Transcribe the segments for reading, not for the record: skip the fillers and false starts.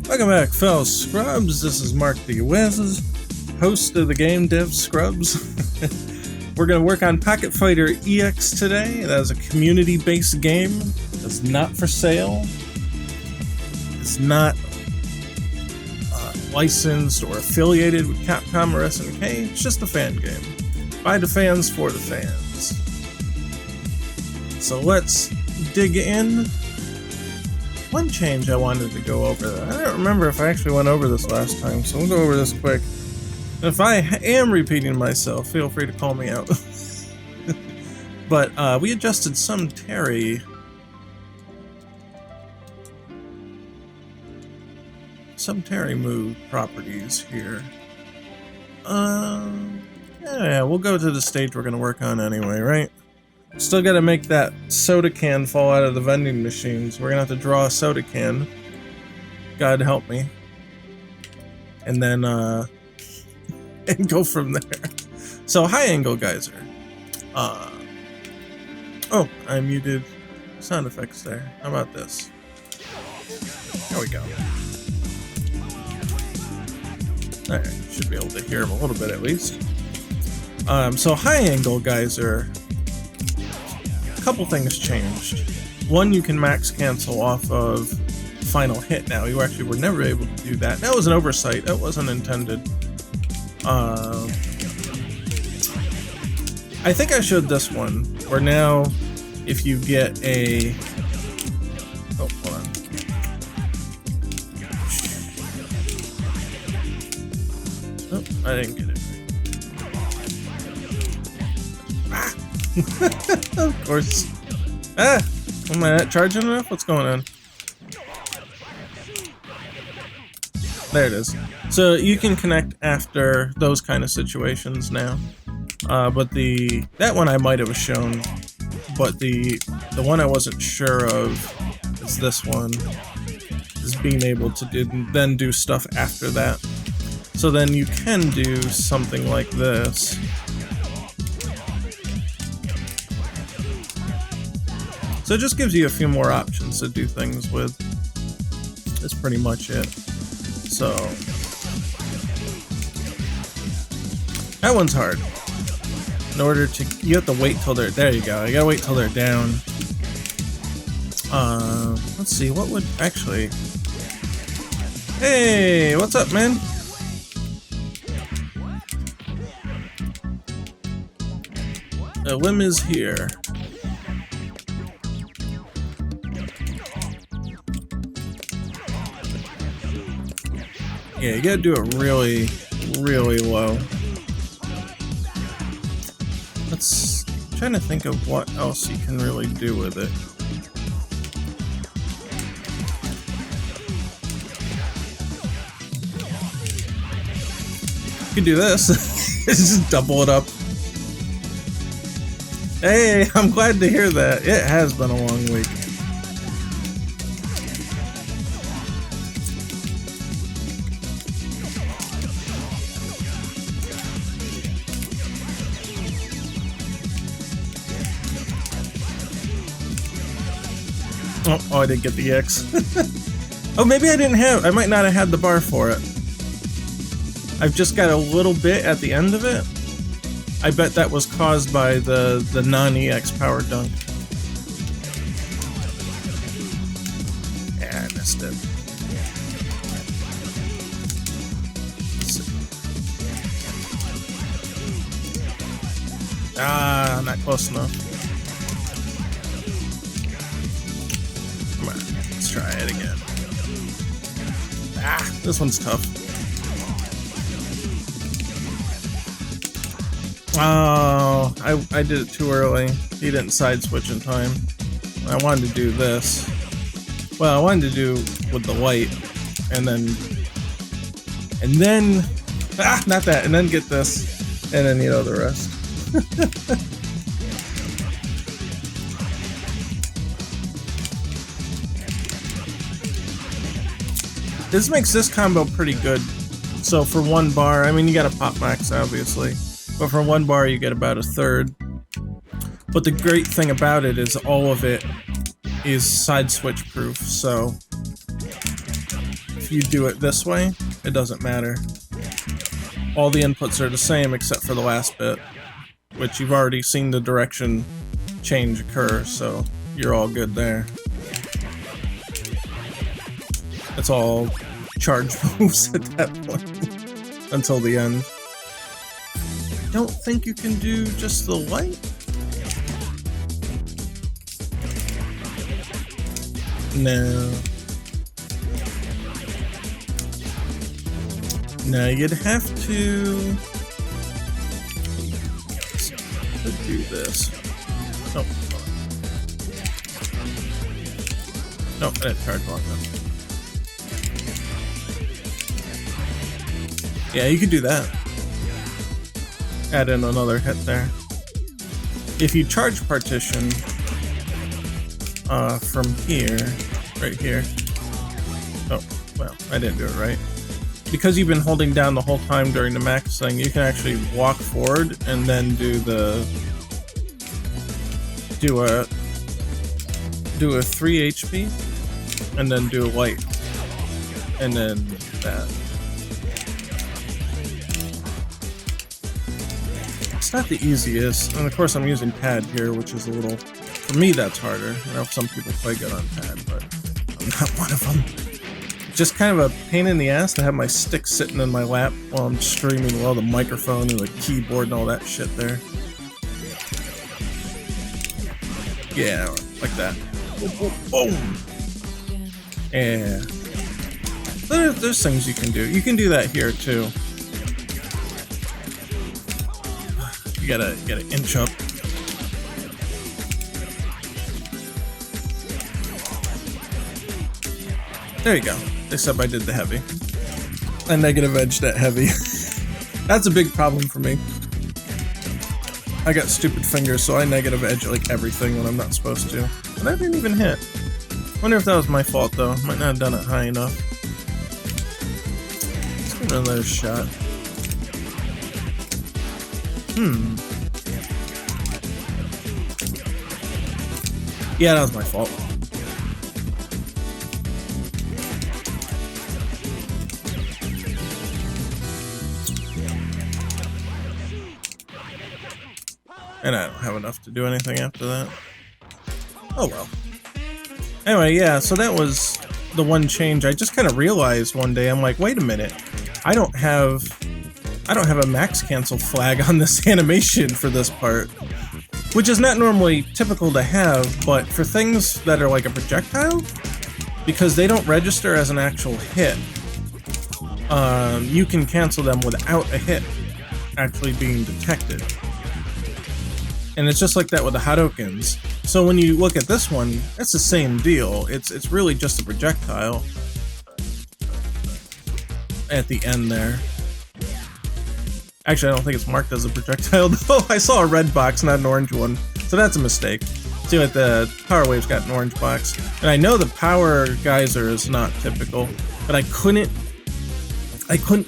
Welcome back, fellow Scrubs. This is Mark the Wiz, host of the GameDevScrubs. We're going to work on Pocket Fighter EX today. That is a community-based game. It's not for sale. It's not licensed or affiliated with Capcom or SNK. It's just a fan game. By the fans, for the fans. So let's dig in. One change I wanted to go over. I don't remember if I actually went over this last time, so we'll go over this quick. And if I am repeating myself, feel free to call me out. But we adjusted some Terry move properties here. Yeah, we'll go to the stage we're going to work on anyway, right? Still got to make that soda can fall out of the vending machines. We're going to have to draw a soda can. God help me. And then, and go from there. So, high angle geyser. Oh, I muted sound effects there. How about this? There we go. Alright, should be able to hear him a little bit at least. So high angle geyser, a couple things changed. One, you can max cancel off of final hit now. You actually were never able to do that. That was an oversight. That wasn't intended. I think I showed this one, where now if you get a... Oh, hold on. Oh, I didn't get it. Ah! Of course. Ah! Am I not charging enough? What's going on? There it is. So you can connect after those kind of situations now. But that one I might have shown, but the one I wasn't sure of is this one. Is being able to then do stuff after that. So then you can do something like this. So it just gives you a few more options to do things with. That's pretty much it. So that one's hard. In order to, you have to wait till they're, there you go. You gotta wait till they're down. Let's see, what would, actually, hey, what's up, man? The limb is here. Yeah, you gotta do it really, really low. I'm trying to think of what else you can really do with it. You can do this. Just double it up. Hey, I'm glad to hear that. It has been a long week. Oh, I didn't get the X. Oh, maybe I didn't have... I might not have had the bar for it. I've just got a little bit at the end of it. I bet that was caused by the non-EX power dunk. Yeah, I missed it. Ah, not close enough. Come on, let's try it again. Ah, this one's tough. Oh, I did it too early. He didn't side switch in time. I wanted to do this. Well, I wanted to do with the light, and then, ah, not that, and then get this, and then, you know, the rest. This makes this combo pretty good. So for one bar, I mean, you gotta pop max, obviously. But for one bar, you get about a third. But the great thing about it is all of it is side switch proof, so if you do it this way, it doesn't matter. All the inputs are the same except for the last bit, which you've already seen the direction change occur, so you're all good there. It's all charge moves at that point until the end. I don't think you can do just the light. No. No, you'd have to do this. Oh, no, I didn't charge long enough. Yeah, you could do that. Add in another hit there. If you charge partition from here, right here. Oh, well, I didn't do it right. Because you've been holding down the whole time during the max thing, you can actually walk forward and then do a 3 HP and then do a light and then that. It's not the easiest, and of course I'm using pad here, which is a little, for me that's harder. I know some people play good on pad, but I'm not one of them. Just kind of a pain in the ass to have my stick sitting in my lap while I'm streaming, while the microphone and the keyboard and all that shit there. Yeah, like that. Boom! Yeah. There's things you can do. You can do that here too. You gotta inch up. There you go. Except I did the heavy. I negative edged that heavy. That's a big problem for me. I got stupid fingers, so I negative edge like everything when I'm not supposed to. And I didn't even hit. Wonder if that was my fault though. Might not have done it high enough. Let's give it another shot. Yeah, that was my fault. And I don't have enough to do anything after that. Oh well. Anyway, yeah, so that was the one change. I just kind of realized one day, I'm like, wait a minute. I don't have a max cancel flag on this animation for this part. Which is not normally typical to have, but for things that are like a projectile, because they don't register as an actual hit, you can cancel them without a hit actually being detected. And it's just like that with the Hadokens. So when you look at this one, it's the same deal. It's really just a projectile at the end there. Actually, I don't think it's marked as a projectile, though. I saw a red box, not an orange one. So that's a mistake. See what the Power Wave's got an orange box. And I know the Power Geyser is not typical, but I couldn't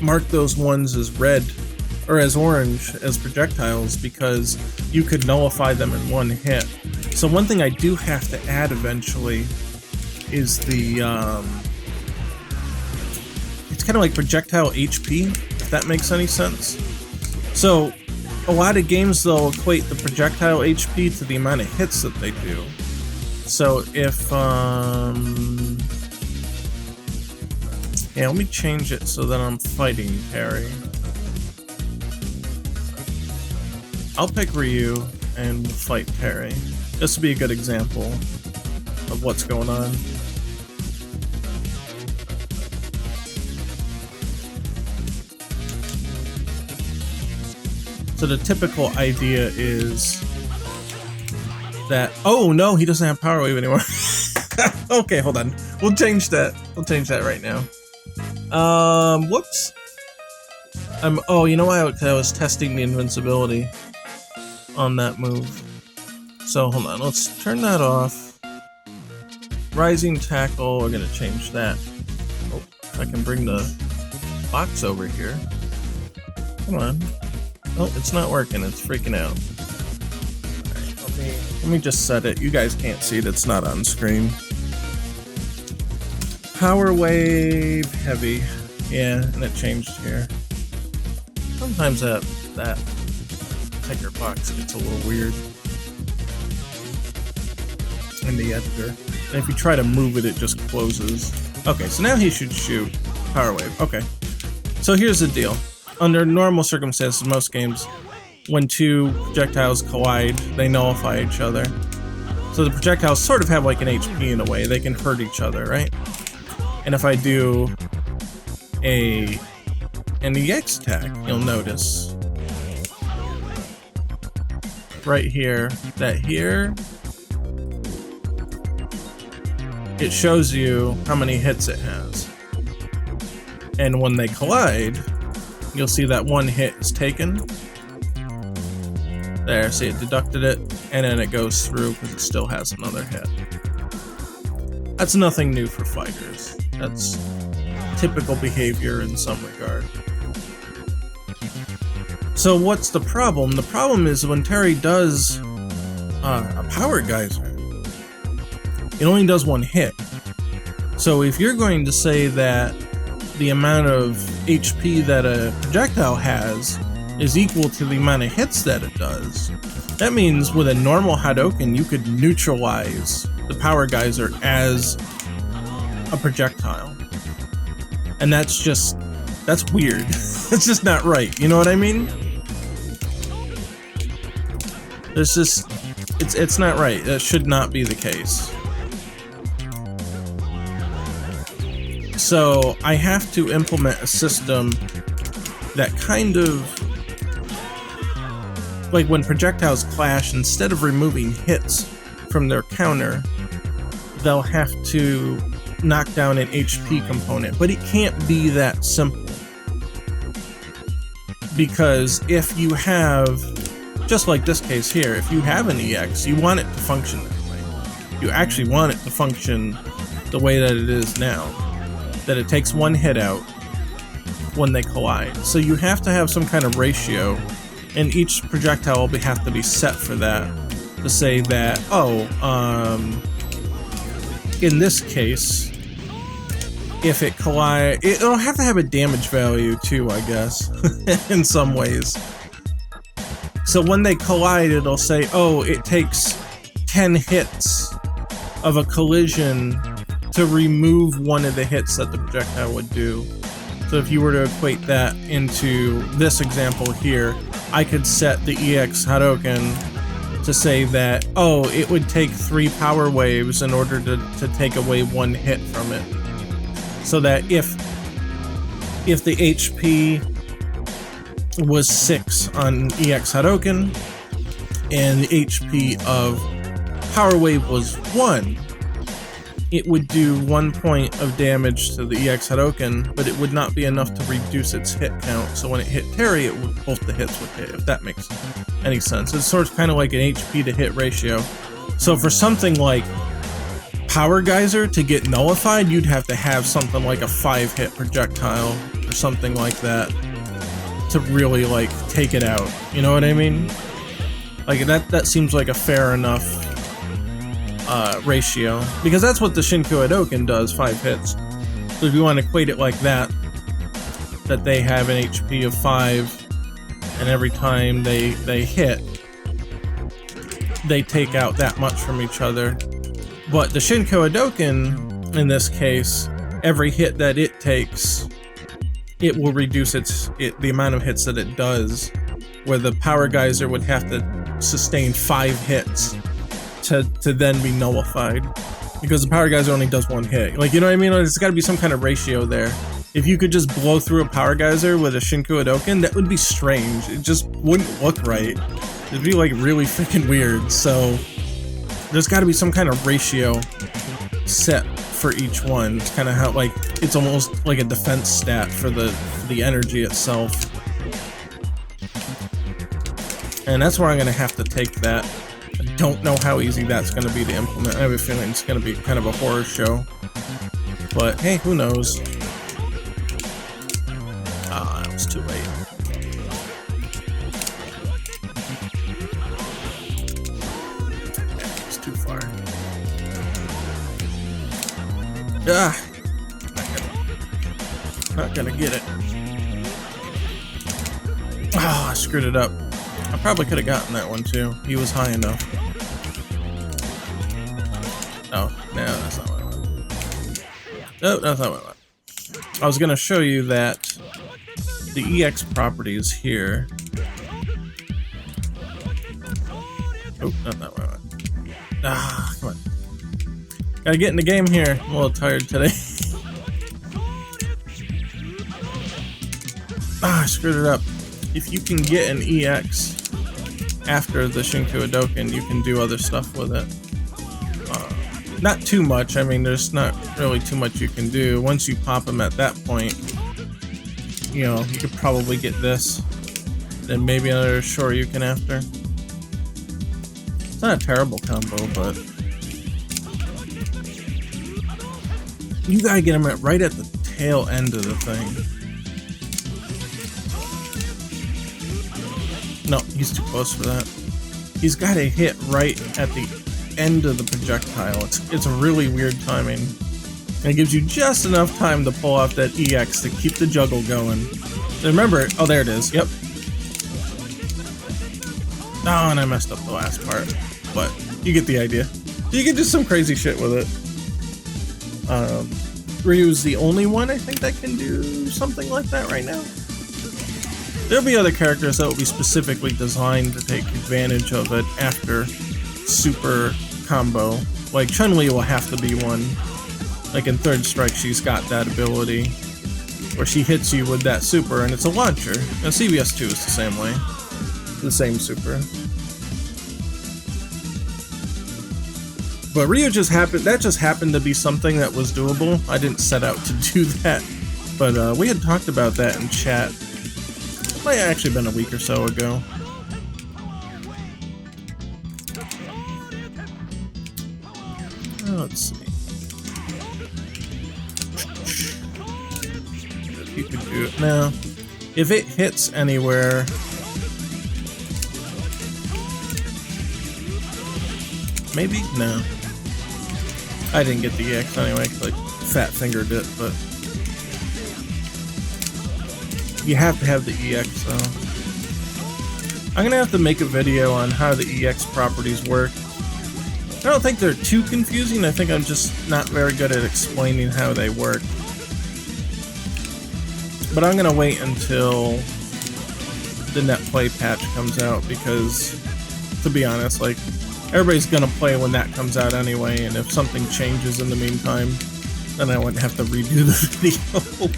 mark those ones as red or as orange as projectiles because you could nullify them in one hit. So one thing I do have to add eventually is the it's kind of like projectile HP, if that makes any sense. So a lot of games though equate the projectile HP to the amount of hits that they do. So if yeah, let me change it so that I'm fighting parry. I'll pick Ryu and we'll fight parry. This will be a good example of what's going on. So the typical idea is that, oh no, he doesn't have Power Wave anymore. Okay, hold on. We'll change that. We'll change that right now. Whoops. Oh, you know why? I was testing the invincibility on that move. So hold on, let's turn that off. Rising tackle, we're gonna change that. Oh, if I can bring the box over here. Come on. Oh, it's not working, it's freaking out. Alright, let me just set it. You guys can't see it, it's not on screen. Power wave, heavy. Yeah, and it changed here. Sometimes that tiger box gets a little weird in the editor. And if you try to move it, it just closes. Okay, so now he should shoot power wave. Okay. So here's the deal. Under normal circumstances, most games, when two projectiles collide, they nullify each other. So the projectiles sort of have like an HP in a way. They can hurt each other, right? And if I do an EX attack, you'll notice right here that here it shows you how many hits it has. And when they collide, you'll see that one hit is taken. There, see, it deducted it, and then it goes through because it still has another hit. That's nothing new for fighters. That's typical behavior in some regard. So what's the problem? The problem is when Terry does a power geyser, it only does one hit. So if you're going to say that the amount of HP that a projectile has is equal to the amount of hits that it does, that means with a normal Hadouken you could neutralize the power geyser as a projectile. And that's weird. It's just not right, you know what I mean? It's not right. That should not be the case. So I have to implement a system that kind of, like when projectiles clash, instead of removing hits from their counter, they'll have to knock down an HP component. But it can't be that simple. Because if you have, just like this case here, if you have an EX, you want it to function that way. You actually want it to function the way that it is now. That it takes one hit out when they collide. So you have to have some kind of ratio, and each projectile will have to be set for that, to say that, in this case, if it collides, it'll have to have a damage value too, I guess, in some ways. So when they collide, it'll say, oh, it takes 10 hits of a collision to remove one of the hits that the projectile would do. So if you were to equate that into this example here, I could set the EX Hadouken to say that, oh, it would take 3 power waves in order to take away one hit from it. So that if the HP was 6 on EX Hadouken and the HP of power wave was 1, it would do 1 point of damage to the EX Hadouken, but it would not be enough to reduce its hit count. So when it hit Terry, both the hits would hit, if that makes any sense. It's sort of kind of like an HP to hit ratio. So for something like Power Geyser to get nullified, you'd have to have something like a 5-hit projectile or something like that to really like take it out. You know what I mean? Like that seems like a fair enough ratio, because that's what the Shinko Hadouken does, 5 hits. So if you want to equate it like that they have an HP of 5, and every time they hit, they take out that much from each other. But the Shinko Hadouken, in this case, every hit that it takes, it will reduce the amount of hits that it does, where the Power Geyser would have to sustain 5 hits to then be nullified, because the Power Geyser only does 1 hit. Like, you know what I mean? There's got to be some kind of ratio there. If you could just blow through a Power Geyser with a Shinko Hadouken, that would be strange. It just wouldn't look right. It'd be like really freaking weird. So there's got to be some kind of ratio set for each one. It's kind of how, like, it's almost like a defense stat for the energy itself. And that's where I'm going to have to take that. I don't know how easy that's going to be to implement. I have a feeling it's going to be kind of a horror show. But hey, who knows? Ah, it was too late. Yeah, it's too far. Ah! Not gonna get it. Ah, I screwed it up. I probably could have gotten that one too. He was high enough. Oh, no, that's not what I want. No, that's not what I want. I was gonna show you that the EX property is here. Oh, not that one. Ah, come on. Gotta get in the game here. I'm a little tired today. Ah, I screwed it up. If you can get an EX after the Shinku Hadoken, you can do other stuff with it. Not too much. I mean, there's not really too much you can do. Once you pop them at that point, you know, you could probably get this. Then maybe another Shoryuken after. It's not a terrible combo, but you gotta get him right at the tail end of the thing. No, he's too close for that. He's gotta hit right at the end of the projectile. It's a really weird timing. And it gives you just enough time to pull off that EX to keep the juggle going. And remember, oh, there it is. Yep. Oh, and I messed up the last part. But you get the idea. You can do some crazy shit with it. Ryu's the only one I think that can do something like that right now. There'll be other characters that will be specifically designed to take advantage of it after super combo. Like Chun-Li will have to be one. Like in Third Strike, she's got that ability where she hits you with that super and it's a launcher. And CBS2 is the same way. The same super. But Ryu just happened to be something that was doable. I didn't set out to do that. But we had talked about that in chat. It might have actually been a week or so ago. Let's see. If you could do it now. If it hits anywhere. Maybe? No. I didn't get the EX anyway, because I fat fingered it, but you have to have the EX though. I'm gonna have to make a video on how the EX properties work. I don't think they're too confusing. I think I'm just not very good at explaining how they work. But I'm gonna wait until the net play patch comes out because, to be honest, like, everybody's gonna play when that comes out anyway, and if something changes in the meantime, then I wouldn't have to redo the video.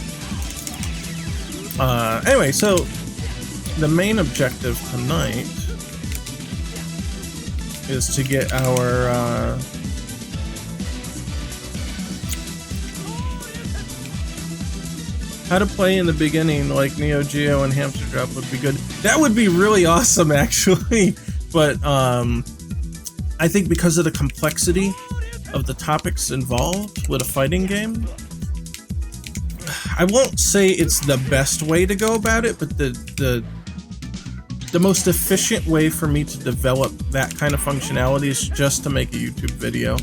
Anyway, so the main objective tonight is to get our how to play in the beginning like Neo Geo and Hamster Drop would be good. That would be really awesome, actually. But I think because of the complexity of the topics involved with a fighting game, I won't say it's the best way to go about it, but the most efficient way for me to develop that kind of functionality is just to make a YouTube video.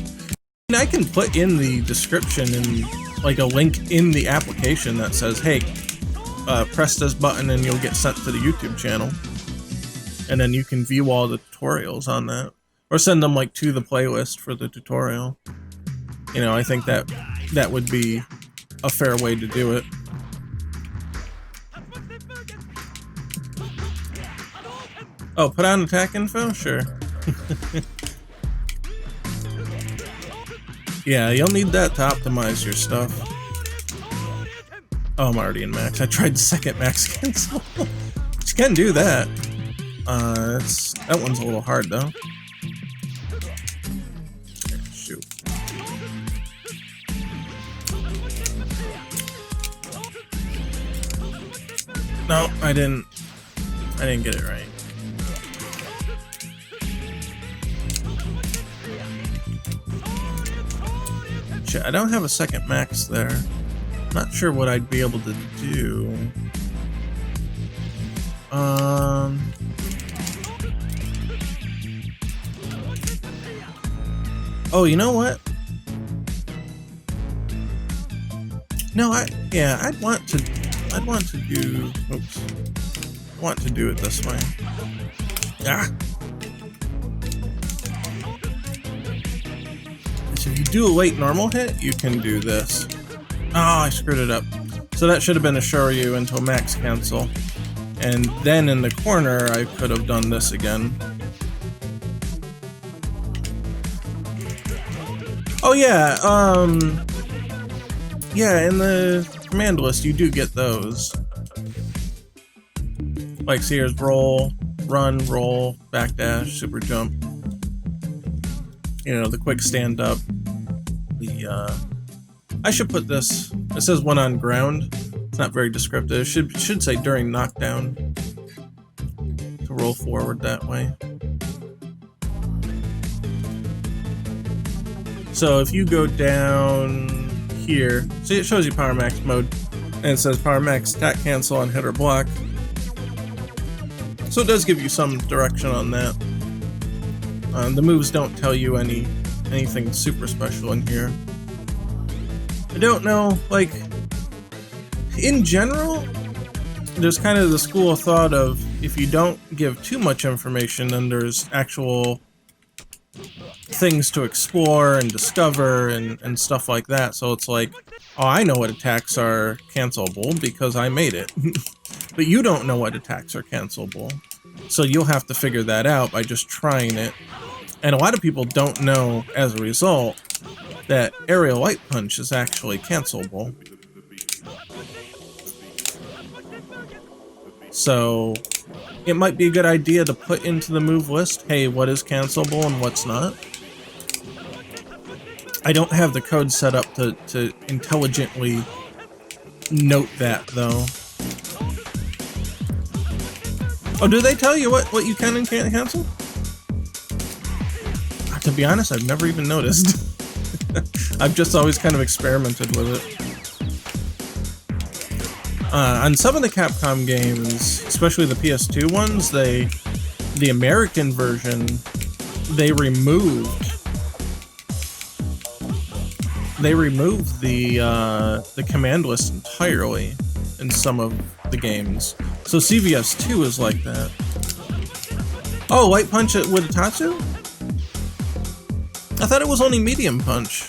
And I can put in the description and like a link in the application that says, hey, press this button and you'll get sent to the YouTube channel. And then you can view all the tutorials on that. Or send them like to the playlist for the tutorial. You know, I think that would be a fair way to do it. Oh, put on attack info? Sure. Yeah, you'll need that to optimize your stuff. Oh, I'm already in max. I tried the second max cancel. You can do that. That one's a little hard though. Shoot. No, I didn't get it right. Shit, I don't have a second max there. Not sure what I'd be able to do. Oh, you know what? No, I'd want to do, oops. I want to do it this way. Ah! So if you do a late normal hit, you can do this. Oh, I screwed it up. So that should have been a Shoryu until max cancel. And then in the corner, I could have done this again. Oh yeah, yeah, in the command list, you do get those. Like, see, here's roll, run, roll, backdash, super jump. You know, the quick stand up. I should put this, it says when on ground. It's not very descriptive. It should say during knockdown. To roll forward that way. So if you go down here, see, it shows you Power Max mode, and it says Power Max attack cancel on hit or block. So it does give you some direction on that. The moves don't tell you anything super special in here. I don't know, like, in general, there's kind of the school of thought of if you don't give too much information, then there's actual things to explore and discover and stuff like that. So it's like, oh, I know what attacks are cancelable because I made it. But you don't know what attacks are cancelable. So you'll have to figure that out by just trying it. And a lot of people don't know, as a result, that aerial light punch is actually cancelable. So it might be a good idea to put into the move list, hey, what is cancelable and what's not. I don't have the code set up to intelligently note that, though. Oh, do they tell you what you can and can't cancel? To be honest, I've never even noticed. I've just always kind of experimented with it. On some of the Capcom games, especially the PS2 ones, the American version, they removed the command list entirely in some of the games. So CVS2 is like that. Oh, light punch with Itatsu? I thought it was only medium punch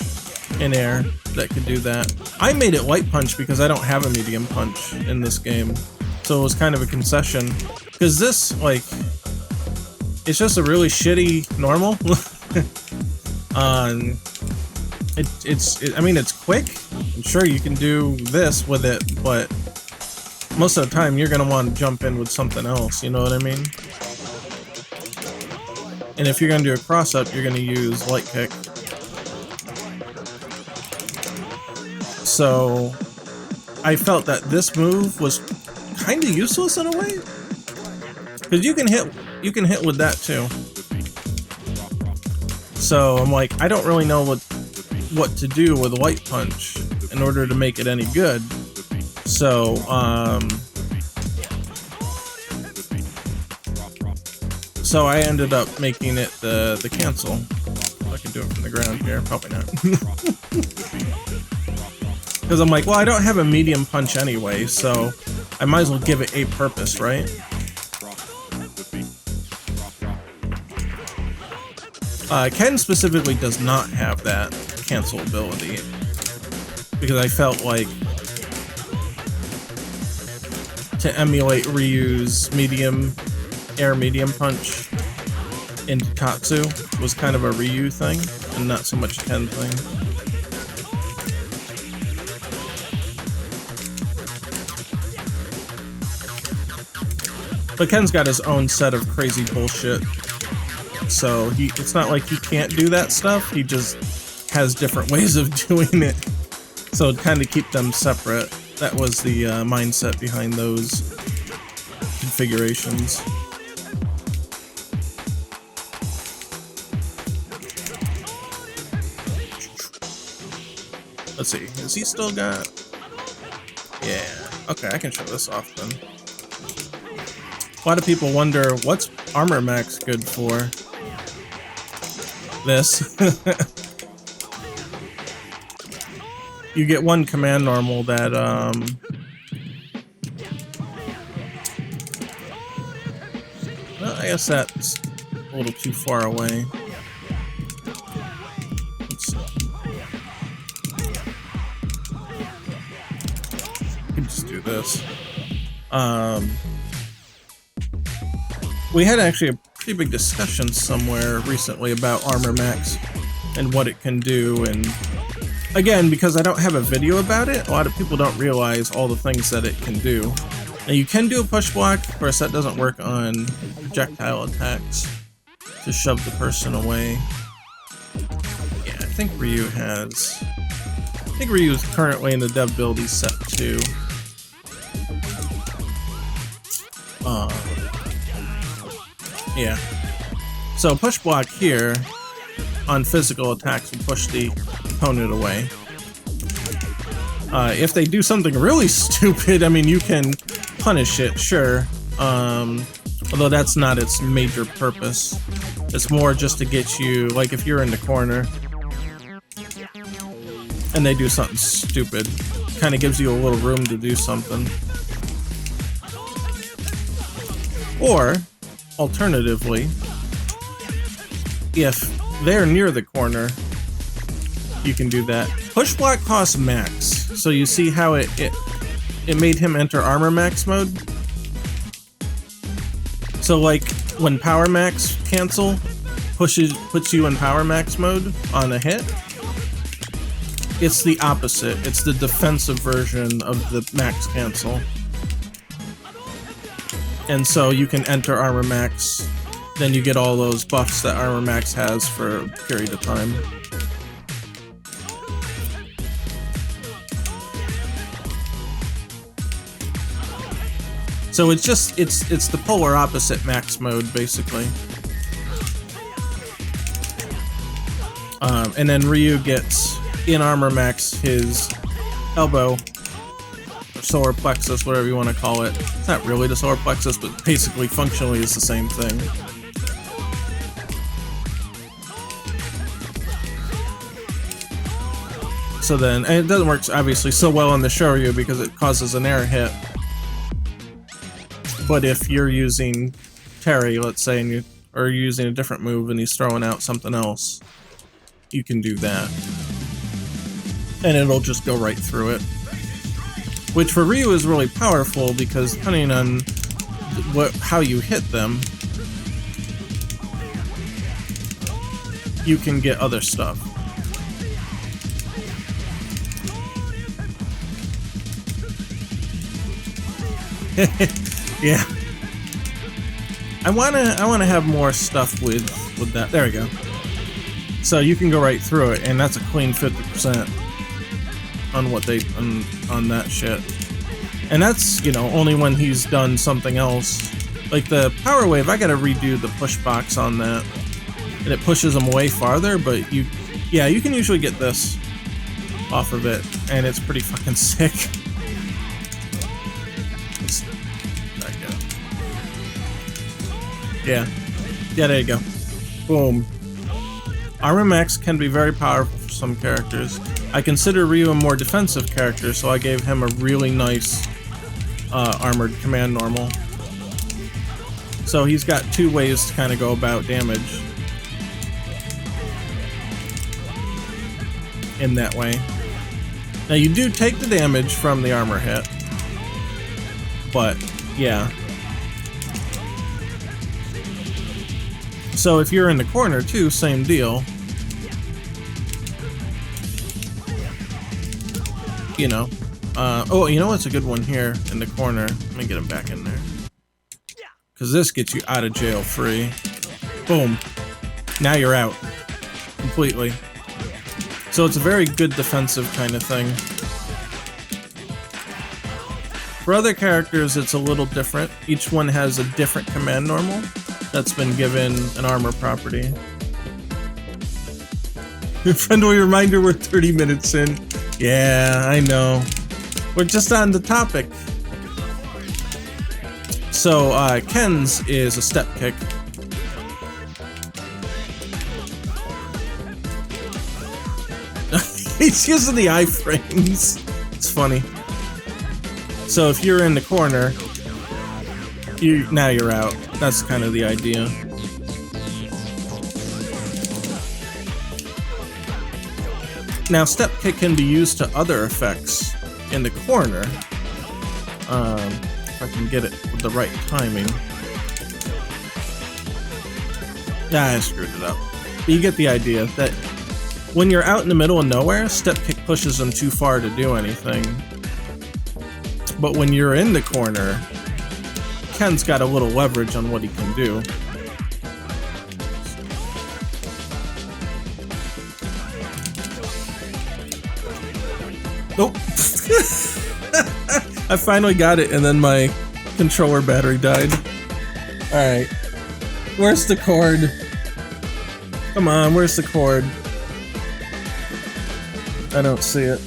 in air that could do that. I made it light punch because I don't have a medium punch in this game. So it was kind of a concession. Because this, like, it's just a really shitty normal. I mean, it's quick. I'm sure you can do this with it, but most of the time you're going to want to jump in with something else, you know what I mean? And if you're going to do a cross-up, you're going to use light kick. So I felt that this move was kind of useless in a way, because you can hit with that too. So I'm like, I don't really know what to do with a light punch in order to make it any good. So so I ended up making it the cancel. I can do it from the ground here, probably not. Because I'm like, well, I don't have a medium punch anyway, so I might as well give it a purpose, right? Ken specifically does not have that cancel ability, because I felt like to emulate Ryu's air medium punch into Tatsu was kind of a Ryu thing, and not so much a Ken thing. But Ken's got his own set of crazy bullshit, so it's not like he can't do that stuff, he just has different ways of doing it. So kind of keep them separate. That was the mindset behind those configurations. Let's see, has he still got... Yeah, okay, I can show this off then. A lot of people wonder, what's Armor Max good for? This. you get one command normal that well, I guess that's a little too far away. Let's see. I can just do this. We had actually a pretty big discussion somewhere recently about Armor Max and what it can do, and again, because I don't have a video about it, a lot of people don't realize all the things that it can do. Now you can do a push block, of course that doesn't work on projectile attacks to shove the person away. Yeah, I think Ryu is currently in the dev build he's set to. Yeah. So push block here on physical attacks will push the opponent away. If they do something really stupid, I mean, you can punish it, sure. Although that's not its major purpose. It's more just to get you, like if you're in the corner and they do something stupid, kind of gives you a little room to do something. Or, alternatively, if they're near the corner, you can do that. Push block costs max, so you see how it made him enter armor max mode. So like when power max cancel puts you in power max mode on a hit, it's the opposite. It's the defensive version of the max cancel. And so you can enter armor max, then you get all those buffs that armor max has for a period of time. So it's just it's the polar opposite max mode basically. And then Ryu gets in armor max his elbow, solar plexus, whatever you want to call it. It's not really the solar plexus, but basically functionally it's the same thing. So then, and it doesn't work obviously so well on the Shoryu because it causes an air hit. But if you're using Terry, let's say, and you're using a different move and he's throwing out something else, you can do that. And it'll just go right through it. Which for Ryu is really powerful because depending on how you hit them, you can get other stuff. Yeah. I wanna have more stuff with that. There we go. So you can go right through it, and that's a clean 50% on what they on that shit. And that's, you know, only when he's done something else. Like the power wave, I gotta redo the push box on that. And it pushes them way farther, but you can usually get this off of it, and it's pretty fucking sick. Yeah, there you go. Boom. Armor Max can be very powerful for some characters. I consider Ryu a more defensive character, so I gave him a really nice armored command normal. So he's got two ways to kind of go about damage in that way. Now you do take the damage from the armor hit, but yeah. So if you're in the corner too, same deal. You know. Oh, you know what's a good one here in the corner? Let me get him back in there. Because this gets you out of jail free. Boom. Now you're out. Completely. So it's a very good defensive kind of thing. For other characters, it's a little different. Each one has a different command normal that's been given an armor property. Friendly reminder, we're 30 minutes in. Yeah, I know. We're just on the topic. So, Ken's is a step kick. He's using the iframes. It's funny. So if you're in the corner, now you're out. That's kind of the idea. Now step kick can be used to other effects in the corner. If I can get it with the right timing. Yeah, I screwed it up. But you get the idea that when you're out in the middle of nowhere, step kick pushes them too far to do anything. But when you're in the corner, Ken's got a little leverage on what he can do. Nope. I finally got it, and then my controller battery died. Alright. Where's the cord? Come on, where's the cord? I don't see it.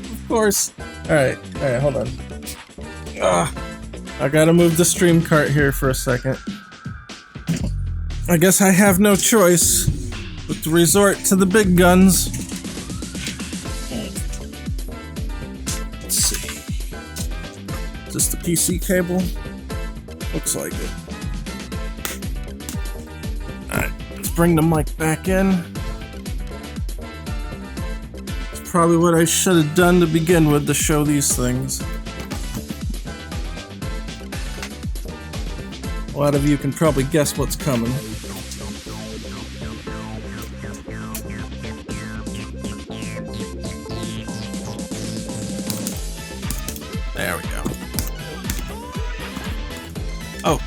Of course. Alright, hold on. I gotta move the stream cart here for a second. I guess I have no choice but to resort to the big guns. Let's see. Is this the PC cable? Looks like it. Alright, let's bring the mic back in. It's probably what I should have done to begin with to show these things. A lot of you can probably guess what's coming. There we go. Oh.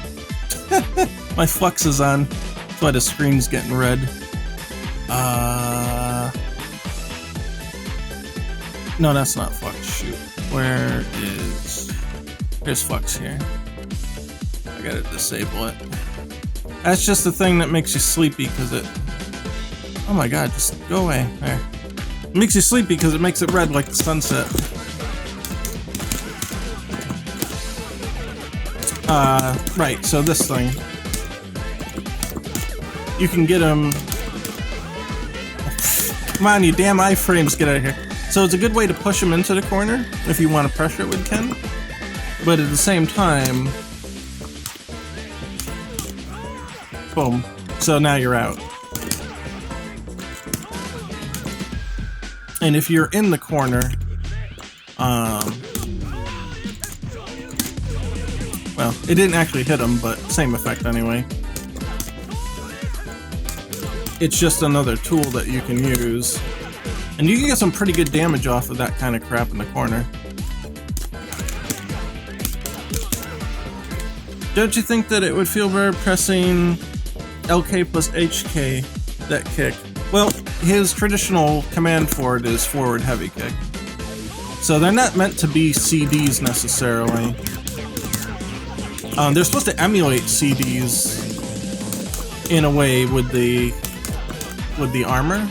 My flux is on. That's why the screen's getting red. No, that's not flux. Shoot. Here's flux here. I gotta disable it. That's just the thing that makes you sleepy because it... Oh my god, just go away. There. It makes you sleepy because it makes it red like the sunset. Right, so this thing. You can get them... Come on, you damn iframes, get out of here. So it's a good way to push them into the corner if you want to pressure it with Ken. But at the same time... Boom. So now you're out. And if you're in the corner, well, it didn't actually hit him, but same effect anyway. It's just another tool that you can use. And you can get some pretty good damage off of that kind of crap in the corner. Don't you think that it would feel better pressing LK plus HK, that kick? Well, his traditional command for it is forward heavy kick. So they're not meant to be CDs necessarily. They're supposed to emulate CDs in a way with the armor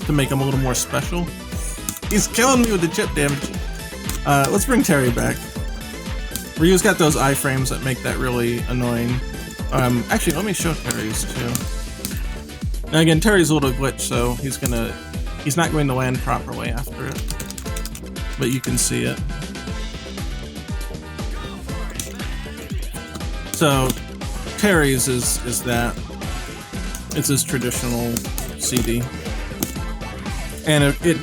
to make them a little more special. He's killing me with the chip damage. Let's bring Terry back. Ryu's got those iframes that make that really annoying. Actually, let me show Terry's too. Now again, Terry's a little glitch, so he's not going to land properly after it. But you can see it. So, Terry's is that. It's his traditional CD. And it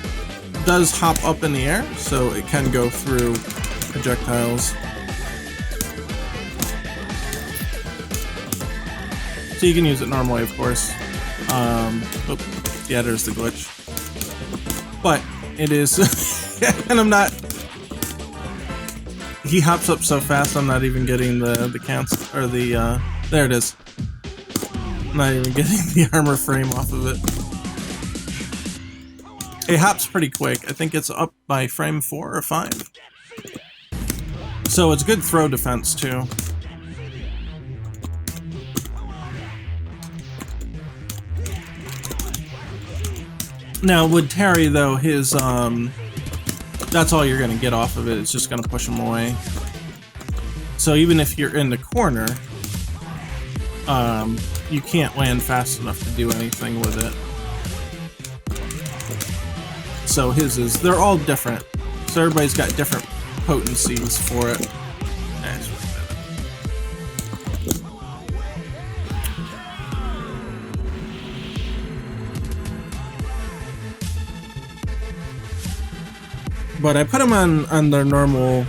does hop up in the air, so it can go through projectiles. So you can use it normally, of course. Yeah, there's the glitch. But it is, and I'm not. He hops up so fast, I'm not even getting the counts or the. There it is. I'm not even getting the armor frame off of it. It hops pretty quick. I think it's up by frame 4 or 5. So it's good throw defense too. Now with Terry though, his that's all you're gonna get off of it. It's just gonna push him away. So even if you're in the corner, you can't land fast enough to do anything with it. so his is, they're all different. So everybody's got different potencies for it. But I put them on their normal,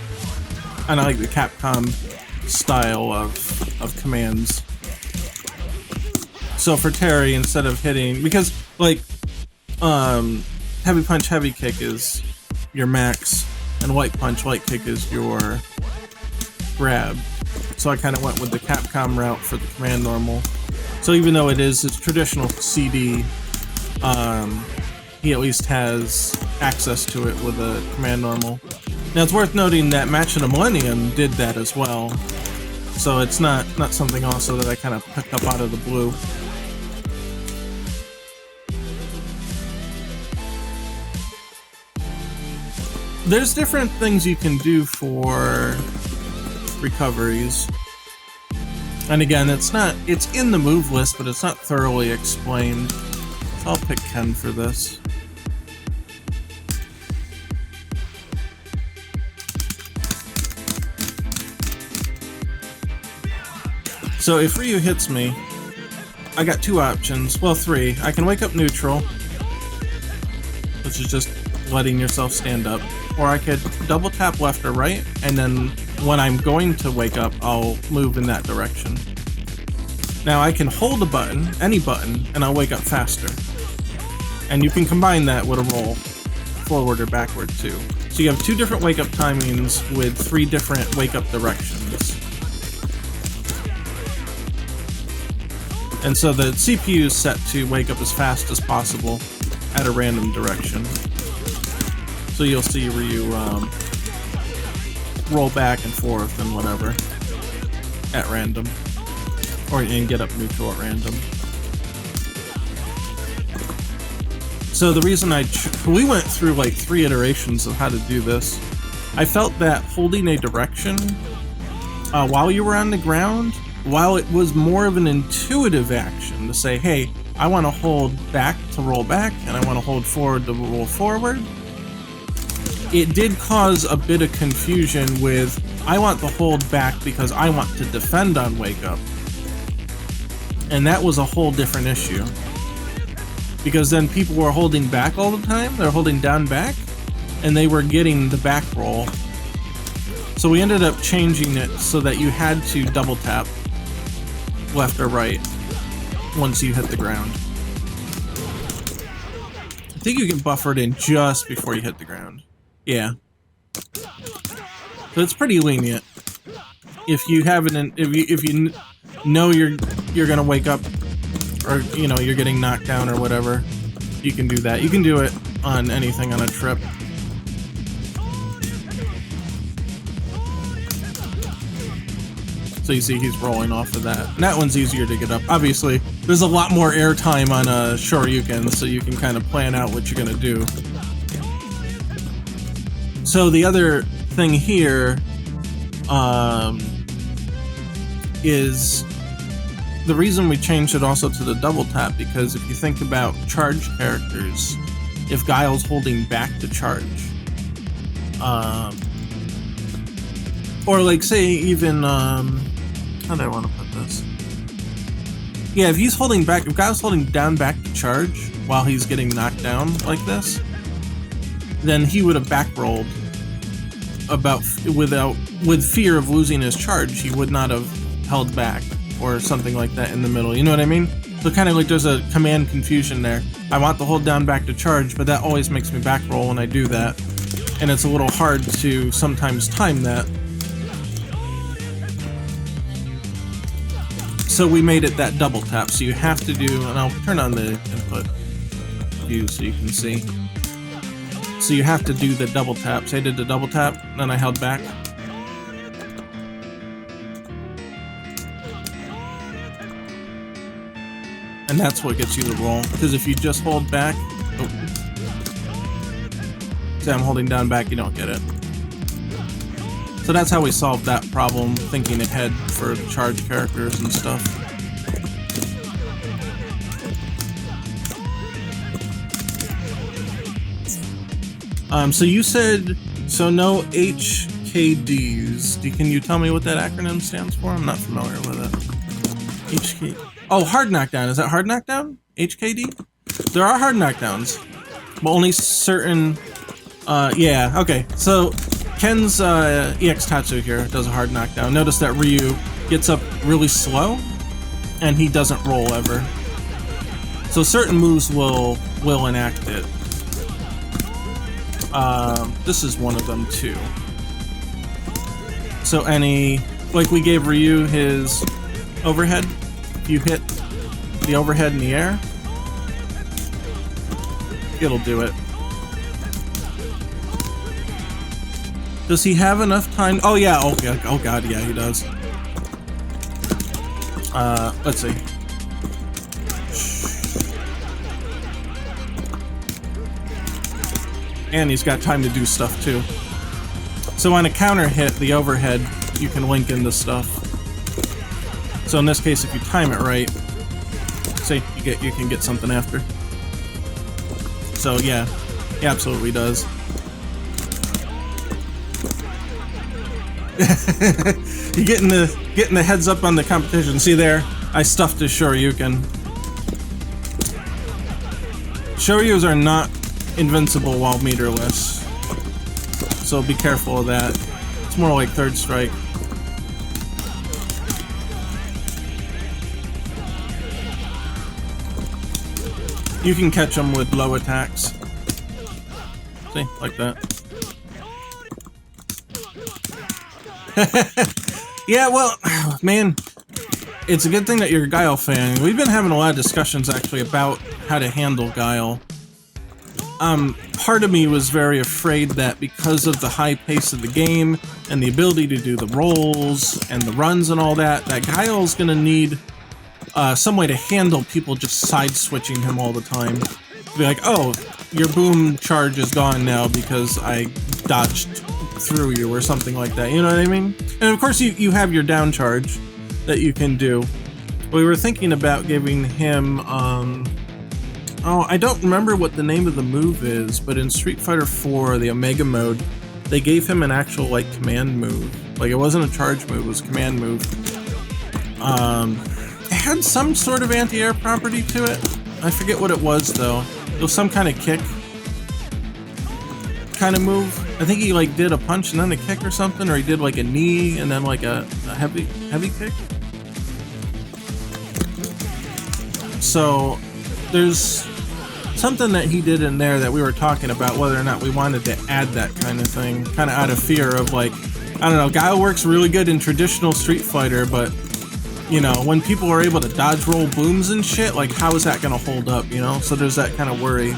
and I like the Capcom style of commands. So for Terry, instead of hitting, because like heavy punch, heavy kick is your max, and light punch, light kick is your grab. So I kind of went with the Capcom route for the command normal. So even though it's traditional CD, he at least has access to it with a command normal. Now it's worth noting that Match of the Millennium did that as well, so it's not something also that I kind of picked up out of the blue. There's different things you can do for recoveries, and again, it's in the move list, but it's not thoroughly explained. So I'll pick Ken for this. So if Ryu hits me, I got two options. Well, three. I can wake up neutral, which is just letting yourself stand up. Or I could double tap left or right, and then when I'm going to wake up, I'll move in that direction. Now I can hold a button, any button, and I'll wake up faster. And you can combine that with a roll, forward or backward too. So you have two different wake up timings with three different wake up directions. And so the CPU is set to wake up as fast as possible at a random direction. So you'll see Ryu roll back and forth and whatever at random, and get up neutral at random. So the reason we went through like 3 iterations of how to do this. I felt that holding a direction while you were on the ground, while it was more of an intuitive action to say, hey, I want to hold back to roll back, and I want to hold forward to roll forward, it did cause a bit of confusion with, I want to hold back because I want to defend on wake up. And that was a whole different issue. Because then people were holding back all the time, they're holding down back, and they were getting the back roll. So we ended up changing it so that you had to double tap left or right once you hit the ground. I think you can buffer it in just before you hit the ground. Yeah. So it's pretty lenient. If you haven't, if you know you're gonna wake up, or you know you're getting knocked down or whatever, you can do that. You can do it on anything on a trip. So you see he's rolling off of that. And that one's easier to get up. Obviously, there's a lot more airtime on a Shoryuken, so you can kind of plan out what you're gonna do. So the other thing here is the reason we changed it also to the double tap, because if you think about charge characters, if Guile's holding back to charge, or like say even, how do I want to put this? Yeah, if he's holding back, if Guile's holding down back to charge while he's getting knocked down like this, then he would have back rolled with fear of losing his charge. He would not have held back or something like that in the middle, you know what I mean? So kind of like there's a command confusion there. I want to hold down back to charge, but that always makes me back roll when I do that, and it's a little hard to sometimes time that. So we made it that double tap, so you have to do, and I'll turn on the input view so you can see. So you have to do the double tap. So I did the double tap, then I held back. And that's what gets you the roll. Because if you just hold back, say I'm holding down back, you don't get it. So that's how we solved that problem, thinking ahead for charge characters and stuff. So you said, so no HKDs. Can you tell me what that acronym stands for? I'm not familiar with it. HK. Oh, hard knockdown. Is that hard knockdown? HKD? There are hard knockdowns, but only certain. Yeah. Okay. So Ken's EX Tatsu here does a hard knockdown. Notice that Ryu gets up really slow, and he doesn't roll ever. So certain moves will enact it. This is one of them too. So like we gave Ryu his overhead. If you hit the overhead in the air, it'll do it. Does he have enough time? Oh yeah, okay. Oh god, yeah, he does. Let's see. And he's got time to do stuff too. So on a counter hit, the overhead, you can link into stuff. So in this case, if you time it right, see, you can get something after. So yeah, he absolutely does. You getting the heads up on the competition. See there, I stuffed his Shoryuken. Shoryus are not invincible while meterless, so be careful of that. It's more like third strike. You can catch them with low attacks. See, like that. Yeah, well, man, it's a good thing that you're a Guile fan. We've been having a lot of discussions actually about how to handle Guile. Part of me was very afraid that because of the high pace of the game and the ability to do the rolls and the runs and all that, that Guile's gonna need some way to handle people just side switching him all the time. To be like, oh, your boom charge is gone now because I dodged through you or something like that, you know what I mean? And of course you have your down charge that you can do. We were thinking about giving him, oh, I don't remember what the name of the move is, but in Street Fighter IV, the Omega mode, they gave him an actual, like, command move. Like, it wasn't a charge move, it was a command move. It had some sort of anti-air property to it. I forget what it was, though. It was some kind of kick kind of move. I think he, like, did a punch and then a kick or something, or he did, like, a knee and then, like, a heavy kick. So, there's something that he did in there that we were talking about whether or not we wanted to add that kind of thing, kind of out of fear of, like, I don't know, Guile works really good in traditional Street Fighter, but, you know, when people are able to dodge roll booms and shit, like, how is that going to hold up, you know? So there's that kind of worry.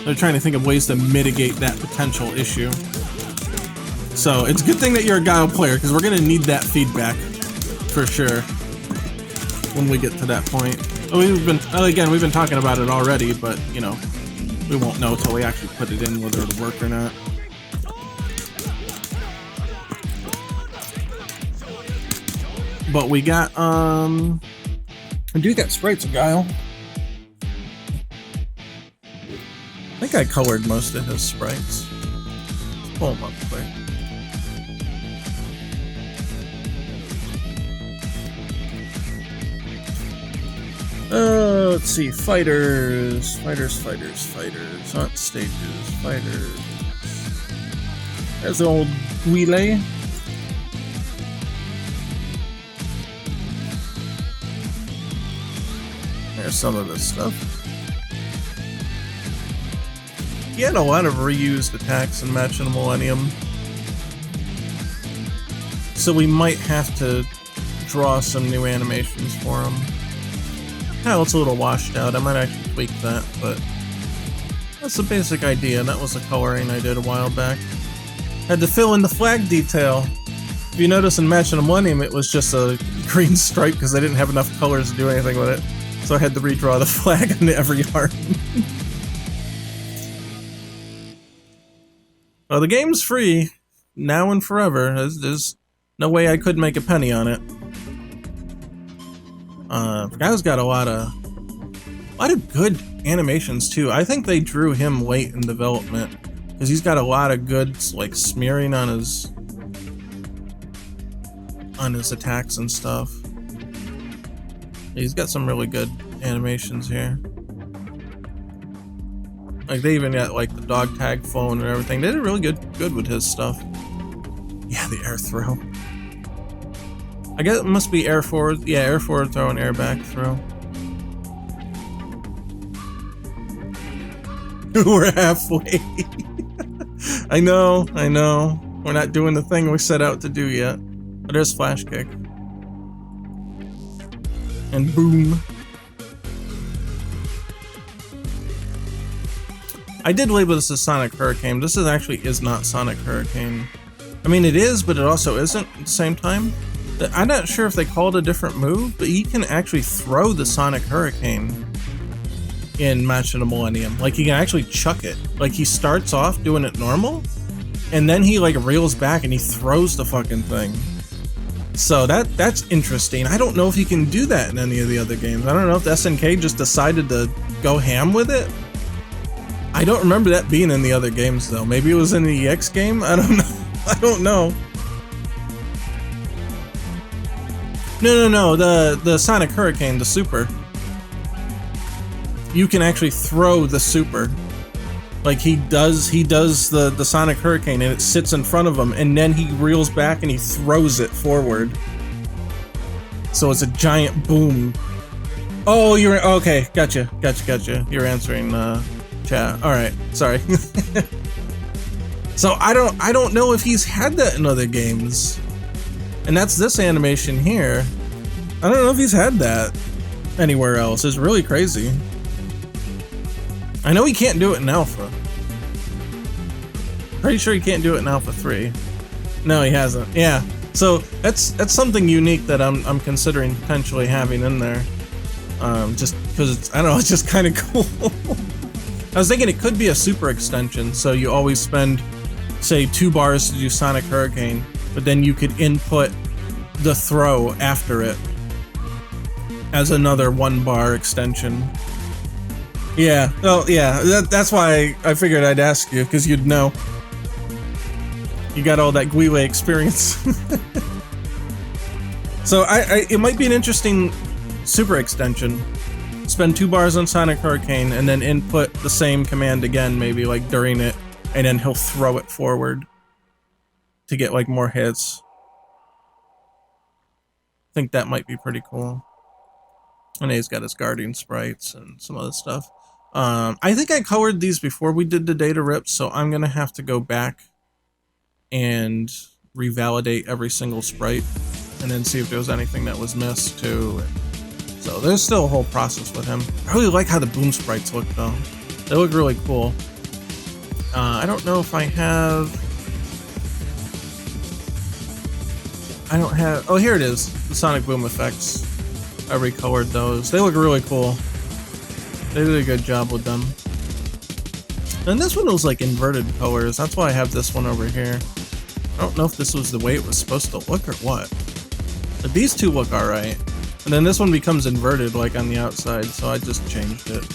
They're trying to think of ways to mitigate that potential issue. So it's a good thing that you're a Guile player, because we're going to need that feedback for sure when we get to that point. We've been talking about it already, but, you know, we won't know until we actually put it in whether it'll work or not. But we got, I do got sprites of Guile. I think I colored most of his sprites. Let's pull them up quick. Let's see, fighters, not stages, fighters. There's the old Guile. There's some of this stuff. He had a lot of reused attacks in Match in the Millennium. So we might have to draw some new animations for him. Yeah, it's a little washed out. I might actually tweak that, but that's the basic idea. That was the coloring I did a while back. Had to fill in the flag detail. If you notice in Match in the Millennium, it was just a green stripe because I didn't have enough colors to do anything with it. So I had to redraw the flag on every arm. Well, the game's free, now and forever. There's no way I could make a penny on it. Guy's got a lot of good animations too. I think they drew him late in development. because he's got a lot of good like smearing on his attacks and stuff. He's got some really good animations here. Like they even got like the dog tag phone and everything. They did really good with his stuff. Yeah, the air throw. I guess it must be air forward. Yeah, air forward throw and air back throw. We're halfway. I know. We're not doing the thing we set out to do yet. But there's flash kick. And boom. I did label this as Sonic Hurricane. This is not Sonic Hurricane. I mean, it is, but it also isn't at the same time. I'm not sure if they called it a different move, but you can actually throw the Sonic Hurricane in Match of the Millennium. Like, you can actually chuck it. Like, he starts off doing it normal, and then he, like, reels back and he throws the fucking thing. So that's interesting. I don't know if you can do that in any of the other games. I don't know if SNK just decided to go ham with it. I don't remember that being in the other games, though. Maybe it was in the EX game? I don't know. I don't know. No. The Sonic Hurricane, the super. You can actually throw the super. Like he does the Sonic Hurricane and it sits in front of him and then he reels back and he throws it forward. So it's a giant boom. Oh, you're okay. Gotcha. You're answering chat. All right. Sorry. So I don't know if he's had that in other games. And that's this animation here. I don't know if he's had that anywhere else. It's really crazy. I know he can't do it in Alpha. Pretty sure he can't do it in Alpha 3. No, he hasn't. Yeah. So that's something unique that I'm considering potentially having in there. Just because it's, I don't know, it's just kind of cool. I was thinking it could be a super extension, so you always spend, say, 2 bars to do Sonic Hurricane, but then you could input the throw after it as another 1 bar extension. Yeah, well, yeah, that's why I figured I'd ask you, because you'd know. You got all that Guile experience. So it might be an interesting super extension. Spend 2 bars on Sonic Hurricane and then input the same command again, maybe like during it, and then he'll throw it forward to get like more hits. I think that might be pretty cool. And he's got his guardian sprites and some other stuff. I think I colored these before we did the data rips, so I'm gonna have to go back and revalidate every single sprite and then see if there was anything that was missed too. So there's still a whole process with him. I really like how the boom sprites look though. They look really cool. I don't know if I have... Oh, here it is. The Sonic Boom effects. I recolored those. They look really cool. They did a good job with them. And this one was like inverted colors. That's why I have this one over here. I don't know if this was the way it was supposed to look or what. But these two look alright. And then this one becomes inverted like on the outside, so I just changed it.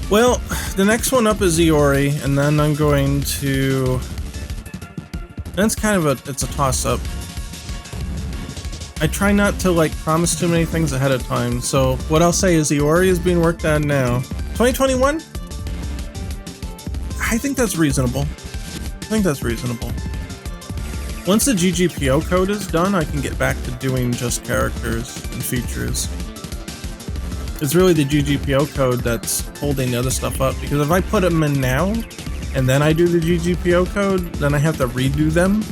Well, the next one up is LBRY, and then I'm going to... That's kind of it's a toss-up. I try not to like promise too many things ahead of time, so what I'll say is LBRY is being worked on now. 2021? I think that's reasonable. Once the GGPO code is done, I can get back to doing just characters and features. It's really the GGPO code that's holding the other stuff up, because if I put them in now, and then I do the GGPO code, then I have to redo them.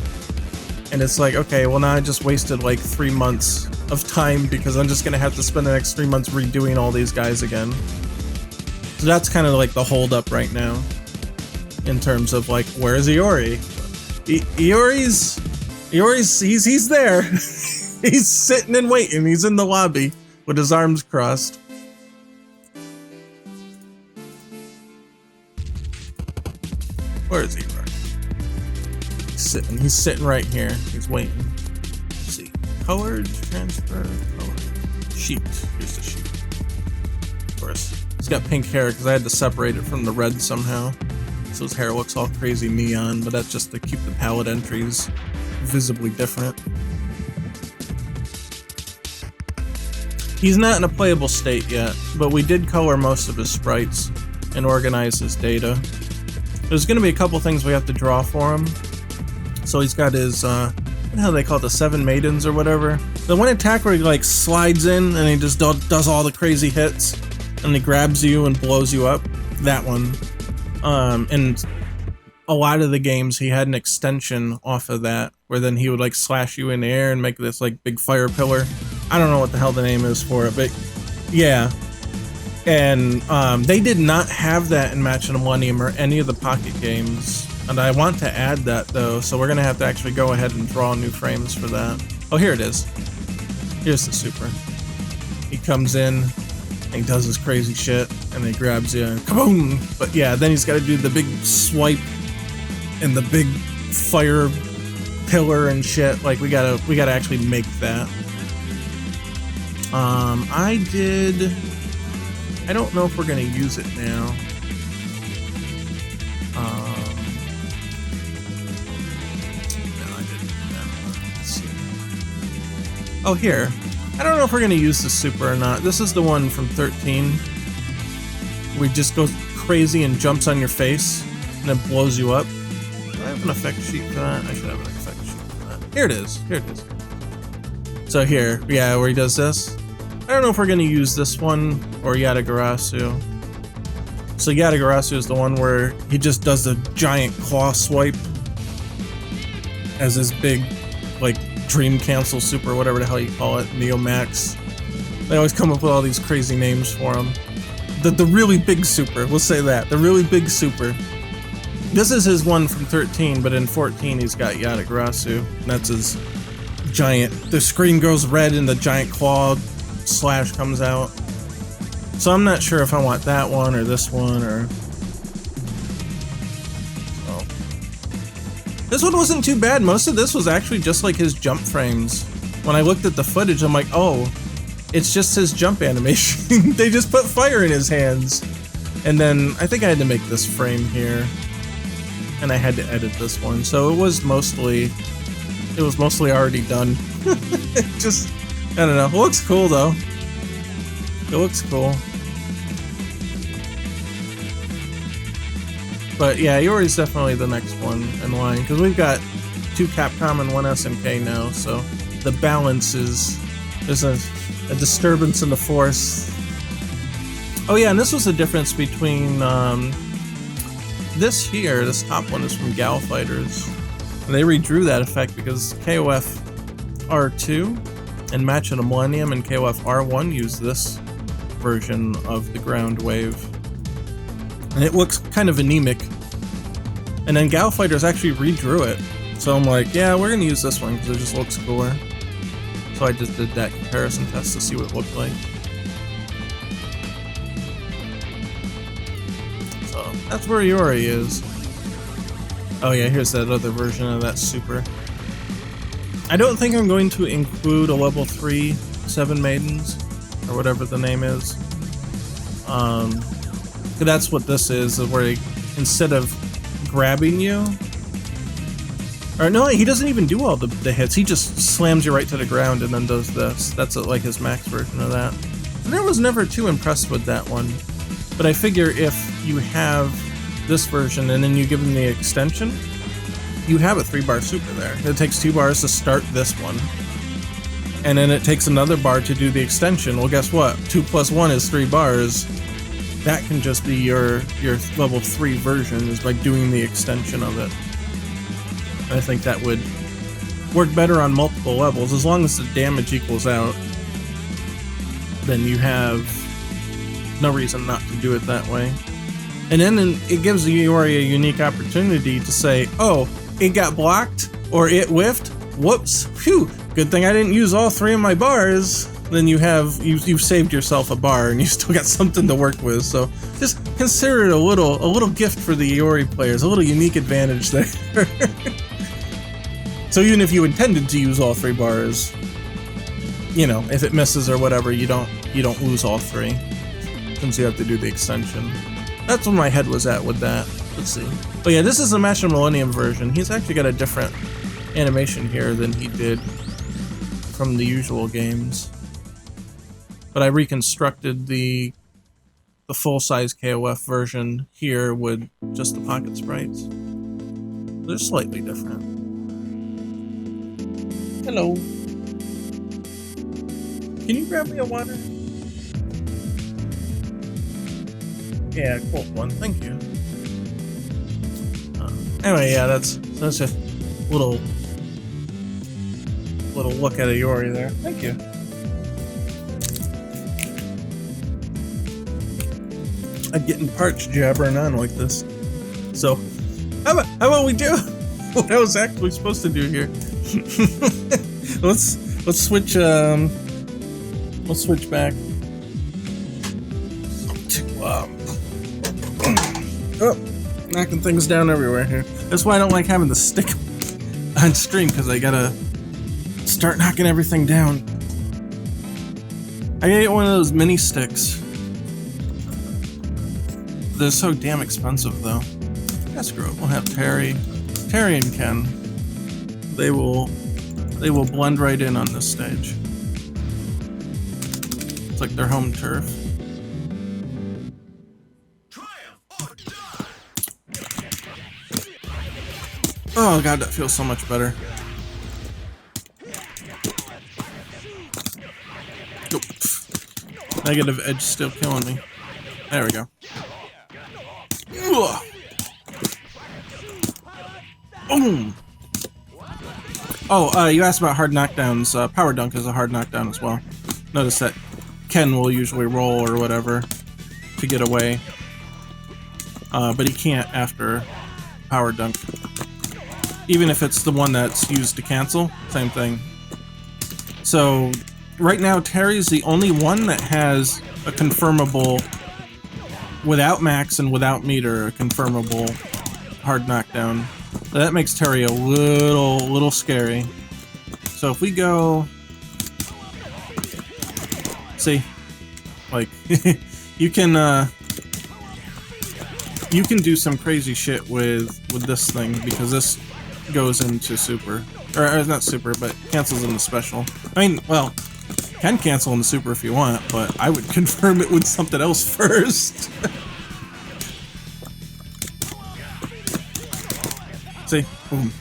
And it's like, okay, well now I just wasted like 3 months of time because I'm just gonna have to spend the next 3 months redoing all these guys again. So that's kind of like the hold up right now. In terms of like, where's LBRY? LBRY's, he's there. He's sitting and waiting. He's in the lobby with his arms crossed. Where is LBRY? He's sitting right here. He's waiting. Let's see. Colored, transfer, color. Sheet. Here's the sheet. Of course. It's got pink hair because I had to separate it from the red somehow. So his hair looks all crazy neon, but that's just to keep the palette entries visibly different. He's not in a playable state yet, but we did color most of his sprites and organize his data. There's going to be a couple things we have to draw for him. So he's got his, what the hell do they call it, the 7 Maidens or whatever? The one attack where he like slides in and he just does all the crazy hits and he grabs you and blows you up. That one. And a lot of the games he had an extension off of that where then he would like slash you in the air and make this like big fire pillar. I don't know what the hell the name is for it, but yeah. And they did not have that in Match of the Millennium or any of the Pocket games. And I want to add that though, so we're gonna have to actually go ahead and draw new frames for that. Oh, here it is. Here's the super. He comes in, and he does his crazy shit, and he grabs you and kaboom! But yeah, then he's gotta do the big swipe and the big fire pillar and shit. Like we gotta actually make that. I don't know if we're gonna use it now. No, I didn't do that one. Let's see. Oh, here. I don't know if we're gonna use the super or not. This is the one from 13. Where he just goes crazy and jumps on your face and then blows you up. Do I have an effect sheet for that? I should have an effect sheet for that. Here it is. Here it is. So here, yeah, where he does this. I don't know if we're going to use this one or Yatagarasu. So Yatagarasu is the one where he just does the giant claw swipe as his big, like, Dream Cancel Super, whatever the hell you call it, Neo Max. They always come up with all these crazy names for him. The really big super, we'll say that, the really big super. This is his one from 13, but in 14 he's got Yatagarasu, and that's his giant, the screen goes red and the giant claw slash comes out. So I'm not sure if I want that one or this one or... So. This one wasn't too bad. Most of this was actually just like his jump frames. When I looked at the footage, I'm like, oh, it's just his jump animation. They just put fire in his hands. And then I think I had to make this frame here. And I had to edit this one. So it was mostly already done. Just, I don't know. It looks cool though. It looks cool. But yeah, Yori's definitely the next one in line because we've got 2 Capcom and 1 SNK now, so the balance is, there's a disturbance in the force. Oh yeah, and this was the difference between this top one is from Gal Fighters. And they redrew that effect because KOF R2 and Match of the Millennium and KOF R1 use this version of the ground wave. And it looks kind of anemic. And then Gal Fighters actually redrew it. So I'm like, yeah, we're going to use this one because it just looks cooler. So I just did that comparison test to see what it looked like. So that's where Yori is. Oh yeah, here's that other version of that super. I don't think I'm going to include a level 3 7 Maidens, or whatever the name is. That's what this is where he, instead of grabbing you... Or no, he doesn't even do all the hits, he just slams you right to the ground and then does this. That's like his max version of that. And I was never too impressed with that one. But I figure if you have this version and then you give him the extension, you have a 3-bar super there. It takes 2 bars to start this one. And then it takes another bar to do the extension. Well, guess what? 2 plus 1 is 3 bars. That can just be your level 3 version, is by doing the extension of it. I think that would work better on multiple levels. As long as the damage equals out, then you have no reason not to do it that way. And then it gives Yori a unique opportunity to say, oh, it got blocked, or it whiffed, whoops, phew, good thing I didn't use all 3 of my bars. Then you've saved yourself a bar and you still got something to work with. So just consider it a little gift for the Yori players, a little unique advantage there. So even if you intended to use all 3 bars, you know, if it misses or whatever, you don't lose all 3. since you have to do the extension. That's where my head was at with that. Let's see. But yeah, this is the Master Millennium version. He's actually got a different animation here than he did from the usual games. But I reconstructed the full-size KOF version here with just the pocket sprites. They're slightly different. Hello. Can you grab me a water? Yeah, cold one. Thank you. Anyway, yeah, that's a little look at a Yori there. Thank you. I'm getting parched jabbering on like this. So, how about we do what I was actually supposed to do here? let's switch back to oh, knocking things down everywhere here. That's why I don't like having the stick on stream, because I gotta start knocking everything down. I gotta get one of those mini sticks. They're so damn expensive, though. Yeah, screw it. We'll have Terry and Ken. They will blend right in on this stage. It's like their home turf. Oh god, that feels so much better. Nope. Negative edge still killing me. There we go. Ugh. Boom! Oh, you asked about hard knockdowns. Power Dunk is a hard knockdown as well. Notice that Ken will usually roll or whatever to get away. But he can't after Power Dunk. Even if it's the one that's used to cancel, same thing. So, right now Terry's the only one that has a confirmable, without max and without meter, a confirmable hard knockdown. So that makes Terry a little scary. So if we go, see, like you can do some crazy shit with this thing, because this goes into super, or not super, but cancels into special. I mean, well, can cancel in the super if you want, but I would confirm it with something else first. See, boom.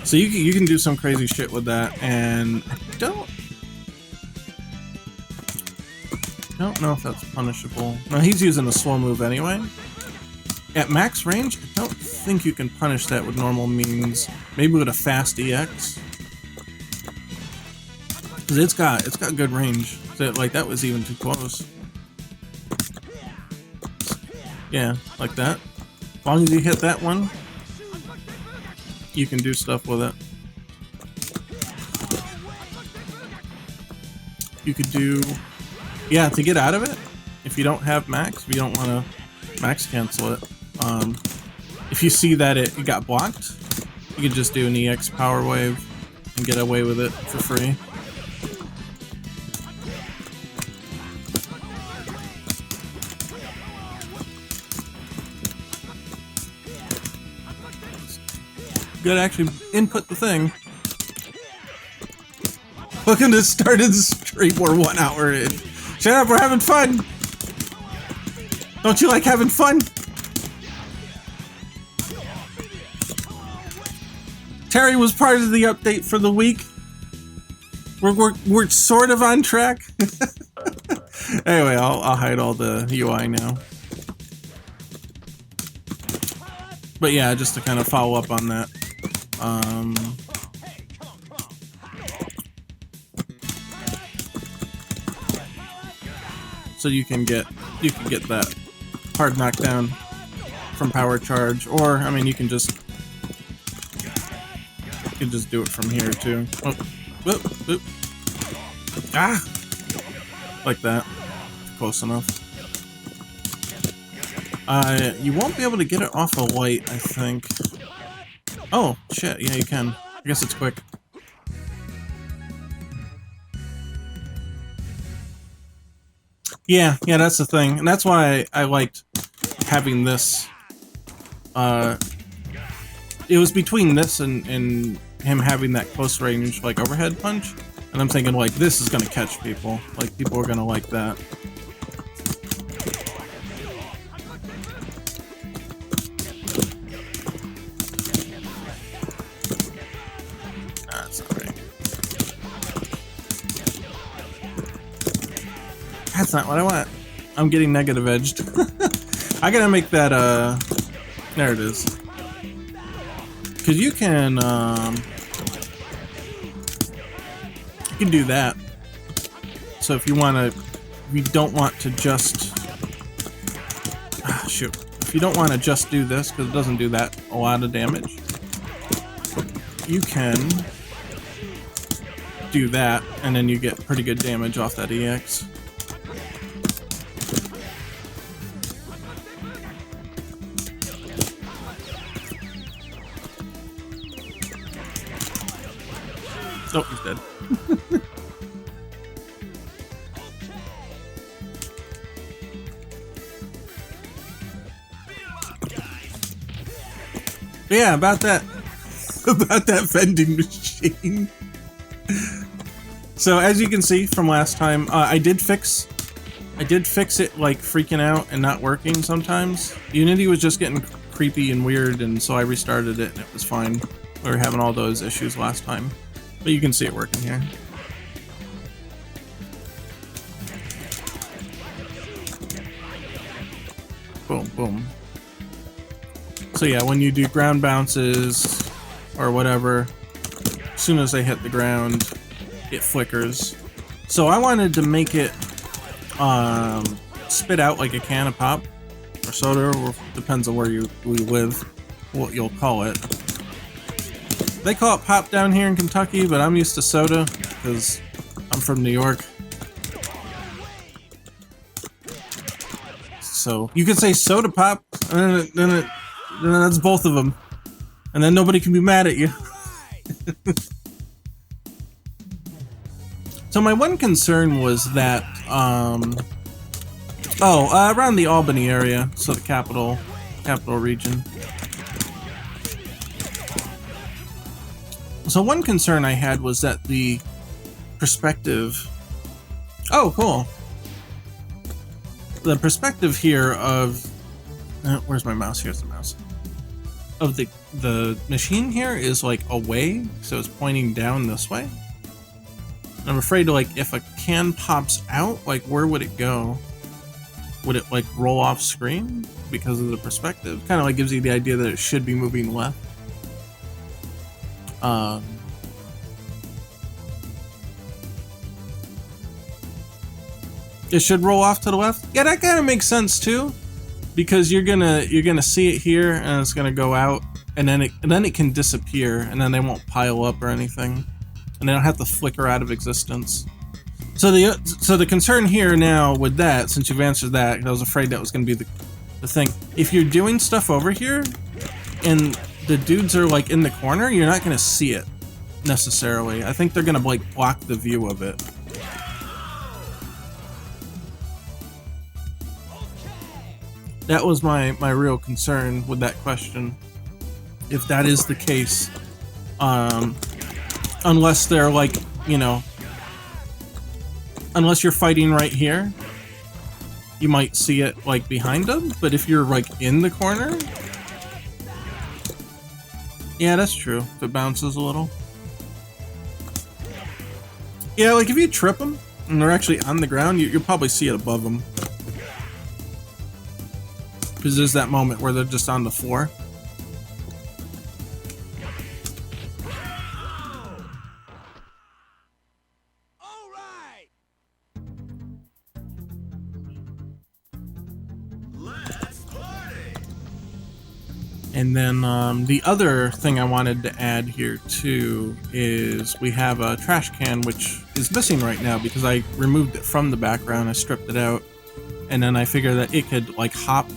So you can do some crazy shit with that, and I don't know if that's punishable. No, he's using a slow move anyway. At max range, I don't think you can punish that with normal means. Maybe with a fast EX, because it's got good range. So like that was even too close. Yeah, like that. As long as you hit that one, you can do stuff with it. You could do, yeah, to get out of it, if you don't have max, if you don't want to max cancel it, if you see that it got blocked, you could just do an EX power wave and get away with it for free. Good, actually input the thing. Look at this, started the stream, we're 1 hour in. Shut up, we're having fun! Don't you like having fun? Terry was part of the update for the week. We're sort of on track. Anyway, I'll hide all the UI now. But yeah, just to kind of follow up on that. So you can get that hard knockdown from power charge, or I mean you can just do it from here too. Oh, whoop, whoop. Ah, like that. Close enough. You won't be able to get it off a light, I think. Oh, shit, yeah, you can. I guess it's quick. Yeah, that's the thing. And that's why I liked having this. It was between this and him having that close range, like, overhead punch. And I'm thinking, like, this is gonna catch people. Like, people are gonna like that. That's not right. That's not what I want. I'm getting negative edged. I gotta make that, there it is. Cause you can do that. So if you don't want to just, shoot. If you don't want to just do this, because it doesn't do that a lot of damage, you can do that, and then you get pretty good damage off that EX. Oh, he's dead. Yeah, about that vending machine. So as you can see from last time, I did fix it, like, freaking out and not working sometimes. Unity was just getting creepy and weird, and so I restarted it and it was fine. We were having all those issues last time. But you can see it working here. Boom, boom. So yeah, when you do ground bounces or whatever, as soon as they hit the ground, it flickers. So I wanted to make it spit out like a can of pop or soda, or depends on where you live, what you'll call it. They call it pop down here in Kentucky, but I'm used to soda because I'm from New York. So you could say soda pop, and then that's both of them, and then nobody can be mad at you. So my one concern was that, around the Albany area, so the capital region. So one concern I had was that the perspective... Oh, cool. The perspective here of... where's my mouse? Here's the mouse. Of the machine here is, like, away, so it's pointing down this way. I'm afraid, like, if a can pops out, like, where would it go? Would it, like, roll off screen because of the perspective? Kind of, like, gives you the idea that it should be moving left. It should roll off to the left. Yeah, that kind of makes sense too, because you're gonna see it here, and it's gonna go out, and then it can disappear, and then they won't pile up or anything, and they don't have to flicker out of existence. So the concern here now with that, since you've answered that, 'cause I was afraid that was gonna be the thing. If you're doing stuff over here, and the dudes are, like, in the corner, you're not gonna see it necessarily. I think they're gonna, like, block the view of it. That was my real concern with that question. If that is the case, unless they're, like, you know, unless you're fighting right here, you might see it, like, behind them. But if you're, like, in the corner, yeah, that's true. If it bounces a little. Yeah, like, if you trip them and they're actually on the ground, you'll probably see it above them. Because there's that moment where they're just on the floor. All right. Let's party. And then the other thing I wanted to add here too is we have a trash can which is missing right now because I removed it from the background. I stripped it out, and then I figured that it could, like, hop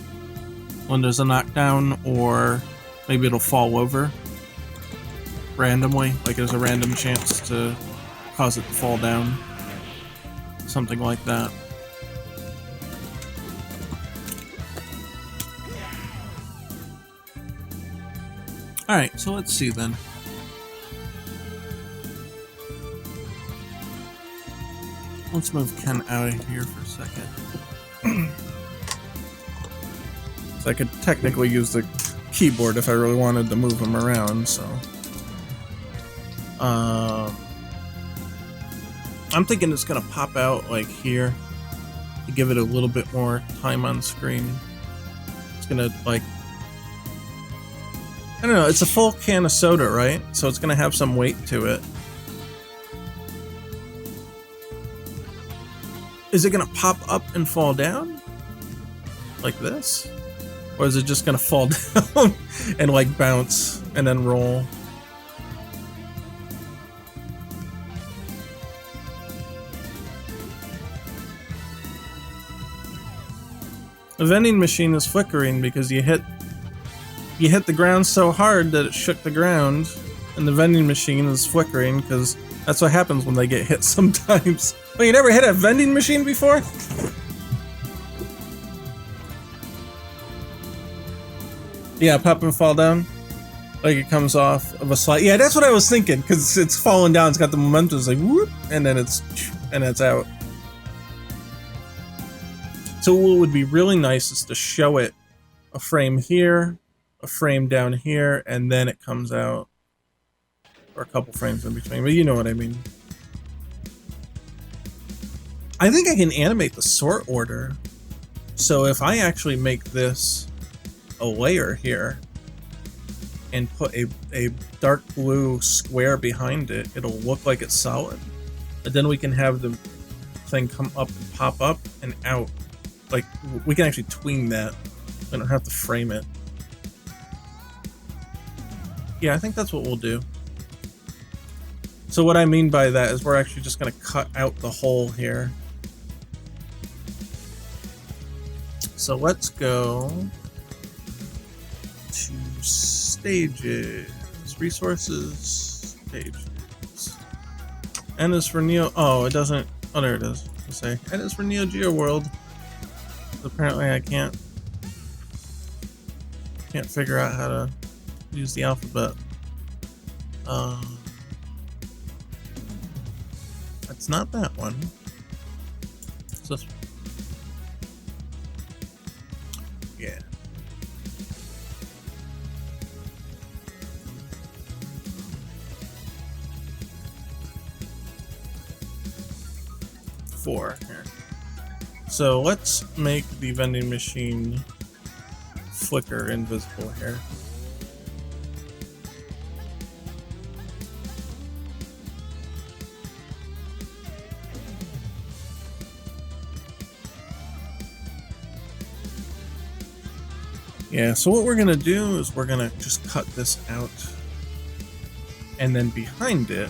when there's a knockdown, or maybe it'll fall over randomly, like there's a random chance to cause it to fall down, something like that. Alright, so let's see then. Let's move Ken out of here for a second. So I could technically use the keyboard if I really wanted to move him around, so. I'm thinking it's gonna pop out like here to give it a little bit more time on screen. It's gonna like, I don't know, it's a full can of soda, right? So it's gonna have some weight to it. Is it gonna pop up and fall down? Like this? Or is it just gonna fall down and like bounce and then roll? The vending machine is flickering because you hit the ground so hard that it shook the ground, and the vending machine is flickering because that's what happens when they get hit sometimes. Well, you never hit a vending machine before? Yeah, pop and fall down. Like it comes off of a slide. Yeah, that's what I was thinking, because it's falling down, it's got the momentum, it's like whoop, and then it's out. So what would be really nice is to show it a frame here, a frame down here, and then it comes out. Or a couple frames in between, but you know what I mean. I think I can animate the sort order. So if I actually make this a layer here and put a dark blue square behind it, it'll look like it's solid. But then we can have the thing come up and pop up and out. Like, we can actually tween that. We don't have to frame it. Yeah, I think that's what we'll do. So what I mean by that is we're actually just going to cut out the hole here. So let's go to stages, resources, stages. N is for Neo. Oh, it doesn't. Oh, there it is. Let's say N is for Neo Geo World. Apparently, I can't figure out how to use the alphabet. It's not that one. It's this one. Yeah. Four here. So let's make the vending machine flicker invisible here. Yeah, so what we're gonna do is we're gonna just cut this out, and then behind it,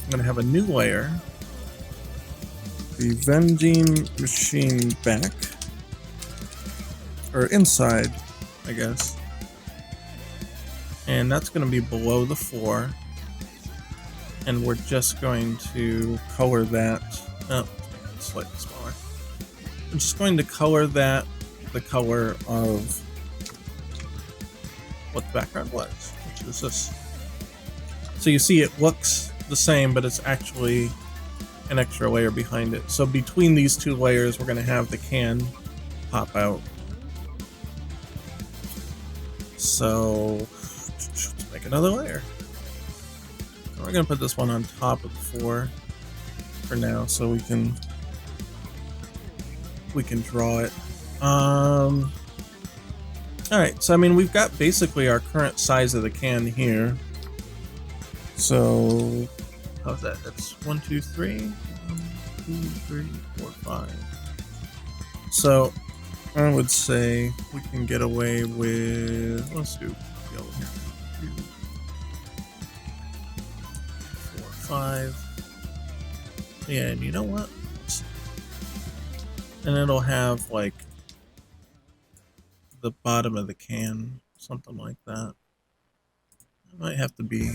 I'm gonna have a new layer, the vending machine back, or inside, I guess, and that's gonna be below the floor, and we're just going to color that, oh, slightly smaller. I'm just going to color that the color of what the background was, which is this. So you see it looks the same, but it's actually an extra layer behind it. So between these two layers, we're going to have the can pop out. So let's make another layer. We're going to put this one on top of the floor for now, so we can draw it. Alright, so I mean, we've got basically our current size of the can here. So, how's that? That's 1, 2, 3. 1, 2, 3, 4, 5. So, I would say we can get away with, let's do yellow here. 2, 4, 5. Yeah, and you know what? And it'll have like the bottom of the can, something like that. It might have to be,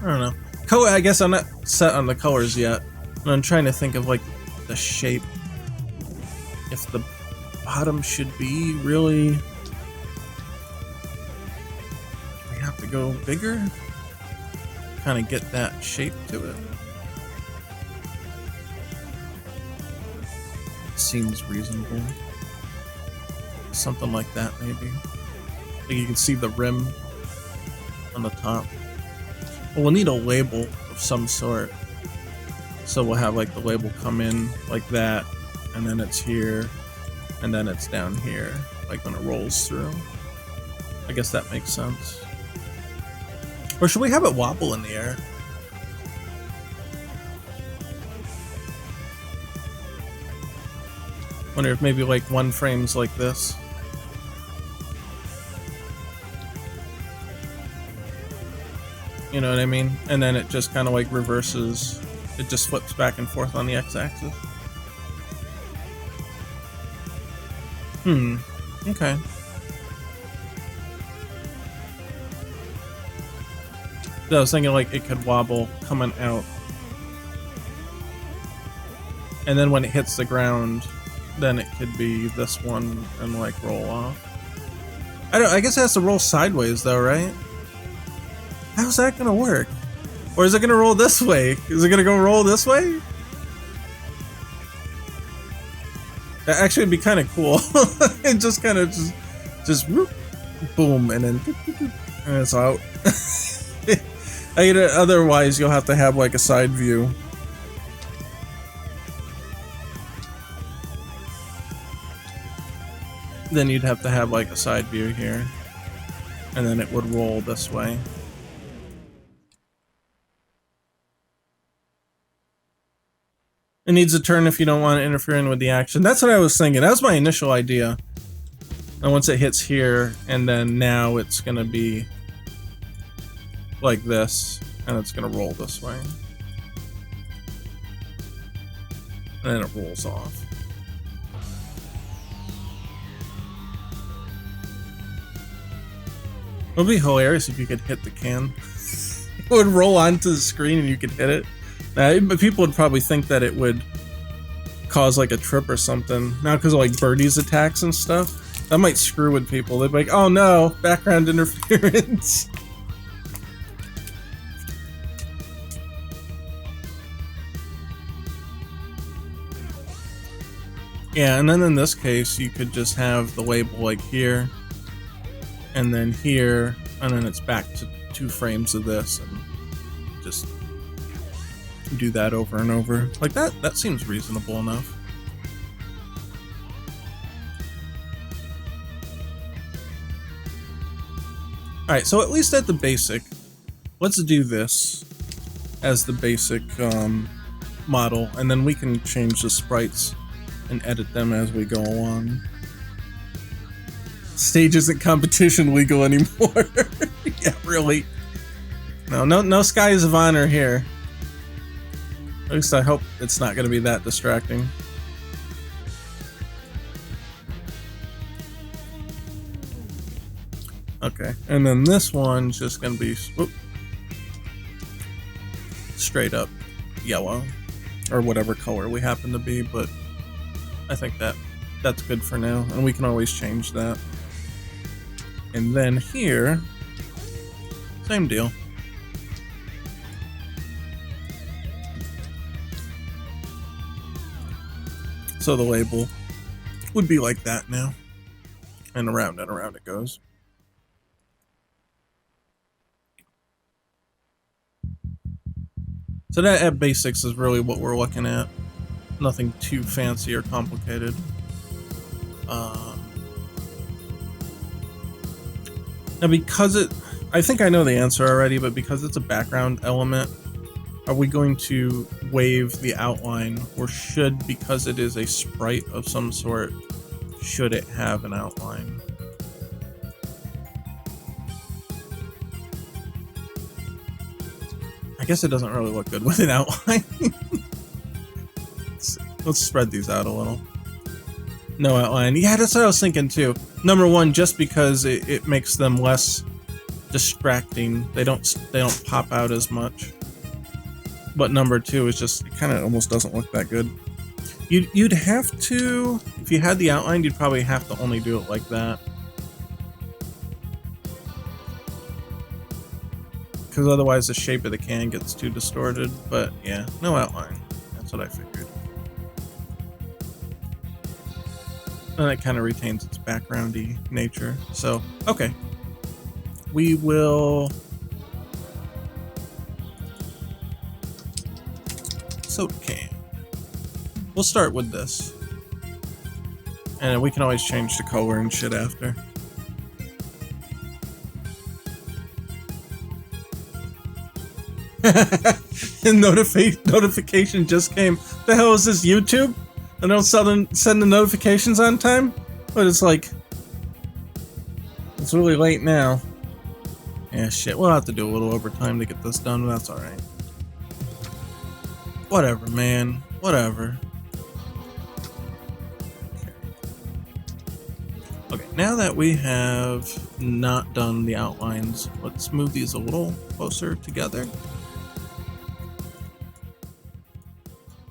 I don't know. Color, I guess I'm not set on the colors yet. And I'm trying to think of like the shape. If the bottom should be really, go bigger, kind of get that shape to it. Seems reasonable. Something like that, maybe. Like you can see the rim on the top. Well, we'll need a label of some sort. So we'll have like the label come in like that, and then it's here, and then it's down here, like when it rolls through. I guess that makes sense. Or should we have it wobble in the air? Wonder if maybe like one frame's like this. You know what I mean? And then it just kind of like reverses. It just flips back and forth on the x-axis. Okay. So I was thinking like it could wobble coming out. And then when it hits the ground, then it could be this one and like roll off. I guess it has to roll sideways though, right? How's that gonna work? Or is it gonna roll this way? Is it gonna go roll this way? That actually would be kind of cool. It just kind of just whoop, boom, and then and it's out. Otherwise, you'll have to have like a side view. Then you'd have to have like a side view here, and then it would roll this way. It needs a turn if you don't want to interfere in with the action. That's what I was thinking. That was my initial idea. And once it hits here, and then now it's gonna be like this, and it's gonna roll this way. And then it rolls off. It would be hilarious if you could hit the can. It would roll onto the screen and you could hit it. But people would probably think that it would cause like a trip or something. Now because of like Birdie's attacks and stuff, that might screw with people. They'd be like, oh no, background interference. Yeah, and then in this case, you could just have the label like here, and then here, and then it's back to 2 frames of this, and just do that over and over. Like that seems reasonable enough. Alright, so at least at the basic, let's do this as the basic model, and then we can change the sprites and edit them as we go along. Stage isn't competition legal anymore. Yeah, really. No skies of honor here. At least I hope it's not going to be that distracting. Okay, and then this one's just going to be straight up yellow, or whatever color we happen to be, but I think that's good for now, and we can always change that. And then here, same deal. So the label would be like that now, and around it goes. So that at basics is really what we're looking at. Nothing too fancy or complicated. Now because I think I know the answer already, but because it's a background element, are we going to wave the outline, or should, because it is a sprite of some sort, should it have an outline? I guess it doesn't really look good with an outline. Let's spread these out a little. No outline. Yeah, that's what I was thinking too. Number one, just because it makes them less distracting. They don't pop out as much. But number two is just, it kind of almost doesn't look that good. You'd have to, if you had the outline, you'd probably have to only do it like that. because otherwise the shape of the can gets too distorted. But yeah, no outline. That's what I figured. And it kind of retains its backgroundy nature. So, okay. We will... soda can. We'll start with this. And we can always change the color and shit after. Notification just came. The hell is this, YouTube? I don't send the notifications on time? But it's like... it's really late now. Yeah, shit. We'll have to do a little overtime to get this done, but that's alright. Whatever, man. Whatever. Okay, now that we have not done the outlines, let's move these a little closer together.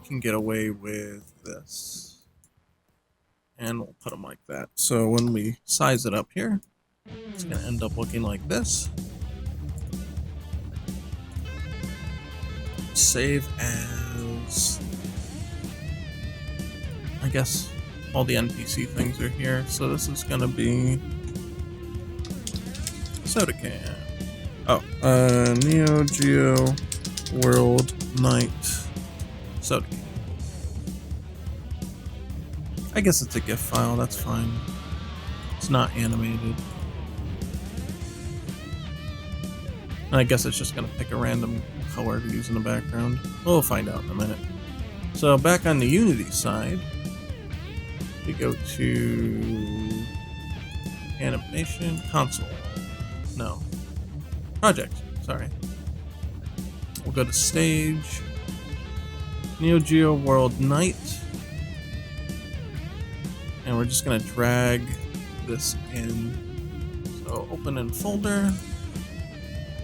Can get away with this. And we'll put them like that. So when we size it up here, it's going to end up looking like this. Save as... I guess all the NPC things are here. So this is going to be... soda can. Oh, Neo Geo World Night soda can. I guess it's a GIF file, that's fine. It's not animated. And I guess it's just gonna pick a random color to use in the background. We'll find out in a minute. So back on the Unity side, we go to animation, console. No. Project, sorry. We'll go to stage, Neo Geo World Night. And we're just gonna drag this in. So open in folder.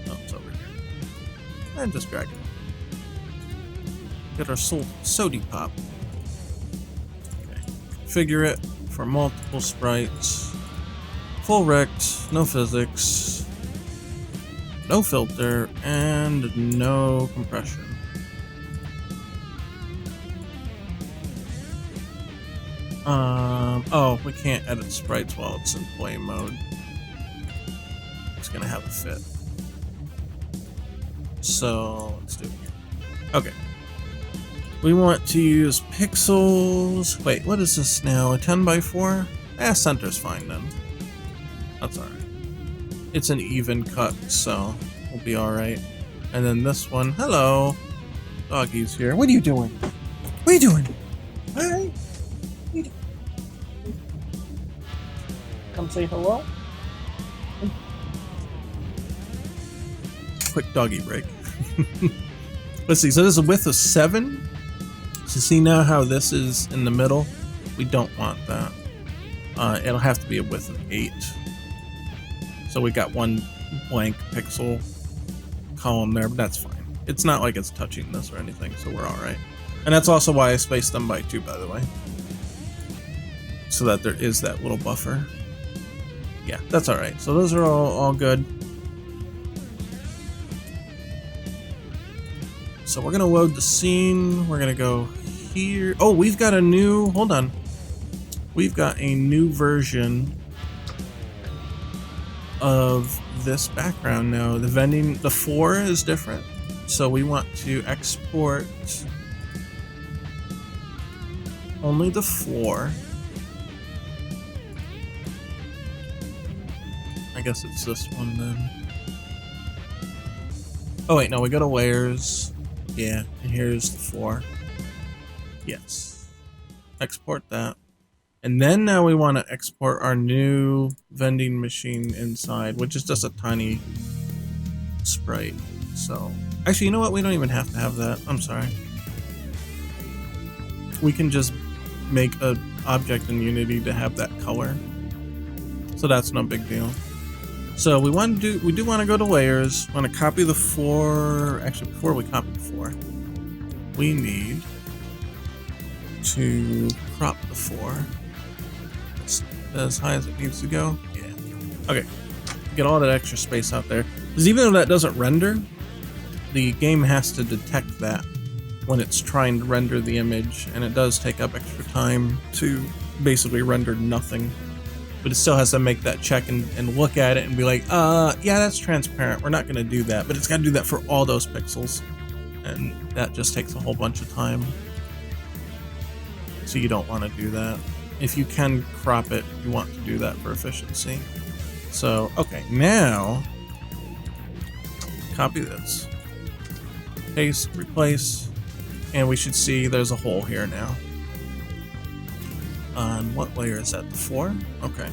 Oh, it's over here. And just drag it. Get our Soda Pop. Okay. Configure it for multiple sprites. Full rect, no physics, no filter, and no compression. Oh, we can't edit sprites while it's in play mode. It's gonna have a fit. So, let's do it here. Okay. We want to use pixels. Wait, what is this now? A 10x4? Center's fine then. That's alright. It's an even cut, so we'll be alright. And then this one, hello. Doggy's here. What are you doing? What are you doing? Hi. Come say hello. Quick doggy break. Let's see. So this is a width of 7. So see now how this is in the middle? We don't want that. It'll have to be a width of 8. So we got one blank pixel column there, but that's fine. It's not like it's touching this or anything, so we're alright. And that's also why I spaced them by 2, by the way. So that there is that little buffer. Yeah, that's alright. So those are all good. So we're going to load the scene. We're going to go here. Oh, we've got a new... hold on. We've got a new version of this background now. The vending... the 4 is different. So we want to export only the 4. I guess it's this one then. Oh wait, no, we go to layers. Yeah, and here's the 4. Yes. Export that. And then now we want to export our new vending machine inside, which is just a tiny sprite. So, actually, you know what? We don't even have to have that. I'm sorry. We can just make an object in Unity to have that color. So that's no big deal. So we do want to go to layers. Want to copy the 4. Actually, before we copy the 4, we need to crop the 4 as high as it needs to go. Yeah. Okay. Get all that extra space out there. Because even though that doesn't render, the game has to detect that when it's trying to render the image, and it does take up extra time to basically render nothing. But it still has to make that check and look at it and be like, yeah, that's transparent. We're not going to do that. But it's got to do that for all those pixels. And that just takes a whole bunch of time. So you don't want to do that. If you can crop it, you want to do that for efficiency. So, okay, now, copy this. Paste, replace, and we should see there's a hole here now. On what layer is that? The 4? Okay.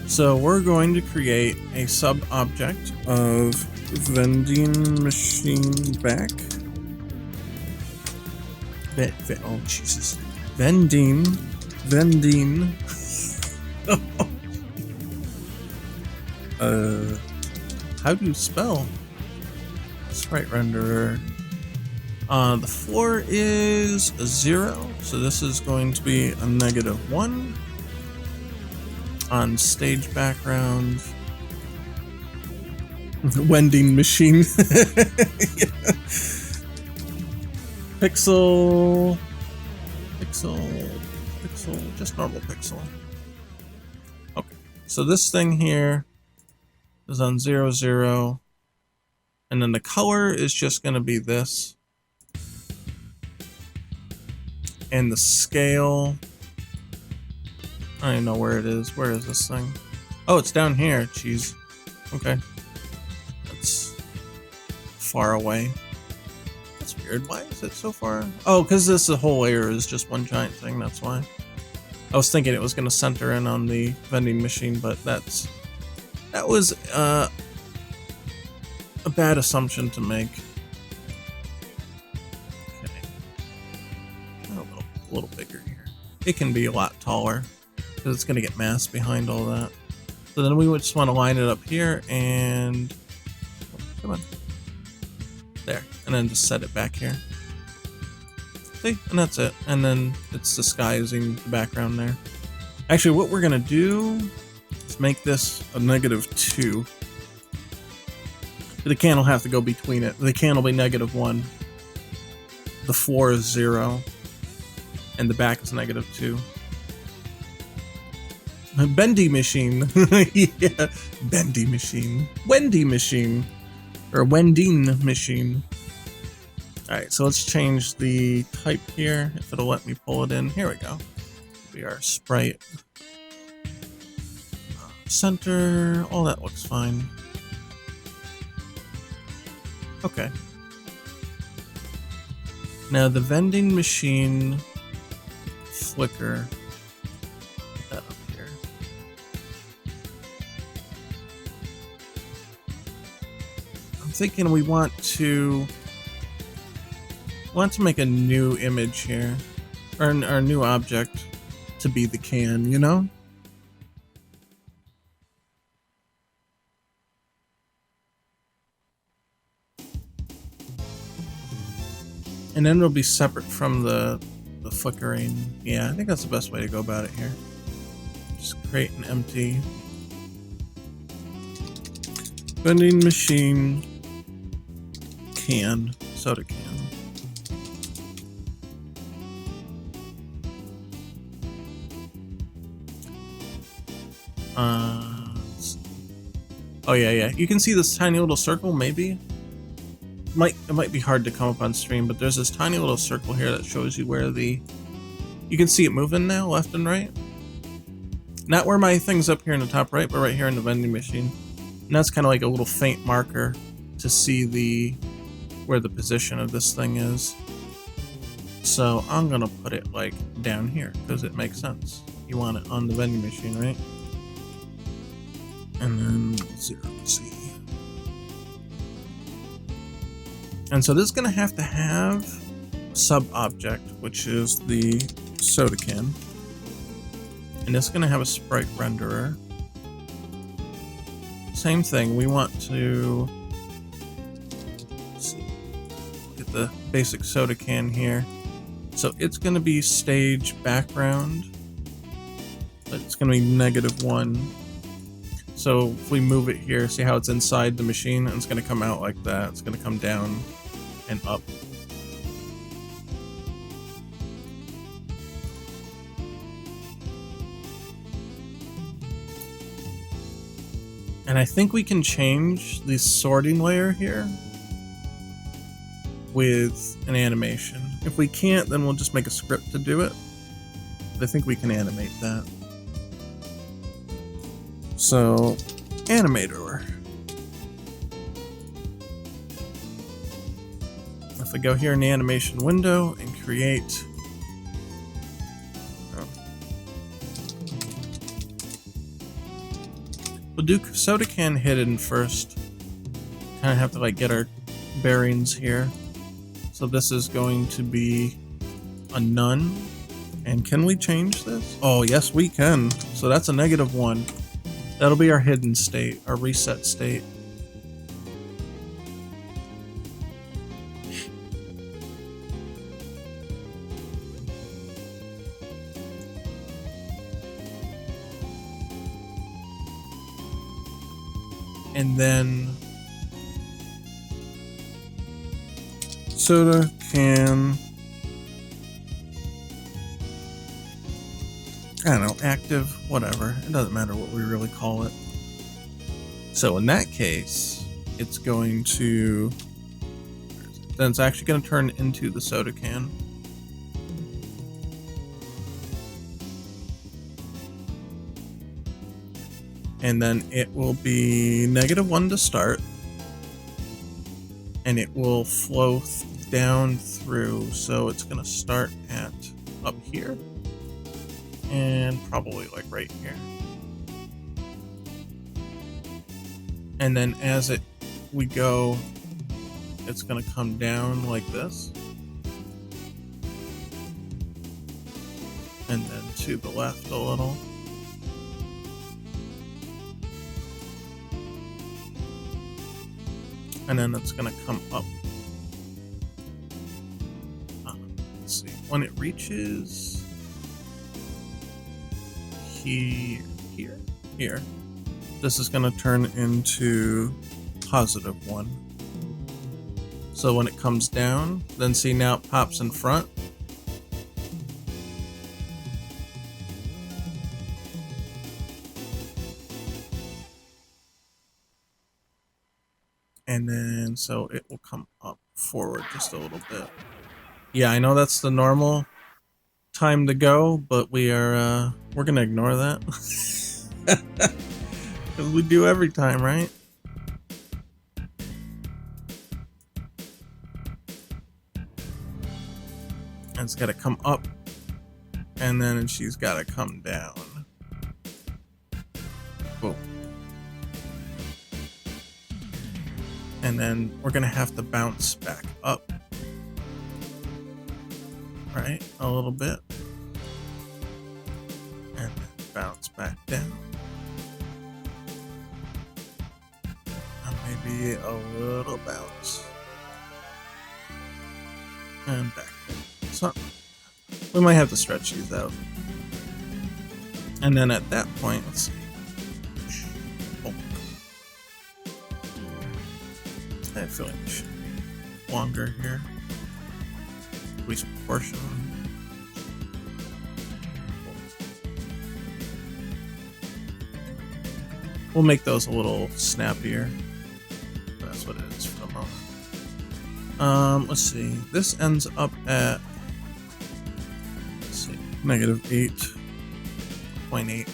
So we're going to create a sub-object of vending machine back. Oh, Jesus. Vending. How do you spell sprite renderer? The 4 is a 0, so this is going to be a -1 on stage background. Vending machine. Yeah. Pixel, just normal pixel. Okay, so this thing here is on 0, 0, and then the color is just going to be this. And the scale, I don't even know where it is. Where is this thing? Oh, it's down here. Jeez. Okay. That's far away. That's weird. Why is it so far? Oh, because this whole layer is just one giant thing. That's why. I was thinking it was going to center in on the vending machine, but that was a bad assumption to make. A little bigger here. It can be a lot taller because it's going to get masked behind all that. So then we would just want to line it up here and come on, there, and then just set it back here. See, and that's it. And then it's disguising the background there. Actually, what we're going to do is make this a -2. The can will have to go between it. The can will be -1. The 4 is 0. And the back is -2. Bendy machine. Yeah, bendy machine. Wendy machine. Or wending machine. Alright, so let's change the type here, if it'll let me pull it in. Here we go. We are sprite. Center, all that looks fine. Okay. Now the vending machine flicker, put that up here. I'm thinking we want to make a new image here, or a new object to be the can, you know? And then it'll be separate from the flickering. Yeah, I think that's the best way to go about it here. Just create an empty vending machine can, soda can. Oh yeah. You can see this tiny little circle, maybe. It might be hard to come up on stream, but there's this tiny little circle here that shows you where you can see it moving now, left and right. Not where my thing's up here in the top right, but right here in the vending machine. And that's kind of like a little faint marker to see where the position of this thing is. So I'm gonna put it like down here because it makes sense. You want it on the vending machine, right? And then 0Z. And so this is going to have a sub-object, which is the soda can. And it's going to have a sprite renderer. Same thing, we want to get the basic soda can here. So it's going to be stage background, but it's going to be -1. So if we move it here, see how it's inside the machine, and it's going to come out like that. It's going to come down and up. And I think we can change the sorting layer here with an animation. If we can't, then we'll just make a script to do it. But I think we can animate that. So, animator. If we go here in the animation window and create we'll do soda can hidden first. Kind of have to like get our bearings here. So this is going to be a none. And can we change this? Oh, yes, we can. So that's a -1. That'll be our hidden state, our reset state. And then soda can, I don't know, active, whatever. It doesn't matter what we really call it. So in that case, it's going to, then it's actually going to turn into the soda can. And then it will be -1 to start. And it will flow down through. So it's going to start at up here. And probably like right here. And then as we go, it's going to come down like this. And then to the left a little. And then it's going to come up. Let's see. When it reaches here, this is going to turn into +1. So when it comes down, then see now it pops in front. And then so it will come up forward just a little bit. Yeah, I know that's the normal time to go, but we're gonna ignore that. Because we do every time, right? And it's gotta come up, and then she's gotta come down. Boom. And then we're gonna have to bounce back up, right? A little bit. And then bounce back down. And maybe a little bounce. And back. So we might have to stretch these out. And then at that point, let's see. I feel like it should be longer here, at least proportionally. We'll make those a little snappier. That's what it is for the moment. Let's see. This ends up at, let's see, -8.8,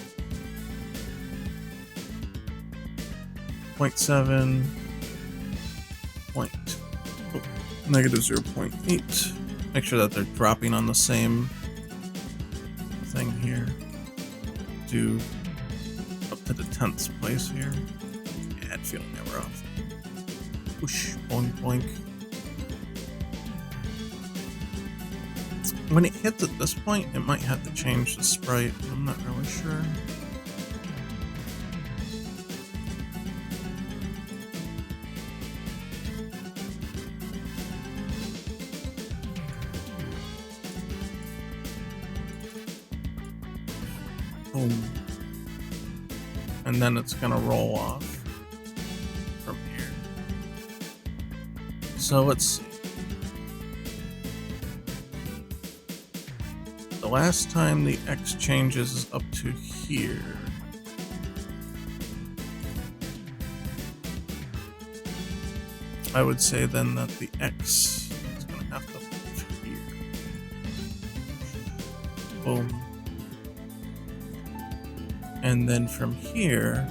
0.7. -0.8. Make sure that they're dropping on the same thing here. Do up to the 10th place here. Bad feeling that we're off. Whoosh, boink, boink. When it hits at this point, it might have to change the sprite. I'm not really sure. Boom. and then it's gonna roll off from here. So let's see. The last time the X changes is up to here. I would say then that the X is going to have to move here. Boom. And then from here,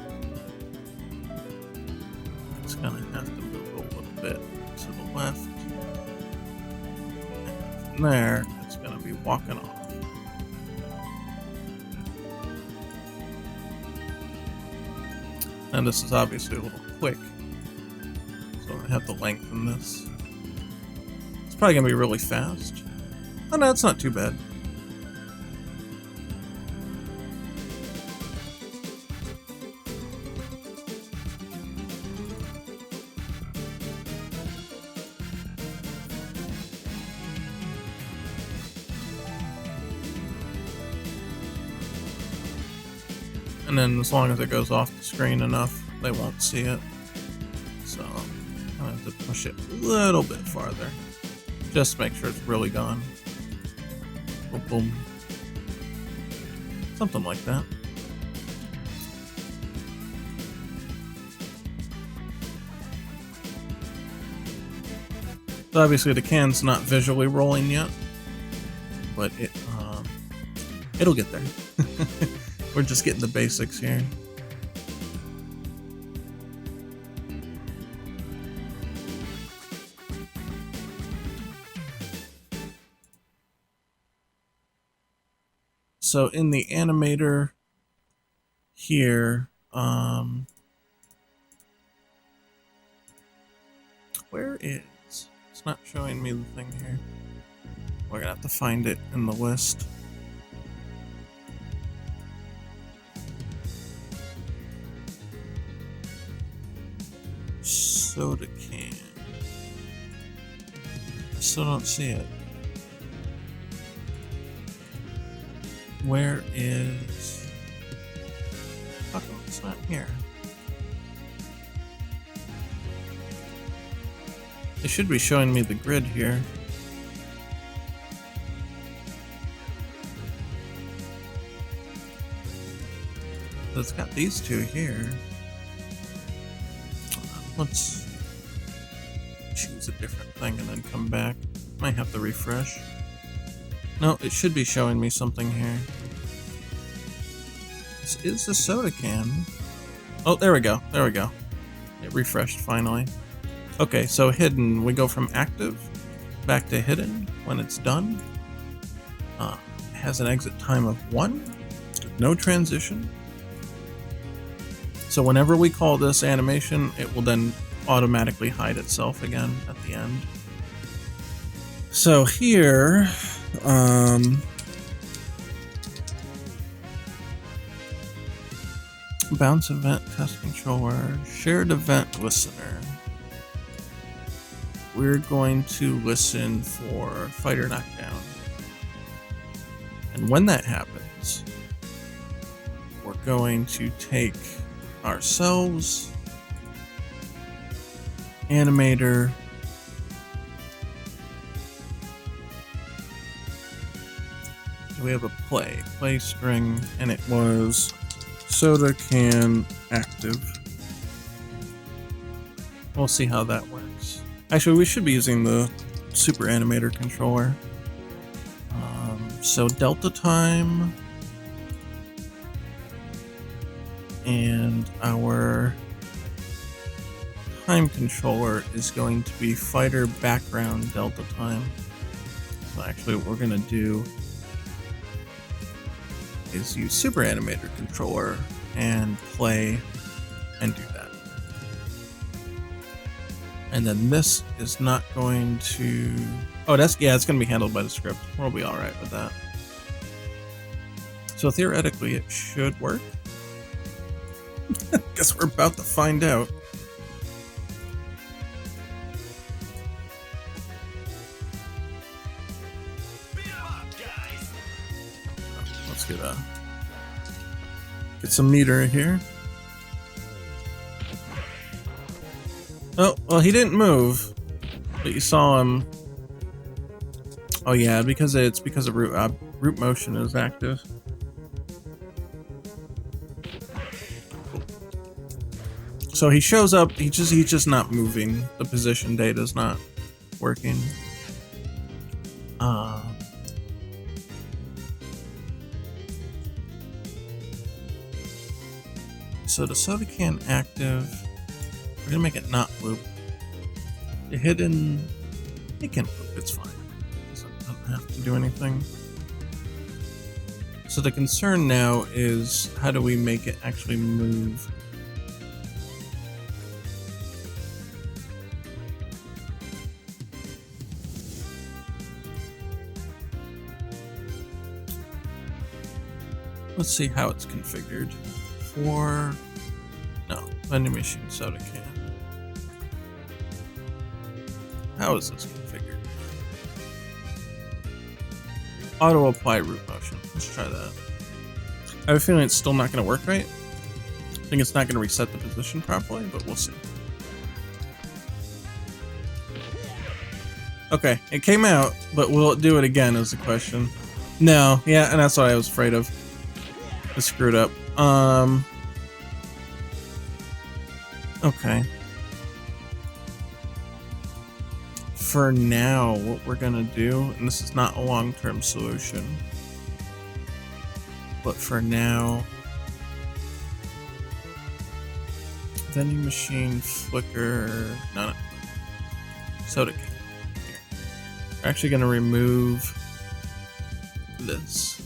it's going to have to move a little bit to the left. And from there, it's going to be walking off. And this is obviously a little quick, so I have to lengthen this. It's probably going to be really fast. Oh no, it's not too bad. And then as long as it goes off the screen enough, they won't see it. So I have to push it a little bit farther. Just to make sure it's really gone. Boom, boom. Something like that. So obviously the can's not visually rolling yet, but it'll get there. We're just getting the basics here. So in the animator here, where is? It's not showing me the thing here. We're gonna have to find it in the list. Soda can. I still don't see it. Where is... How come it's not here? It should be showing me the grid here. So it's got these two here. Let's choose a different thing and then come back. Might have to refresh. No, it should be showing me something here. This is the soda can. Oh, there we go. There we go. It refreshed finally. Okay, so hidden. We go from active back to hidden when it's done. It has an exit time of 1. No transition. So whenever we call this animation, it will then automatically hide itself again at the end. So here, bounce event, test controller, shared event listener. We're going to listen for fighter knockdown. And when that happens, we're going to take ourselves, animator, we have a play string, and it was soda can active. We'll see how that works. Actually, we should be using the super animator controller. So delta time, and our time controller is going to be fighter background delta time. So actually what we're going to do is use super animator controller and play and do that. And then this is not going to... Oh, it's going to be handled by the script. We'll be alright with that. So theoretically it should work. Guess we're about to find out. Let's get some meter here. Oh, well, he didn't move, but you saw him. Oh yeah, because it's because of root motion is active. So he shows up. He's just not moving. The position data is not working. So the soda can active. We're gonna make it not loop. The hidden, it can loop. It's fine. Doesn't have to do anything. So the concern now is how do we make it actually move? Let's see how it's configured. Vending machine soda can. How is this configured? Auto apply root motion. Let's try that. I have a feeling it's still not going to work right. I think it's not going to reset the position properly, but we'll see. Okay, it came out, but will it do it again is the question. No, yeah, and that's what I was afraid of. It screwed up. Okay. For now, what we're gonna do, and this is not a long-term solution, but for now, vending machine, flicker, no, soda can. Here. We're actually gonna remove this.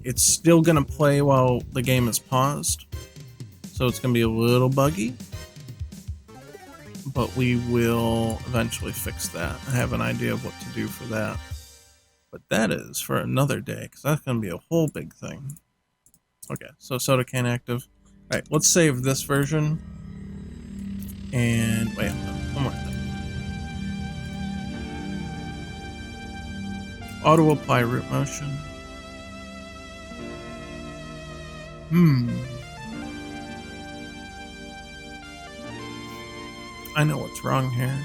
It's still gonna play while the game is paused. So it's going to be a little buggy, but we will eventually fix that. I have an idea of what to do for that, but that is for another day, because that's going to be a whole big thing. Okay, so soda can active. All right, let's save this version, and wait, one more thing. Auto apply root motion. I know what's wrong here.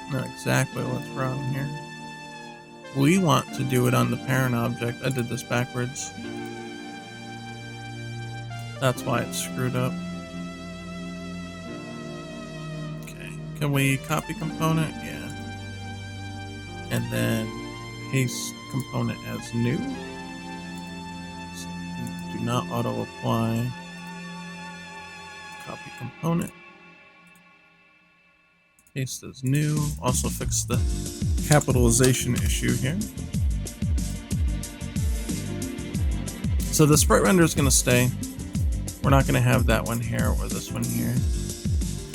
I know exactly what's wrong here. We want to do it on the parent object. I did this backwards. That's why it's screwed up. Okay, can we copy component? Yeah. And then paste component as new. So do not auto apply. Copy component. Paste as new. Also fix the capitalization issue here. So the sprite render is going to stay. We're not going to have that one here or this one here.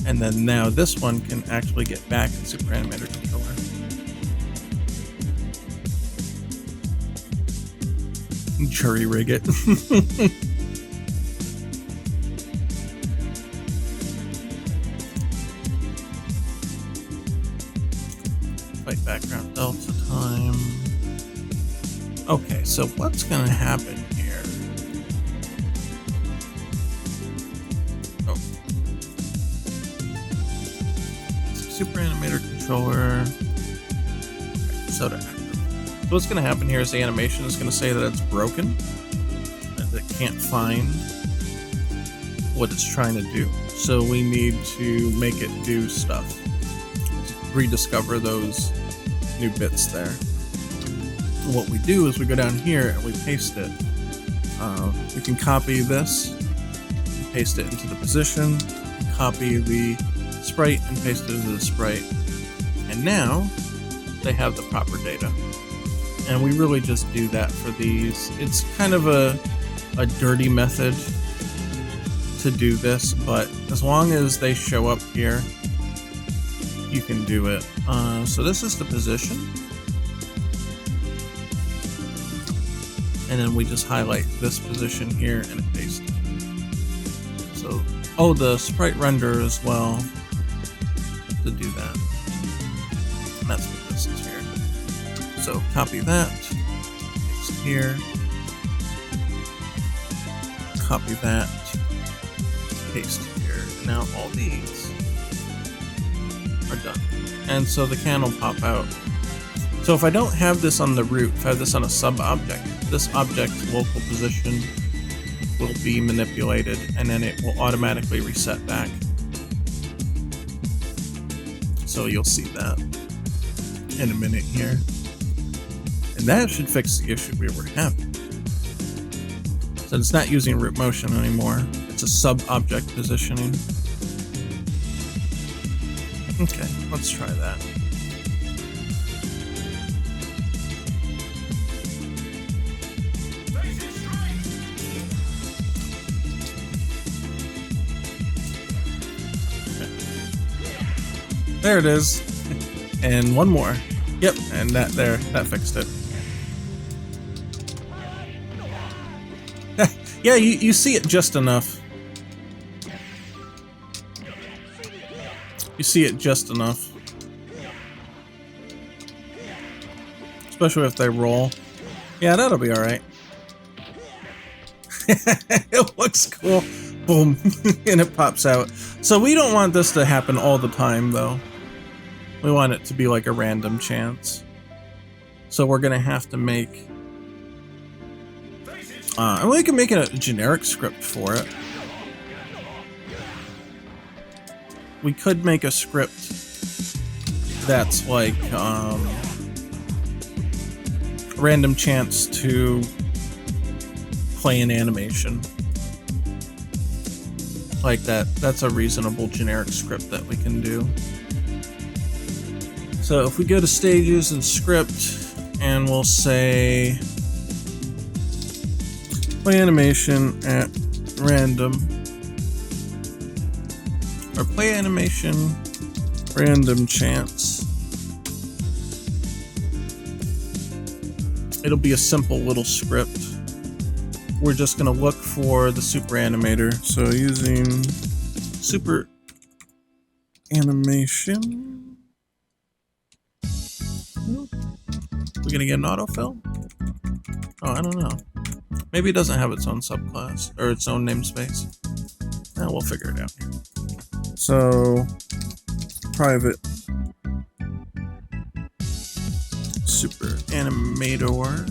And then now this one can actually get back in Super Animator Controller. Jury rig it. Fight background delta time. Okay, so what's gonna happen here? Oh. Super Animator Controller. Okay, soda active. So what's gonna happen here is the animation is gonna say that it's broken, and it can't find what it's trying to do. So we need to make it do stuff. Rediscover those new bits there. What we do is we go down here and we paste it. We can copy this, paste it into the position, copy the sprite and paste it into the sprite. And now they have the proper data. And we really just do that for these. It's kind of a dirty method to do this, but as long as they show up here, you can do it. So this is the position. And then we just highlight this position here and paste it. So, oh, the sprite render as well to do that. And that's what this is here. So copy that, paste here, copy that, paste here. Now all these are done. And so the can will pop out. So if I don't have this on the root, if I have this on a sub-object, this object's local position will be manipulated and then it will automatically reset back. So you'll see that in a minute here. And that should fix the issue we were having. So it's not using root motion anymore. It's a sub-object positioning. Okay, let's try that. Okay. There it is. And one more. Yep, and that fixed it. Yeah, you see it just enough. You see it just enough. Especially if they roll. Yeah, that'll be alright. It looks cool. Boom. And it pops out. So we don't want this to happen all the time, though. We want it to be like a random chance. So we're gonna have to make... and we can make a generic script for it. We could make a script that's like random chance to play an animation. Like that. That's a reasonable generic script that we can do. So if we go to stages and script and we'll say play animation at random, or play animation random chance. It'll be a simple little script. We're just gonna look for the super animator. So using super animation. We're gonna get an autofill? Oh, I don't know. Maybe it doesn't have its own subclass or its own namespace. We'll figure it out here. So, private super animator,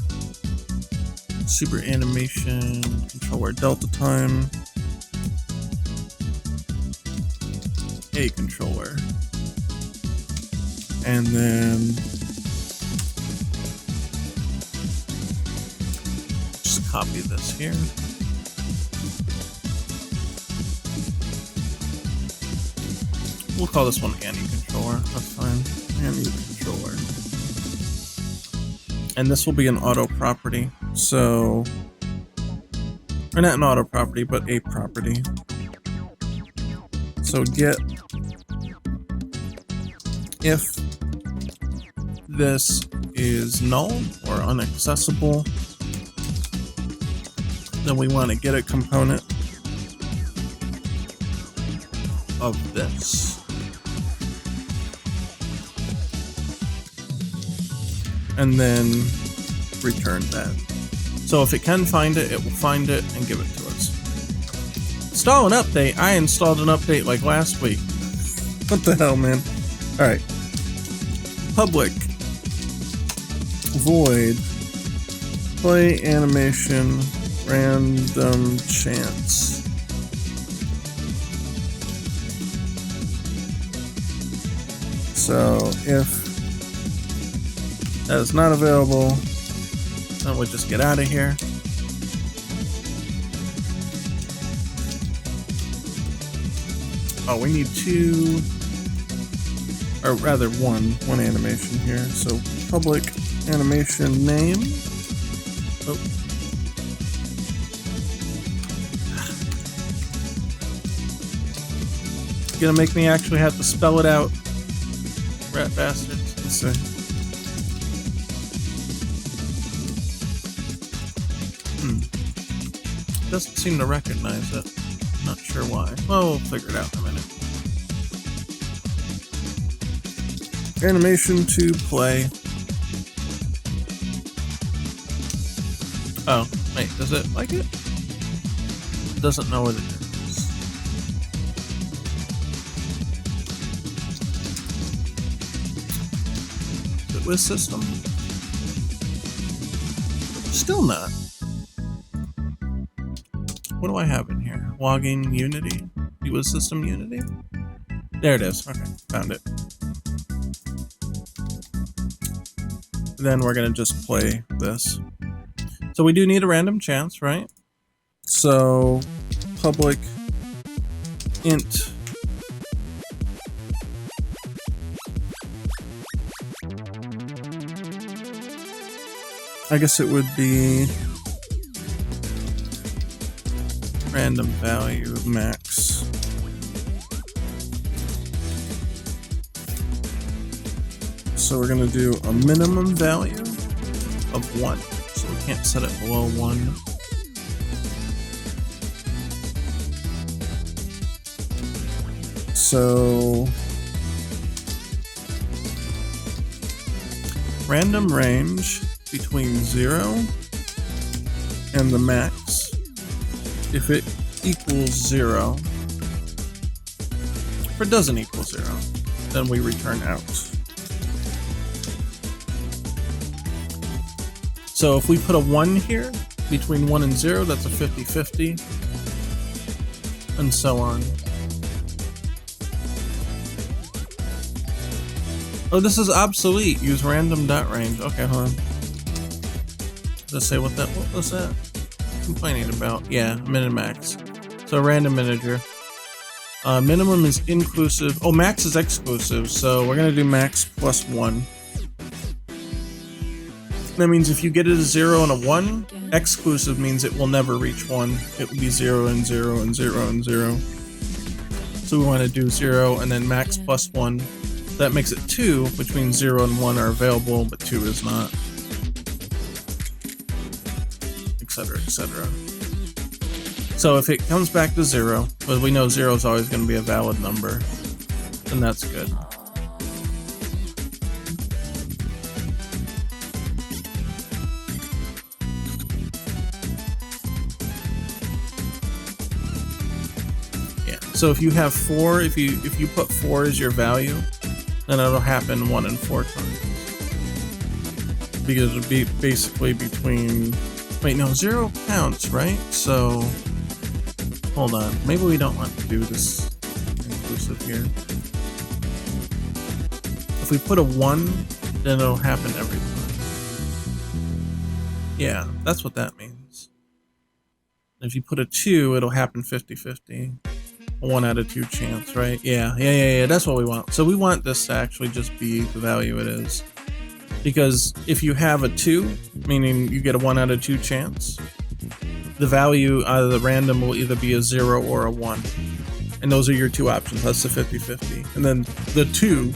super animation controller delta time, a controller, and then just copy this here. We'll call this one Annie controller. That's fine. Annie controller. And this will be an auto property. So, or not an auto property, but a property. So get if this is null or unaccessible, then we want to get a component of this. And then return that. So if it can find it, it will find it and give it to us. Install an update. I installed an update like last week. What the hell, man? Alright. Public void play animation random chance. So if that is not available, then we'll just get out of here. Oh, we need two, or rather one animation here. So public animation name. Oh. Gonna make me actually have to spell it out. Rat bastards. Let's see. Doesn't seem to recognize it. Not sure why. Well, we'll figure it out in a minute. Animation to play. Oh, wait, does it like it? It doesn't know what it is. with system. Still not. What do I have in here? Logging Unity? With system Unity? There it is. Okay, found it. Then we're gonna just play this. So we do need a random chance, right? So public int I guess it would be random value max. So we're gonna do a minimum value of 1. So we can't set it below 1. So random range between 0 and the max. If it equals 0, if it doesn't equal 0, then we return out. So if we put a 1 here, between 1 and 0, that's a 50-50, and so on. Oh, this is obsolete. Use random.range. Okay, hold on. Let's say what was that? Complaining about? Yeah, min and max. So random integer. Minimum is inclusive. Oh, max is exclusive. So we're gonna do max plus 1. That means if you get it a 0 and a 1, exclusive means it will never reach 1. It will be 0 and 0 and 0 and 0. So we want to do 0 and then max plus 1. That makes it 2, which means 0 and 1 are available, but 2 is not. Etc., etc. So if it comes back to 0, but we know 0 is always going to be a valid number, then that's good. Yeah. So if you have 4, if you put 4 as your value, then it'll happen 1 and 4 times. Because it would be basically between... Wait, no, 0 counts, right? So... Hold on. Maybe we don't want to do this inclusive here. If we put a 1, then it'll happen every time. Yeah, that's what that means. If you put a 2, it'll happen 50-50. 1 out of 2 chance, right? Yeah, that's what we want. So we want this to actually just be the value it is. Because if you have a 2, meaning you get a 1 out of 2 chance, the value out of the random will either be a 0 or a 1. And those are your 2 options. That's the 50-50. And then the 2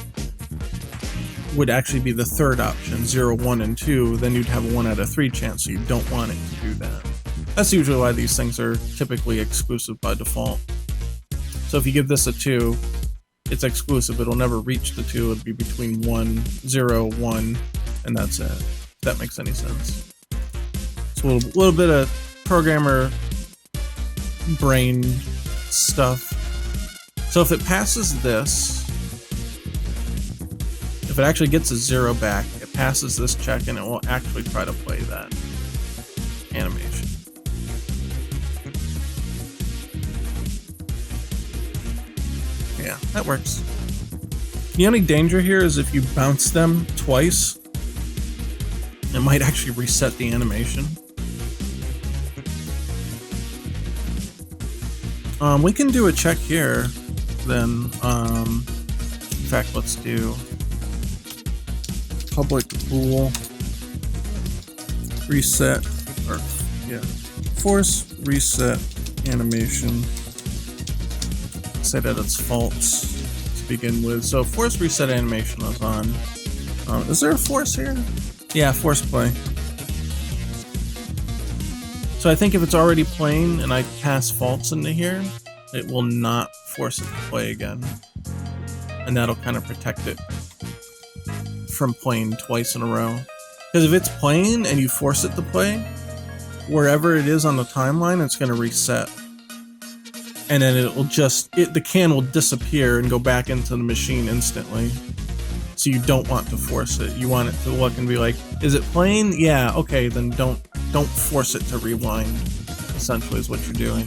would actually be the third option, 0, 1, and 2. Then you'd have a 1 out of 3 chance, so you don't want it to do that. That's usually why these things are typically exclusive by default. So if you give this a 2, it's exclusive. It'll never reach the 2. It'll be between 1, 0, 1, and that's it. If that makes any sense. It's a little bit of programmer brain stuff. So if it passes this, if it actually gets a 0 back, it passes this check and it will actually try to play that animation. Yeah, that works. The only danger here is if you bounce them twice, it might actually reset the animation. We can do a check here, then, in fact, let's do public bool reset, or, yeah, force reset animation. Say that it's false to begin with. So force reset animation is on. Is there a force here? Yeah, force play. So I think if it's already playing and I pass false into here, it will not force it to play again. And that'll kind of protect it from playing twice in a row. Because if it's playing and you force it to play, wherever it is on the timeline, it's going to reset. And then it will just, the can will disappear and go back into the machine instantly. So you don't want to force it. You want it to look and be like, is it playing? Yeah, okay, then don't force it to rewind, essentially is what you're doing.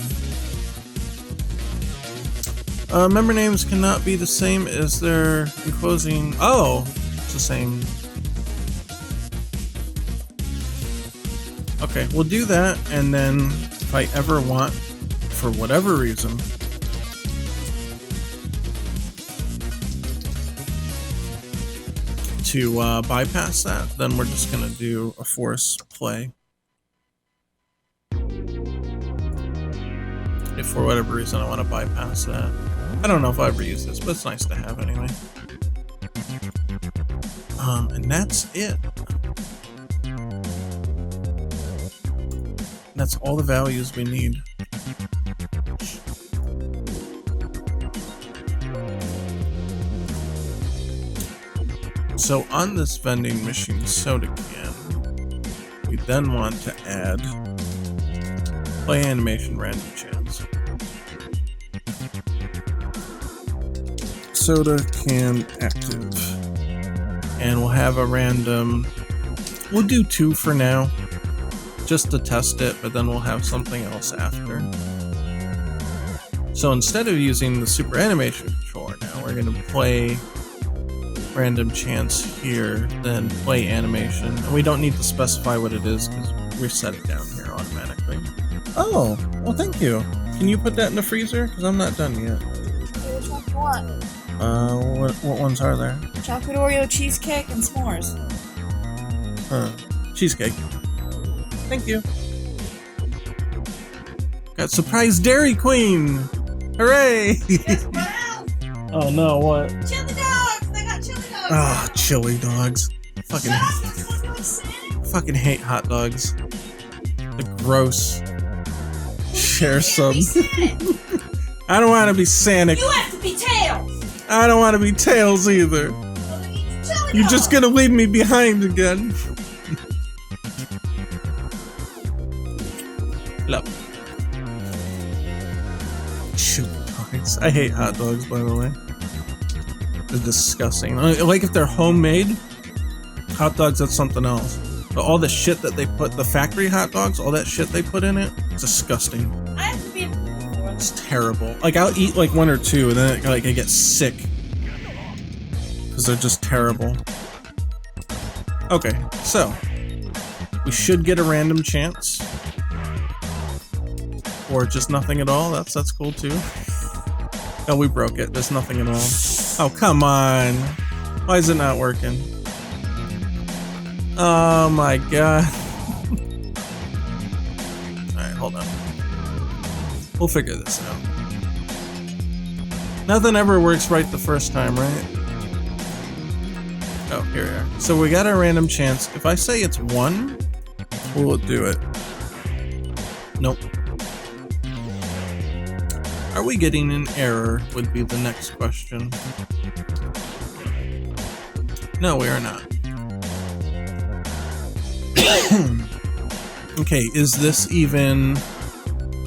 Member names cannot be the same as their enclosing. Oh, it's the same. Okay, we'll do that, and then if I ever want, for whatever reason, to bypass that, then we're just gonna do a force play. If for whatever reason I want to bypass that. I don't know if I ever use this, but it's nice to have anyway. And that's it. That's all the values we need. So on this vending machine soda can, we then want to add play animation random chance. Soda can active. And we'll have a random, we'll do 2 for now, just to test it, but then we'll have something else after. So instead of using the super animation controller now, we're gonna play random chance here, then play animation. And we don't need to specify what it is because we set it down here automatically. Oh, well thank you. Can you put that in the freezer? Because I'm not done yet. Okay, which one do you want? What ones are there? Chocolate Oreo cheesecake and s'mores. Cheesecake. Thank you. Got surprise Dairy Queen! Hooray! Guess what else? Oh no, what? Chili dogs! They got chili dogs! Ah, chili dogs. Fucking hate hot dogs. They're gross. Share some. I don't want to be Sonic. You have to be Tails! I don't want to be Tails either. You're just gonna leave me behind again. Look. Chili dogs. I hate hot dogs, by the way. They're disgusting. Like if they're homemade hot dogs, that's something else. But all the shit that they put, the factory hot dogs, all that shit they put in it, it's disgusting. I have to be It's terrible. Like I'll eat like 1 or 2 and then I get sick. Because they're just terrible. Okay, so we should get a random chance. Or just nothing at all. That's cool too. Oh, we broke it. There's nothing at all. Oh, come on. Why is it not working? Oh my god. Alright, hold on. We'll figure this out. Nothing ever works right the first time, right? Oh, here we are. So we got our random chance. If I say it's 1, will it do it? Nope. Are we getting an error would be the next question. No, we are not. Okay, is this even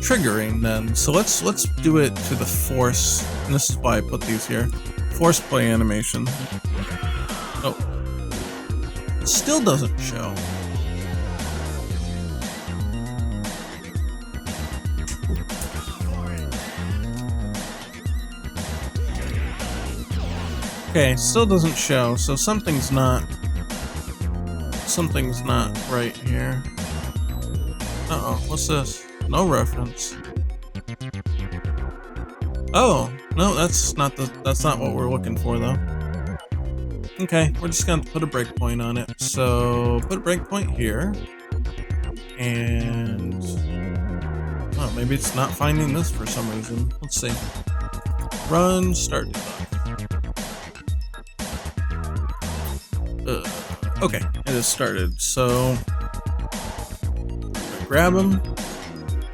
triggering then? So let's do it to the force, and this is why I put these here. Force play animation. Oh. It still doesn't show. Okay, still doesn't show, so something's not right here. Uh-oh, what's this? No reference. Oh, no, that's not what we're looking for though. Okay, we're just gonna put a breakpoint on it. So put a breakpoint here. And oh, maybe it's not finding this for some reason. Let's see. Run, start debug. Okay, it has started. So grab them.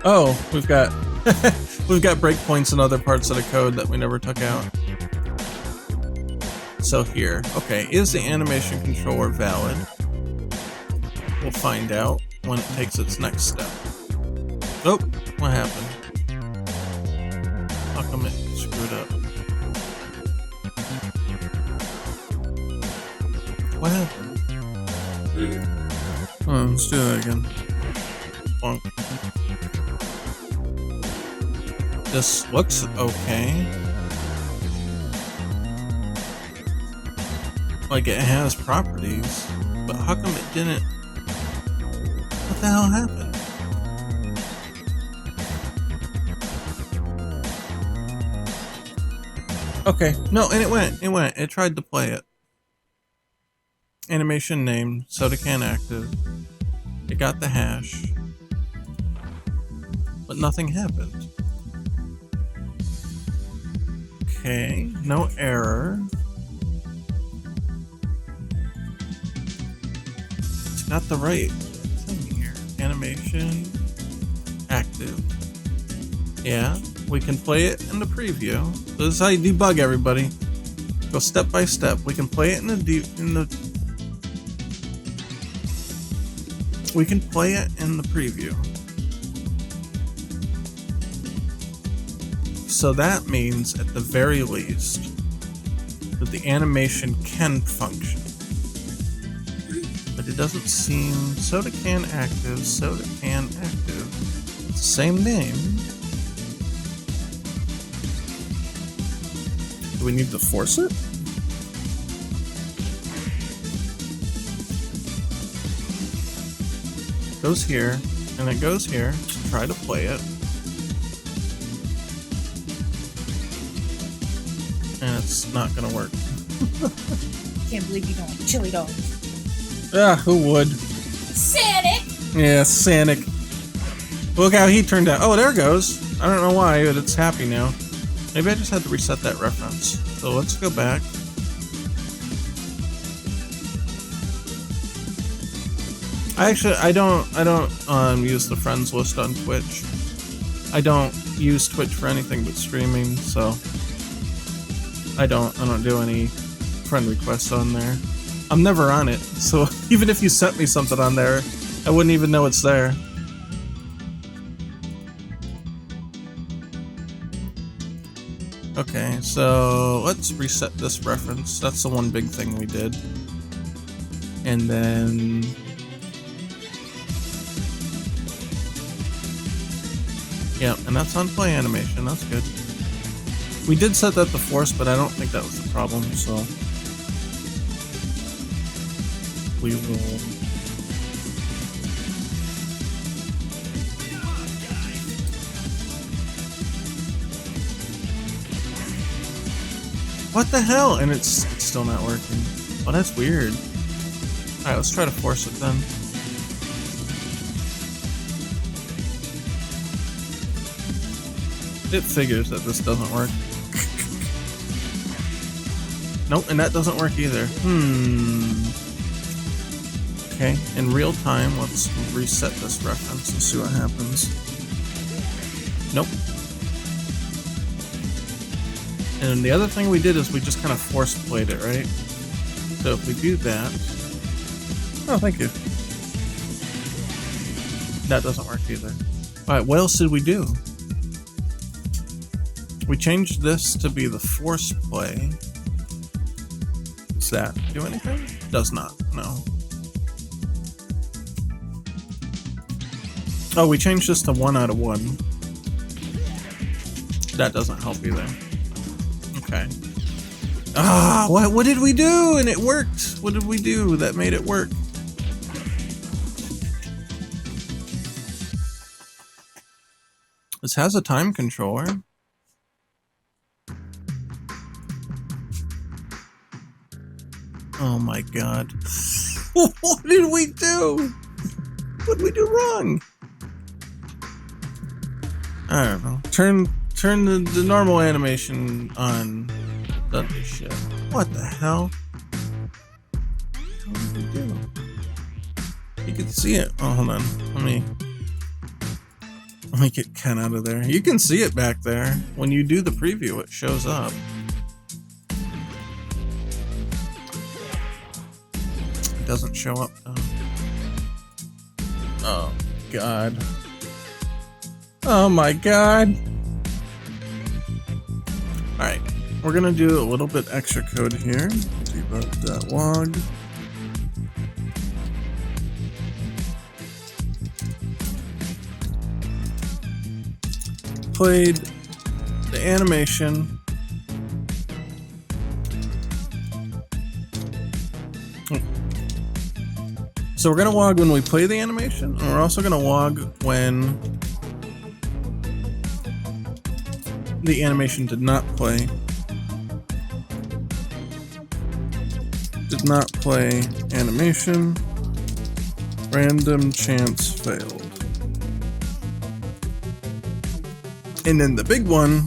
Oh, we've got we've got breakpoints in other parts of the code that we never took out. So here, okay, is the animation controller valid? We'll find out when it takes its next step. Oh, what happened? How come it screwed up? What happened? Oh, let's do that again. Bonk. This looks okay. Like it has properties, but how come it didn't? What the hell happened? Okay, no, and it tried to play it. Animation name, soda can active. It got the hash, but nothing happened. Okay, no error. It's got the right thing here. Animation active. Yeah, we can play it in the preview. So this is how you debug, everybody. Go step by step. We can play it we can play it in the preview. So that means, at the very least, that the animation can function. But it doesn't seem... Soda can active, soda can active. It's the same name. Do we need to force it? Goes here, and it goes here to try to play it. And it's not gonna work. Can't believe you don't like chili dogs. Ah, who would? Sonic! Yeah, Sonic. Look how he turned out. Oh, there it goes. I don't know why, but it's happy now. Maybe I just had to reset that reference. So let's go back. I don't use the friends list on Twitch. I don't use Twitch for anything but streaming, so I don't do any friend requests on there. I'm never on it, so even if you sent me something on there, I wouldn't even know it's there. Okay, so let's reset this reference. That's the one big thing we did. And then... yeah, and that's on play animation. That's good. We did set that to force, but I don't think that was the problem, so... we will... what the hell? And it's still not working. Oh, that's weird. Alright, let's try to force it then. It figures that this doesn't work. Nope, and that doesn't work either. Okay, in real time, let's reset this reference and see what happens. Nope. And the other thing we did is we just kind of force played it, right? So if we do that... oh, thank you. That doesn't work either. Alright, what else did we do? We changed this to be the force play. Does that do anything? Does not, no. Oh, we changed this to 1 out of 1. That doesn't help either. Okay. Ah, what did we do? And it worked. What did we do that made it work? This has a time controller. Oh my god. What did we do? What did we do wrong? I don't know. Turn the normal animation on. Done this shit. What the hell? What did we do? You can see it. Oh, hold on. Let me get Ken out of there. You can see it back there. When you do the preview, it shows up. It doesn't show up though. Oh god. Oh my god. Alright, we're gonna do a little bit extra code here. Debug.log. played the animation. So we're gonna log when we play the animation, and we're also gonna log when the animation did not play. Did not play animation. Random chance failed. And then the big one,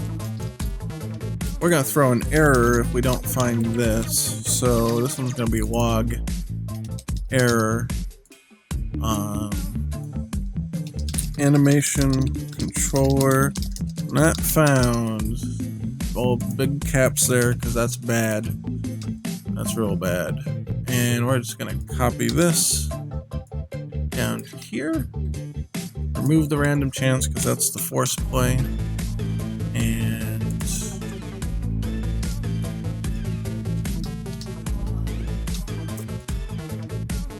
we're gonna throw an error if we don't find this. So this one's gonna be log error. Animation controller not found. All big caps there because that's bad. That's real bad. And we're just gonna copy this down here. Remove the random chance because that's the force play. And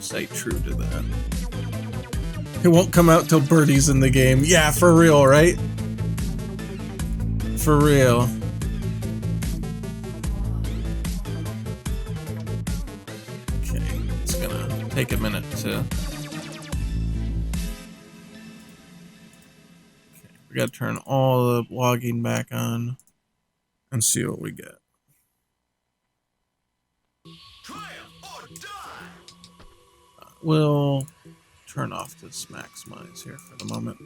stay true to that. It won't come out till Birdie's in the game. Yeah, for real, right? For real. Okay, it's gonna take a minute to... Okay, we gotta turn all the logging back on and see what we get. We'll turn off this maximize here for the moment.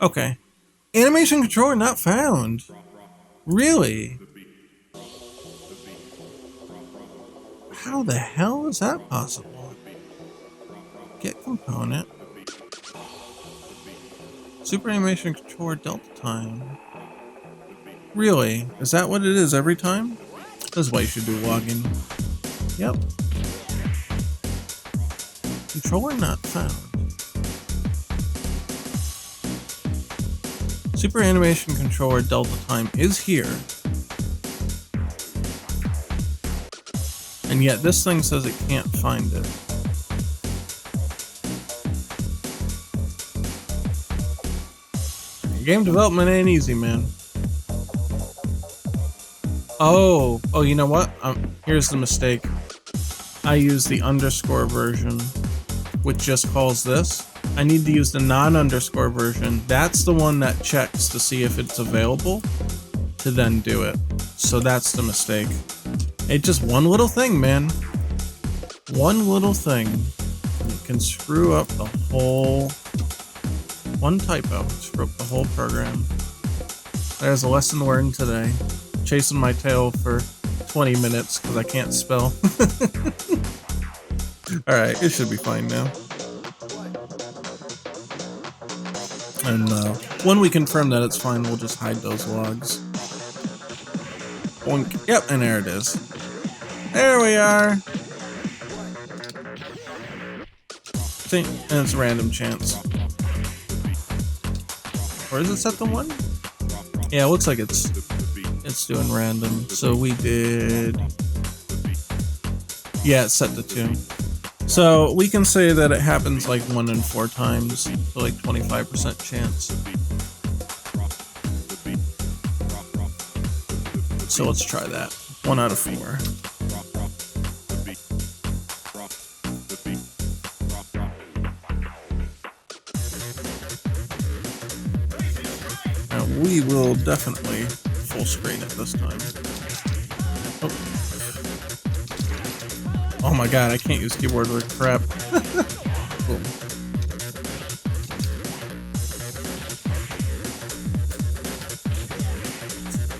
Okay. Animation controller not found. Really? How the hell is that possible? Get component. Super animation controller delta time. Really? Is that what it is every time? That's why you should do logging. Yep. Controller not found. Super animation controller delta time is here. And yet this thing says it can't find it. Game development ain't easy, man. Oh, you know what? Here's the mistake. I use the underscore version, which just calls this. I need to use the non-underscore version. That's the one that checks to see if it's available to then do it. So that's the mistake. It's just one little thing, man. One little thing. It can screw up the whole... One typo, screw up the whole program. There's a lesson learned today. Chasing my tail for 20 minutes because I can't spell. Alright, it should be fine now. And when we confirm that it's fine, we'll just hide those logs. Boink. Yep, and there it is. There we are. See, and it's a random chance. Or is it set to 1? Yeah, it looks like it's doing random. So we did... Yeah, it's set to 2. So we can say that it happens like 1 in 4 times, so like 25% chance. So let's try that. 1 out of 4. Now we will definitely full screen it this time. Oh my god, I can't use keyboard with crap. Boom.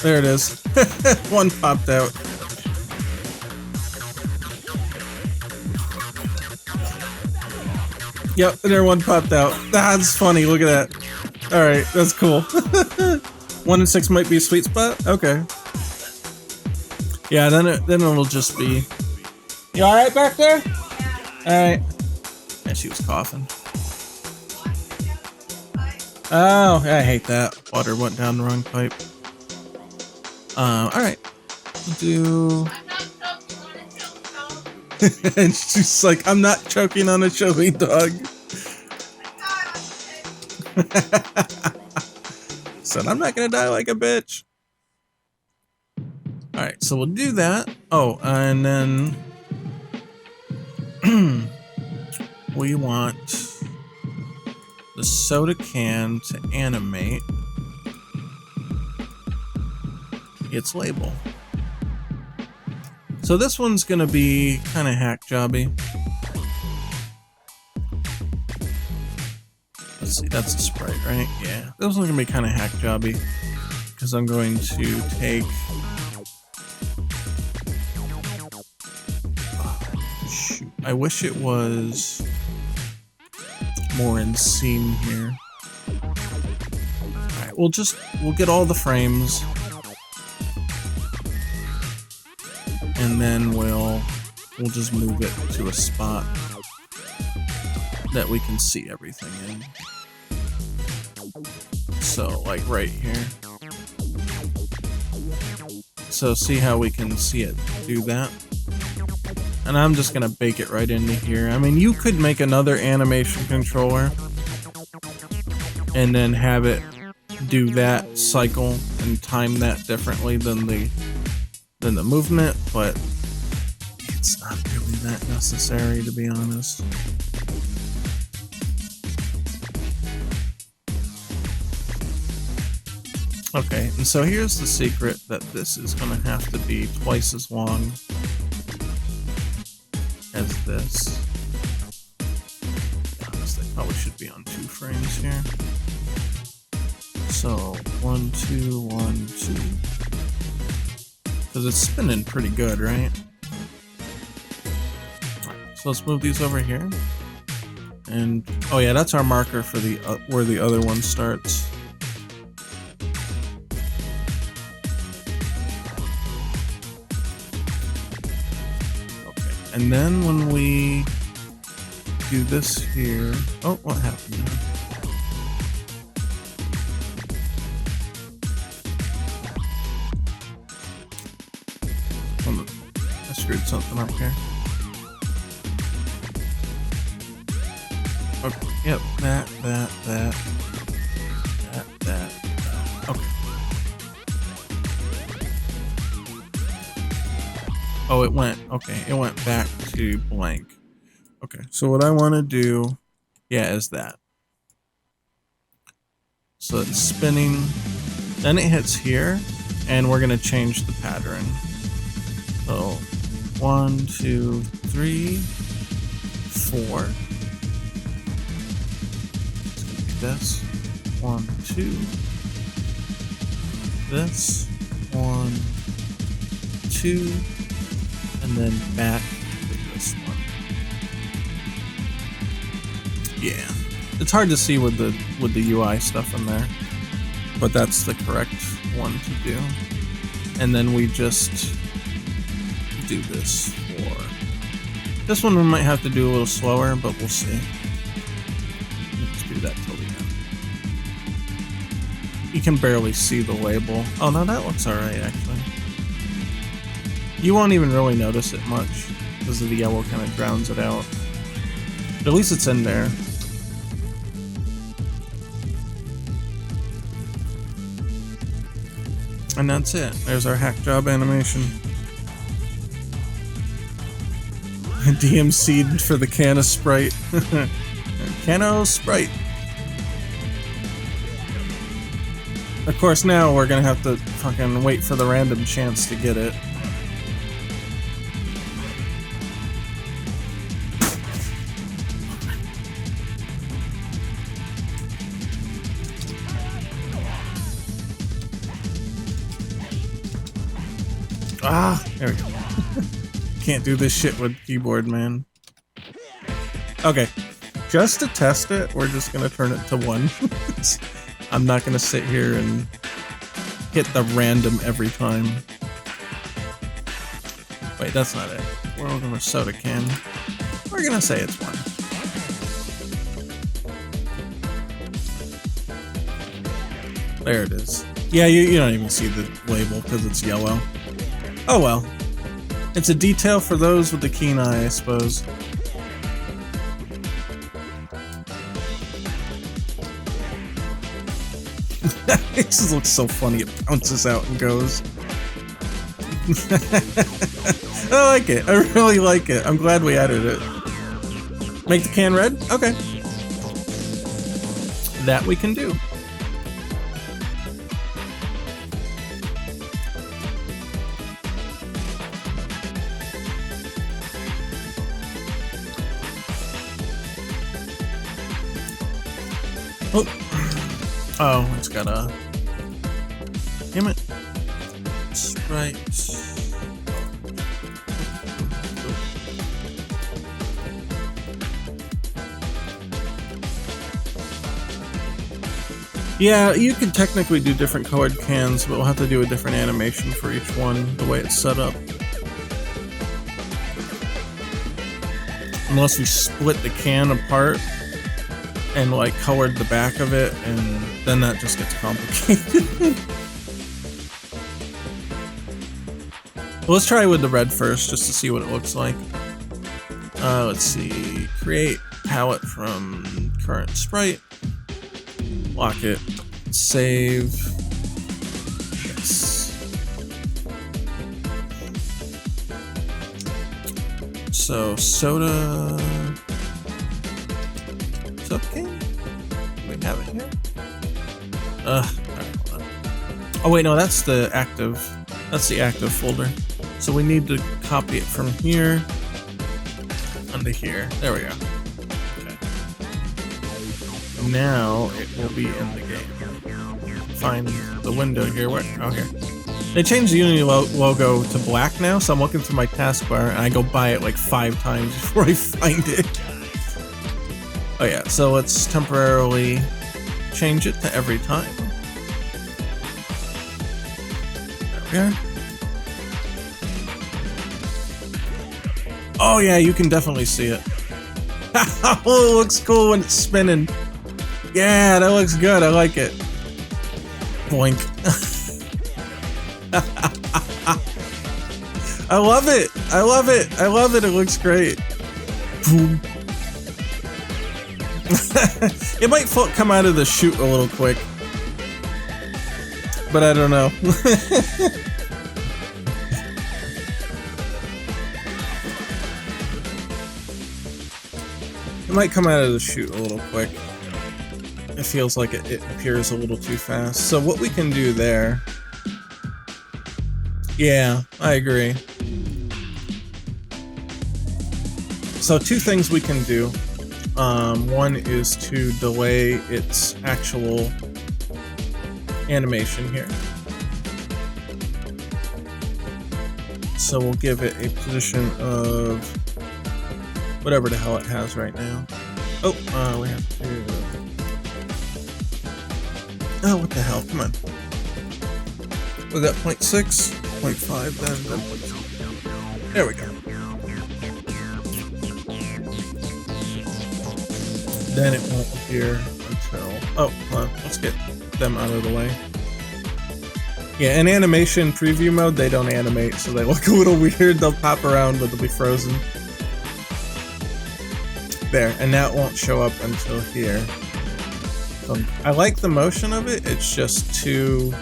There it is. One popped out. Yep, there one popped out. That's funny, look at that. Alright, that's cool. 1 in 6 might be a sweet spot? Okay. Yeah, then it'll just be... You alright back there? Alright. Yeah, she was coughing. Oh, I hate that. Water went down the wrong pipe. Alright. We'll do... And she's like, I'm not choking on a chili dog. Said I'm not gonna die like a bitch. Alright, so we'll do that. Oh, and then we want the soda can to animate its label. So this one's gonna be kind of hack jobby. Let's see, that's a Sprite, right? Yeah, this one's gonna be kind of hack jobby because I'm going to take. Shoot, I wish it was more in scene here. All right, we'll get all the frames. And then we'll just move it to a spot that we can see everything in. So like right here. So see how we can see it do that? And I'm just gonna bake it right into here. I mean, you could make another animation controller and then have it do that cycle and time that differently than the movement, but it's not really that necessary, to be honest. Okay, and so here's the secret, that this is going to have to be twice as long as this. Honestly, probably should be on 2 frames here. So 1, 2, 1, 2. Because it's spinning pretty good, right? Alright, so let's move these over here. And, oh yeah, that's our marker for the where the other one starts. Okay, and then when we do this here... Oh, what happened now? I screwed something up here. Okay, yep, that. Okay. Oh, it went back to blank. Okay, so what I want to do, yeah, is that. So it's spinning, then it hits here, and we're going to change the pattern. So 1, 2, 3, 4. It's gonna be this. 1, 2. This. 1, 2. And then back to this one. Yeah. It's hard to see with the UI stuff in there. But that's the correct one to do. And then we just do this for this one. We might have to do a little slower, but we'll see. Let's do that till the end. You can barely see the label. Oh no, that looks alright actually. You won't even really notice it much because the yellow kind of drowns it out. But at least it's in there. And that's it. There's our hack job animation. DMC'd for the can of Sprite. Can of Sprite. Of course, now we're gonna have to fucking wait for the random chance to get it. Ah, there we go. Can't do this shit with keyboard, man. Okay, just to test it, we're just gonna turn it to 1. I'm not gonna sit here and hit the random every time. Wait, that's not it. We're over a soda can. We're gonna say it's 1. There it is. Yeah, you don't even see the label because it's yellow. Oh well. It's a detail for those with the keen eye, I suppose. It just looks so funny. It bounces out and goes. I like it. I really like it. I'm glad we added it. Make the can red? Okay. That we can do. Oh. Oh, it's got a... Damn it. Sprite. Yeah, you could technically do different colored cans, but we'll have to do a different animation for each one, the way it's set up. Unless we split the can apart and like colored the back of it, and then that just gets complicated. Well, let's try with the red first, just to see what it looks like. Let's see, create palette from current sprite, lock it, save, yes. So soda can? Do we have it here? Alright, hold on. Oh wait, no, that's the active folder. So we need to copy it from here onto here. There we go. Okay. Now it will be in the game. Find the window here. Where? Oh, here. They changed the Unity logo to black now, so I'm looking through my taskbar and I go by it like 5 times before I find it. Oh yeah, so let's temporarily change it to every time. There we are. Oh yeah, you can definitely see it. Oh, it looks cool when it's spinning. Yeah, that looks good. I like it. Boink. I love it. I love it. I love it. It looks great. Boom. It might come out of the chute a little quick, but I don't know. It might come out of the chute a little quick. It feels like it appears a little too fast. So what we can do there... Yeah, I agree. So 2 things we can do. One is to delay its actual animation here. So we'll give it a position of whatever the hell it has right now. Oh, we have to... Oh, what the hell? Come on. We got 0.6, 0.5, then 0.2. There we go. Then it won't appear until... Oh, hold on. Let's get them out of the way. Yeah, in animation preview mode, they don't animate, so they look a little weird. They'll pop around, but they'll be frozen. There, and that won't show up until here. I like the motion of it, it's just too...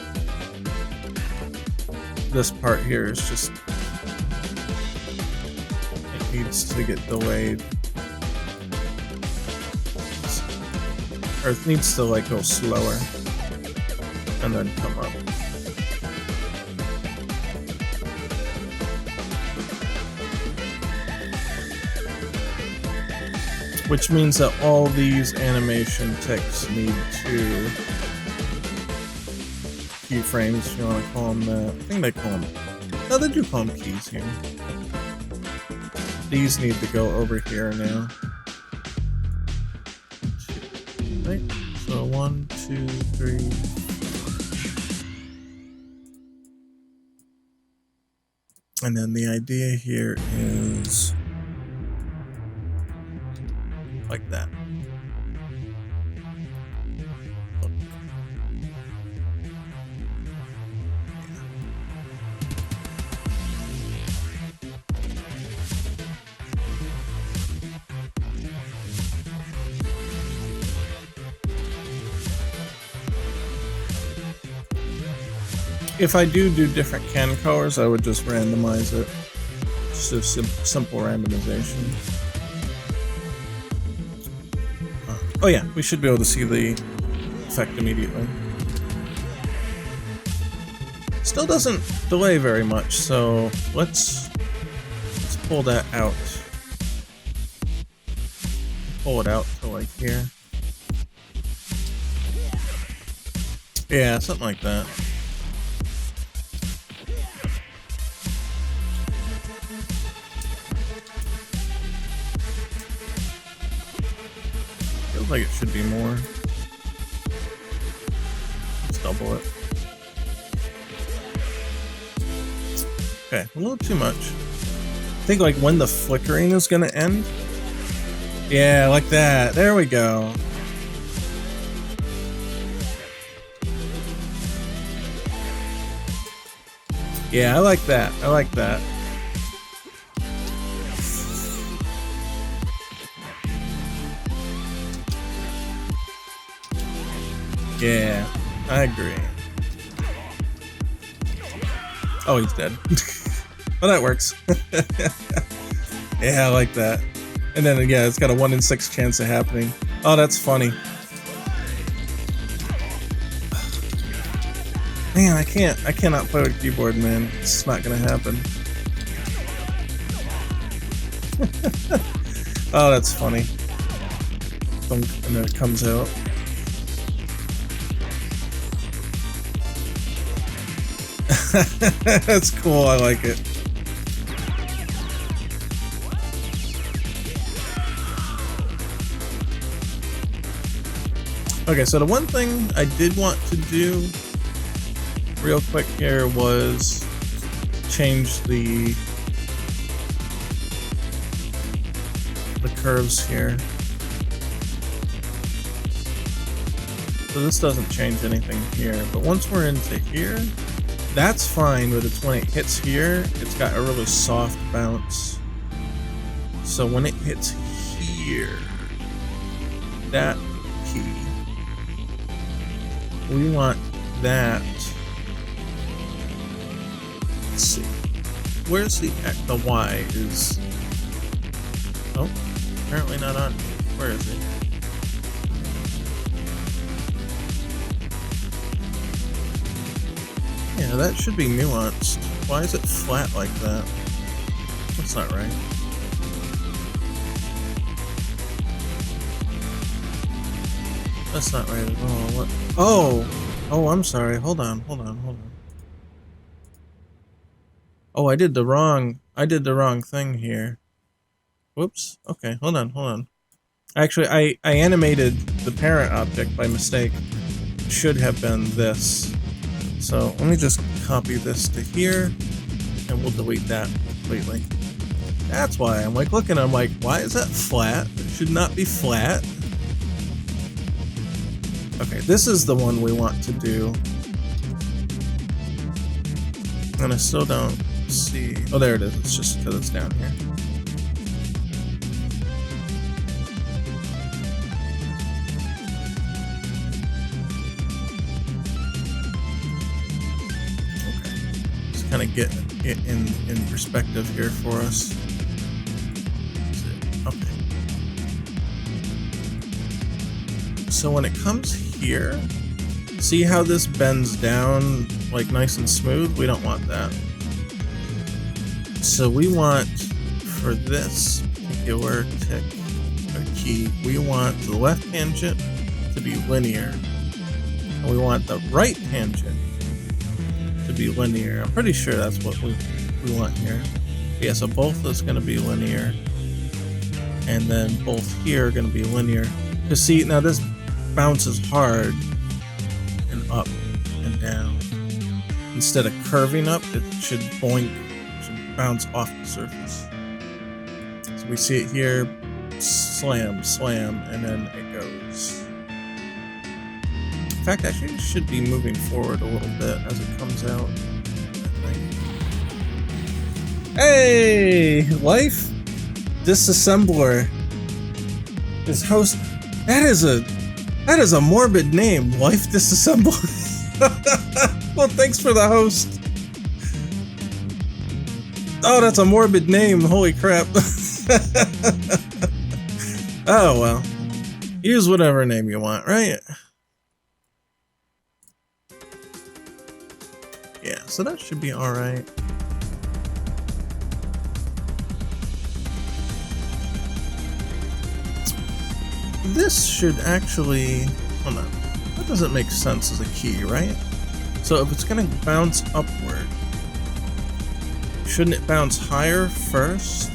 This part here is just... It needs to get delayed. Or it needs to like go slower. And then come up. Which means that all these animation ticks need to keyframes, if you want to call them that. I think they call them... No, they do call them keys here. These need to go over here now. Right? So 1, 2, 3... And then the idea here is... like that. if I do different can colors, I would just randomize it. Just a simple randomization. Oh yeah, we should be able to see the effect immediately. Still doesn't delay very much, so let's pull that out. Pull it out to like here. Yeah, something like that. Feels like it should be more. Let's double it. Okay, a little too much. I think like when the flickering is gonna end. Yeah, like that. There we go. Yeah, I like that. I like that. Yeah, I agree. Oh, he's dead. Well, that works. Yeah, I like that. And then, yeah, it's got a 1 in 6 chance of happening. Oh, that's funny. Man, I cannot play with keyboard, man. It's not gonna happen. Oh, that's funny. And then it comes out. That's cool, I like it. Okay, so the one thing I did want to do real quick here was change the curves here. So this doesn't change anything here, but once we're into here, that's fine, but it's when it hits here, it's got a really soft bounce. So when it hits here, that key, we want that. Let's see. Where's the Y is? Oh, apparently not on. Where is it? Yeah, that should be nuanced. Why is it flat like that? That's not right. That's not right at all. What? Oh, I'm sorry. Hold on. Oh, I did the wrong thing here. Whoops. Okay, hold on. Actually, I animated the parent object by mistake. It should have been this. So let me just copy this to here, and we'll delete that completely. That's why I'm like looking, I'm like, why is that flat? It should not be flat. Okay, this is the one we want to do. And I still don't see. Oh, there it is. It's just because it's down here. Kind of get it in perspective here for us. Okay. So when it comes here, see how this bends down like nice and smooth? We don't want that. So we want, for this particular tick or key, we want the left tangent to be linear, and we want the right tangent to be linear. I'm pretty sure that's what we want here. Yeah, so both is going to be linear, and then both here are going to be linear. Because see, now this bounces hard and up and down. Instead of curving up, it should boink, should bounce off the surface. So we see it here, slam, slam, and then it goes. In fact, actually, it should be moving forward a little bit as it comes out. Hey, Life Disassembler is host. That is a morbid name, Life Disassembler. Well, thanks for the host. Oh, that's a morbid name. Holy crap. Oh, well. Use whatever name you want, right? Yeah, so that should be alright. This should actually... Hold on. That doesn't make sense as a key, right? So if it's going to bounce upward, shouldn't it bounce higher first?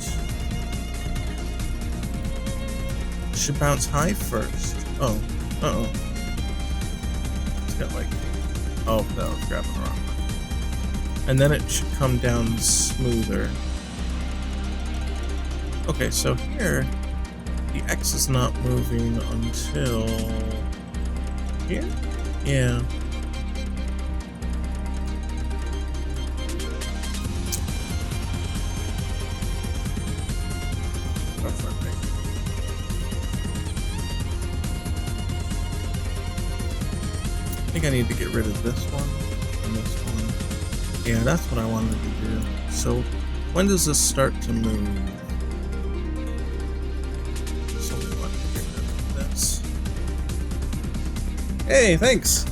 It should bounce high first. Oh, uh-oh. It's got like... Oh, that was grabbing the wrong one. And then it should come down smoother. Okay, so here, the X is not moving until... Here? Yeah. I think I need to get rid of this one and this one. Yeah, that's what I wanted to do. So, when does this start to move? So we want to get rid of this. Hey, thanks!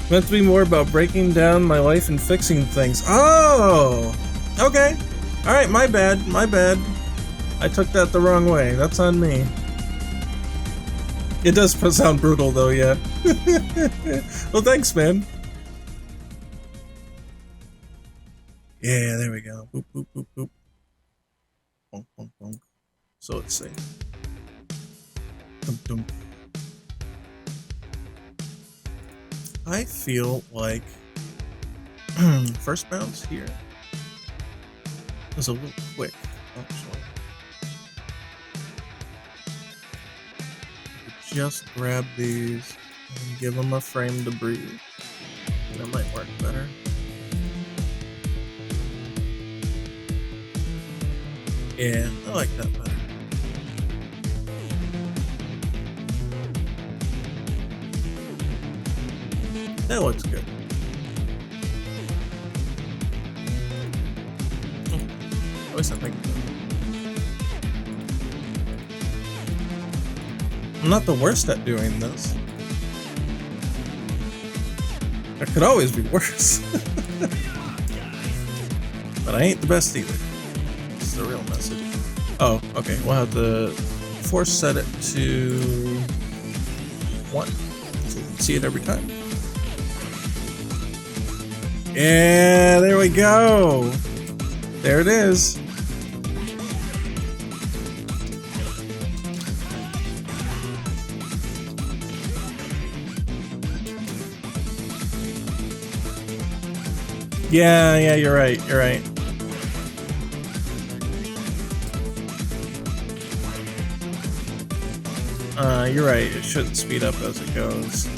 Meant to be more about breaking down my life and fixing things. Oh! Okay. Alright, my bad, my bad. I took that the wrong way. That's on me. It does sound brutal though, yeah. Well, thanks, man. Yeah, there we go. Boop, boop, boop, boop. Bonk, bonk, bonk. So let's see. Dum, dum. I feel like first bounce here is a little quick, actually. Just grab these and give them a frame to breathe. That might work better. Yeah, I like that better. That looks good. At least I think so. I'm not the worst at doing this. It could always be worse. But I ain't the best either. This is the real message. Oh, okay. We'll have to force set it to 1. So we can see it every time. Yeah, there we go. There it is. Yeah, you're right, you're right. You're right, it shouldn't speed up as it goes.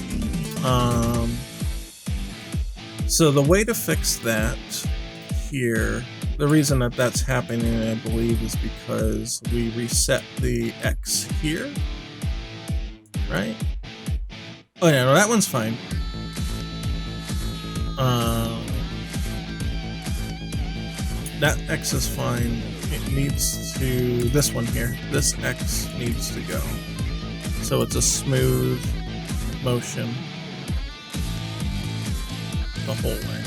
So the way to fix that here, the reason that that's happening, I believe, is because we reset the X here, right? Oh yeah, no, that one's fine. That X is fine. It needs to, this one here, this X needs to go. So it's a smooth motion the whole way.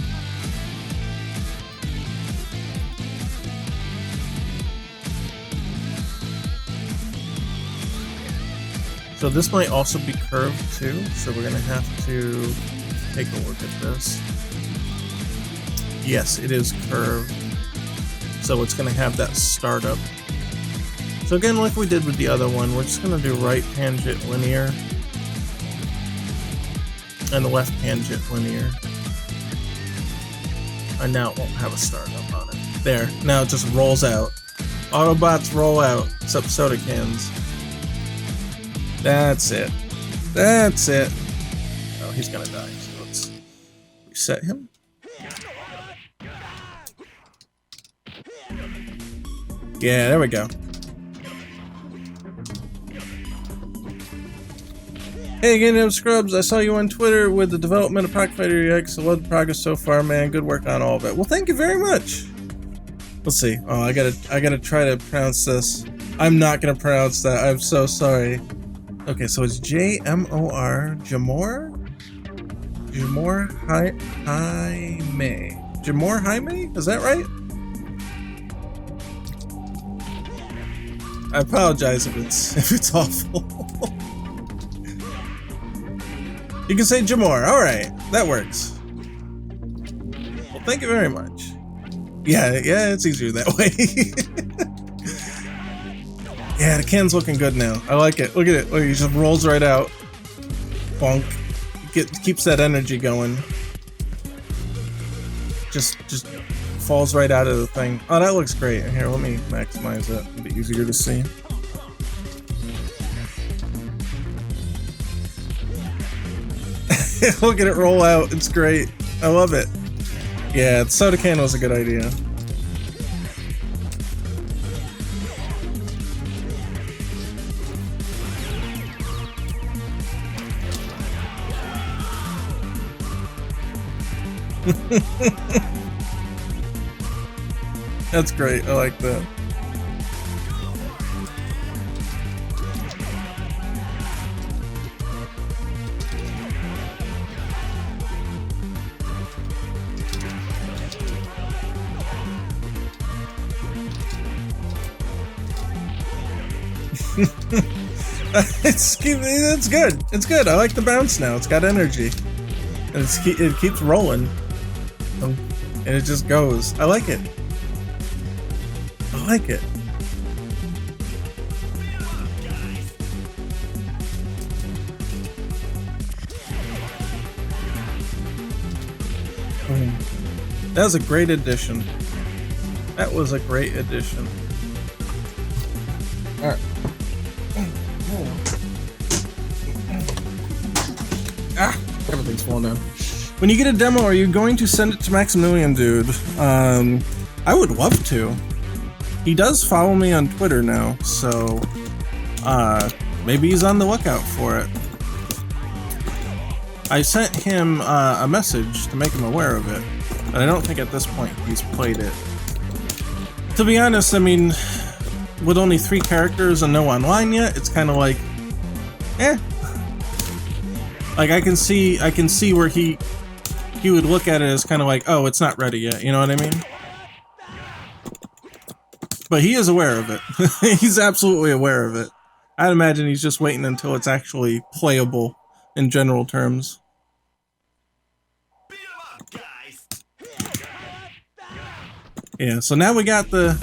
So this might also be curved too, so we're gonna have to take a look at this. Yes, it is curved. So it's gonna have that startup. So again, like we did with the other one, we're just gonna do right tangent linear and left tangent linear. And now it won't have a startup on it. There, now it just rolls out. Autobots roll out, except soda cans. That's it. That's it. Oh, he's gonna die, so let's reset him. Yeah, there we go. Hey, GameDevScrubs, I saw you on Twitter with the development of Pocket Fighter EX. I love the progress so far, man. Good work on all of it. Well, thank you very much. Let's see. Oh, I gotta try to pronounce this. I'm not gonna pronounce that. I'm so sorry. Okay, so it's J-M-O-R, Jamor? Jamor Jaime. Jamor Jaime? Is that right? I apologize if it's awful. You can say Jamor. All right, that works. Well, thank you very much. Yeah, it's easier that way. Yeah, the can's looking good now. I like it. Look at it. Look, he just rolls right out. Bonk. Keeps that energy going. Just falls right out of the thing. Oh, that looks great. Here, let me maximize it. A bit easier to see. Look at it roll out. It's great. I love it. Yeah, the soda can was a good idea. That's great. I like that. It's good. It's good. I like the bounce now. It's got energy. And it keeps rolling. And it just goes. I like it. I like it. That was a great addition. That was a great addition. Alright. Ah! Everything's falling down. When you get a demo, are you going to send it to Maximilian, dude? I would love to. He does follow me on Twitter now, so maybe he's on the lookout for it. I sent him a message to make him aware of it, but I don't think at this point he's played it. To be honest, I mean, with only 3 characters and no online yet, it's kind of like, eh. Like I can see where he would look at it as kind of like, oh, it's not ready yet. You know what I mean? But he is aware of it. He's absolutely aware of it. I'd imagine he's just waiting until it's actually playable in general terms. Yeah, so now we got the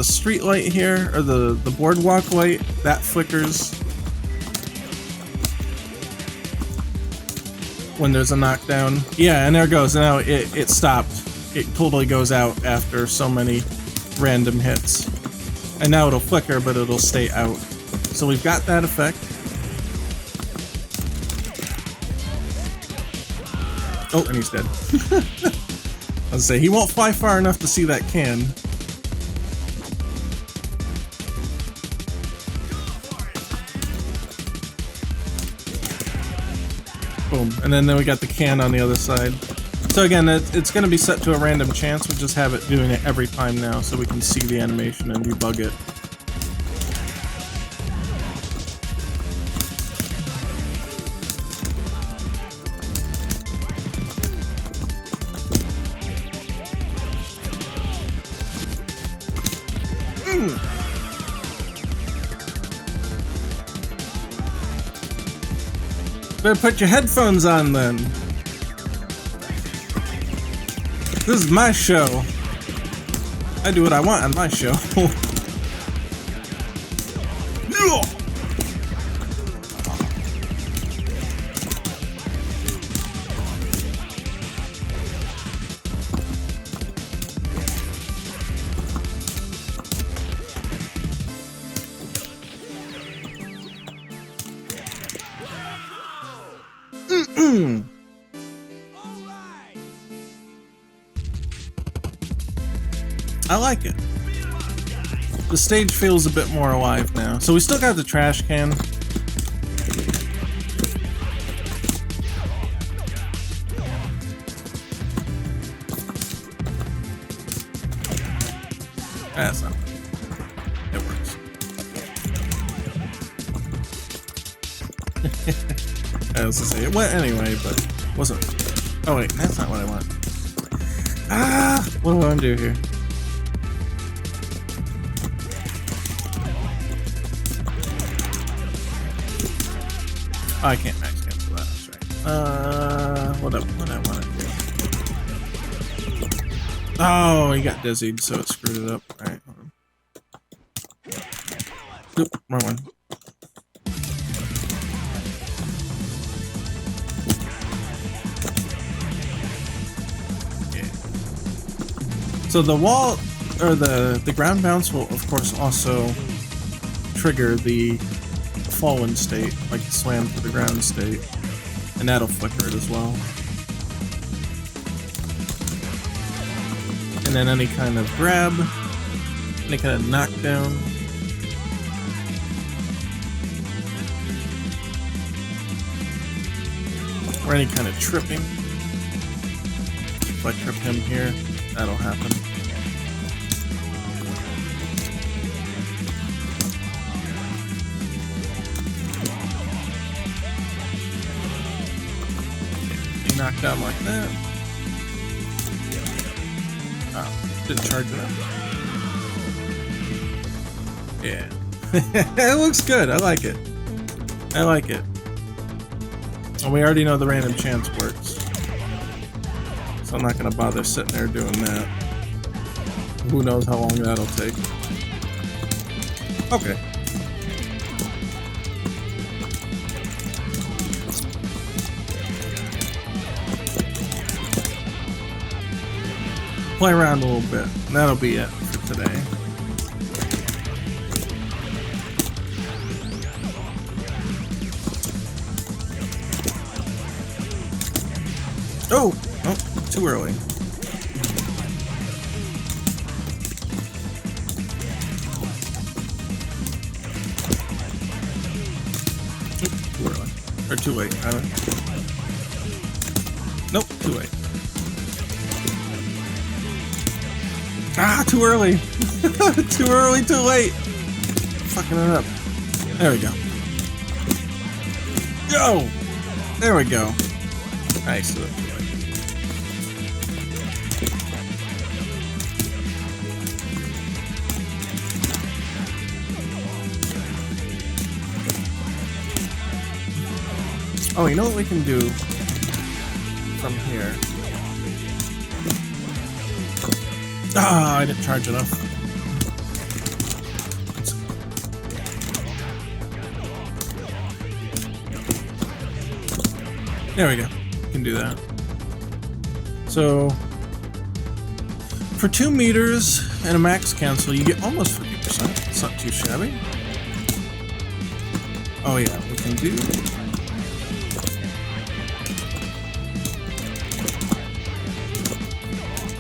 street light here, or the boardwalk light that flickers when there's a knockdown. Yeah, and there it goes. Now it stopped. It totally goes out after so many random hits. And now it'll flicker, but it'll stay out. So we've got that effect. Oh, and he's dead. I was gonna say, he won't fly far enough to see that can. Boom. And then we got the can on the other side. So again, it's going to be set to a random chance. We'll just have it doing it every time now so we can see the animation and debug it. Better put your headphones on then. This is my show. I do what I want on my show. I like it. The stage feels a bit more alive now. So we still got the trash can. I was gonna say it went anyway, but wasn't. Oh wait, that's not what I want. Ah, what do I want to do here? Oh, I can't max cancel that. That's right. What I want to do? Oh, he got dizzied, so it screwed it up. All right, hold on. Oop, wrong one. So the wall, or the ground bounce will of course also trigger the fallen state, like the slam to the ground state, and that'll flicker it as well. And then any kind of grab, any kind of knockdown. Or any kind of tripping. If I trip him here, that'll happen. Be knocked out like that. Oh, didn't charge it up. Yeah. It looks good. I like it. I like it. And we already know the random chance works. So I'm not going to bother sitting there doing that. Who knows how long that'll take. Okay. Play around a little bit. And that'll be it for today. Oh! Oh, too early. Too early. Or too late, rather. Nope, too late. Ah, too early! Too early, too late! Fucking it up. There we go. Go! There we go. Nice. Oh, you know what we can do from here? Ah, I didn't charge enough. There we go. We can do that. So, for 2 meters and a max cancel, you get almost 50%. It's not too shabby. Oh yeah, we can do...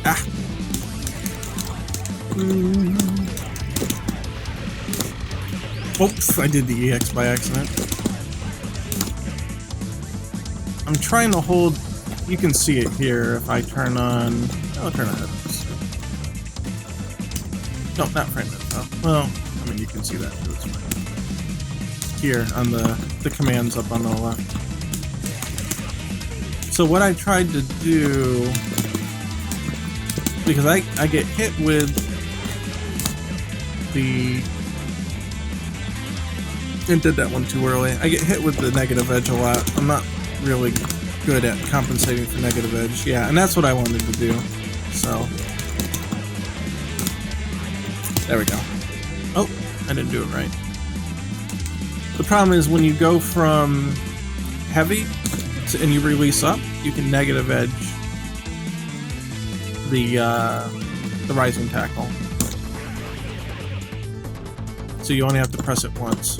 Ah! Oops, I did the EX by accident. I'm trying to hold... You can see it here if I turn on... I'll turn on it. No, not frame it. Oh, well, I mean, you can see that too. It's fine. Here on the commands up on the left. So what I tried to do... Because I get hit with the... I did that one too early. I get hit with the negative edge a lot. I'm not really good at compensating for negative edge. Yeah, and that's what I wanted to do. So... There we go. Oh, I didn't do it right. The problem is when you go from heavy and you release up, you can negative edge the rising tackle. So you only have to press it once.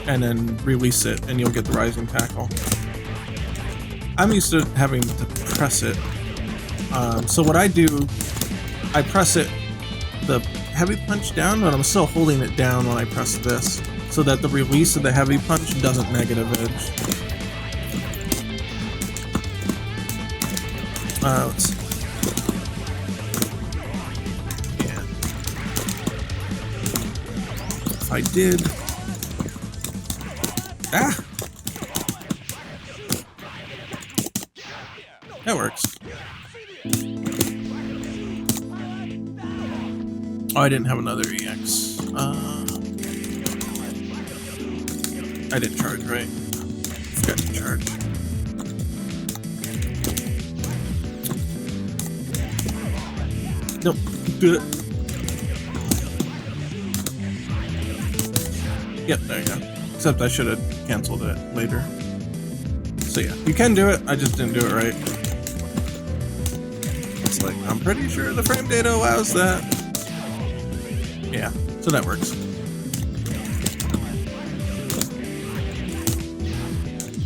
And then release it and you'll get the rising tackle. I'm used to having to press it. So what I do, I press it the heavy punch down, but I'm still holding it down when I press this, so that the release of the heavy punch doesn't negative edge. Let's see. Yeah. If I did... Ah! That works. Oh, I didn't have another EX. I didn't charge, right? Forgot to charge. Nope. Do it. Yep, there you go. Except I should have canceled it later. So yeah, you can do it, I just didn't do it right. It's like, I'm pretty sure the frame data allows that. Yeah, so that works.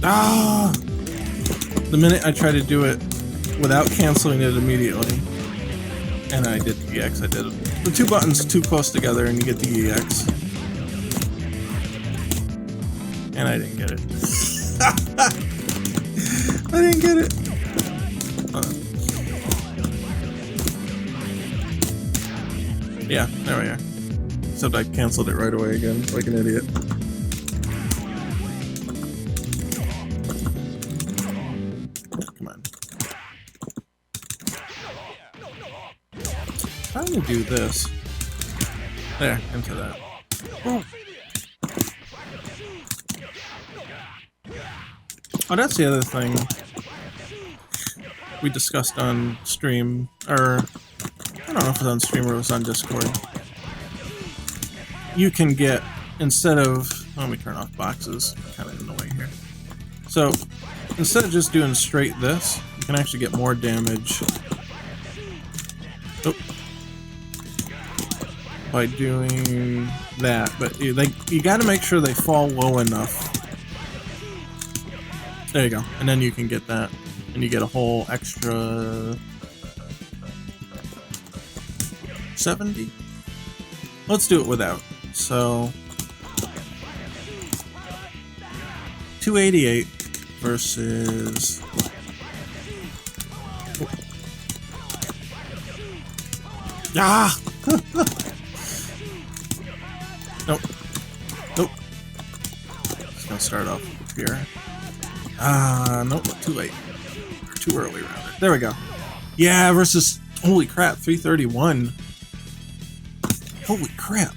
Ah! The minute I try to do it without canceling it immediately, and I did the EX, I did it. The two buttons too close together and you get the EX. And I didn't get it. I didn't get it. Yeah, there we are. Except I canceled it right away again, like an idiot. Come on. How do you do this? There, into that. Oh. Oh, that's the other thing we discussed on stream, or I don't know if it was on stream or it was on Discord. You can get, instead of, let me turn off boxes, kind of in the way here. So, instead of just doing straight this, you can actually get more damage by doing that, but you gotta make sure they fall low enough. There you go, and then you can get that, and you get a whole extra 70? Let's do it without. So 288 versus ah nope. Nope. Just gonna start off here. Nope, too late. Or too early, rather. There we go. Yeah, versus, holy crap, 331. Holy crap.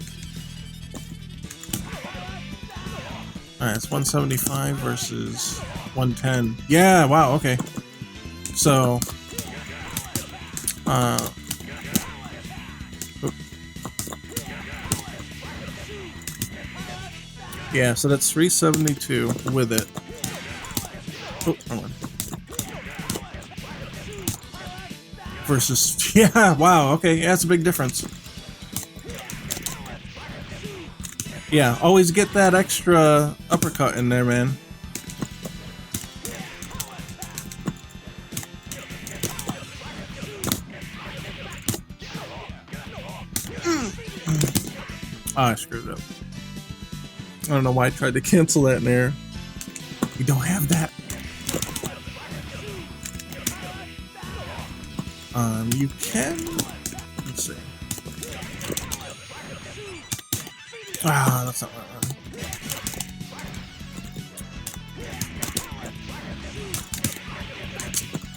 Alright, it's 175 versus 110. Yeah, wow, okay. So, yeah, so that's 372 with it. Oh, hold on. Versus, yeah, wow, okay, yeah, that's a big difference. Yeah, always get that extra uppercut in there, man. I screwed up. I don't know why I tried to cancel that in there. You don't have that. You can. Let's see. Ah, that's not what I want.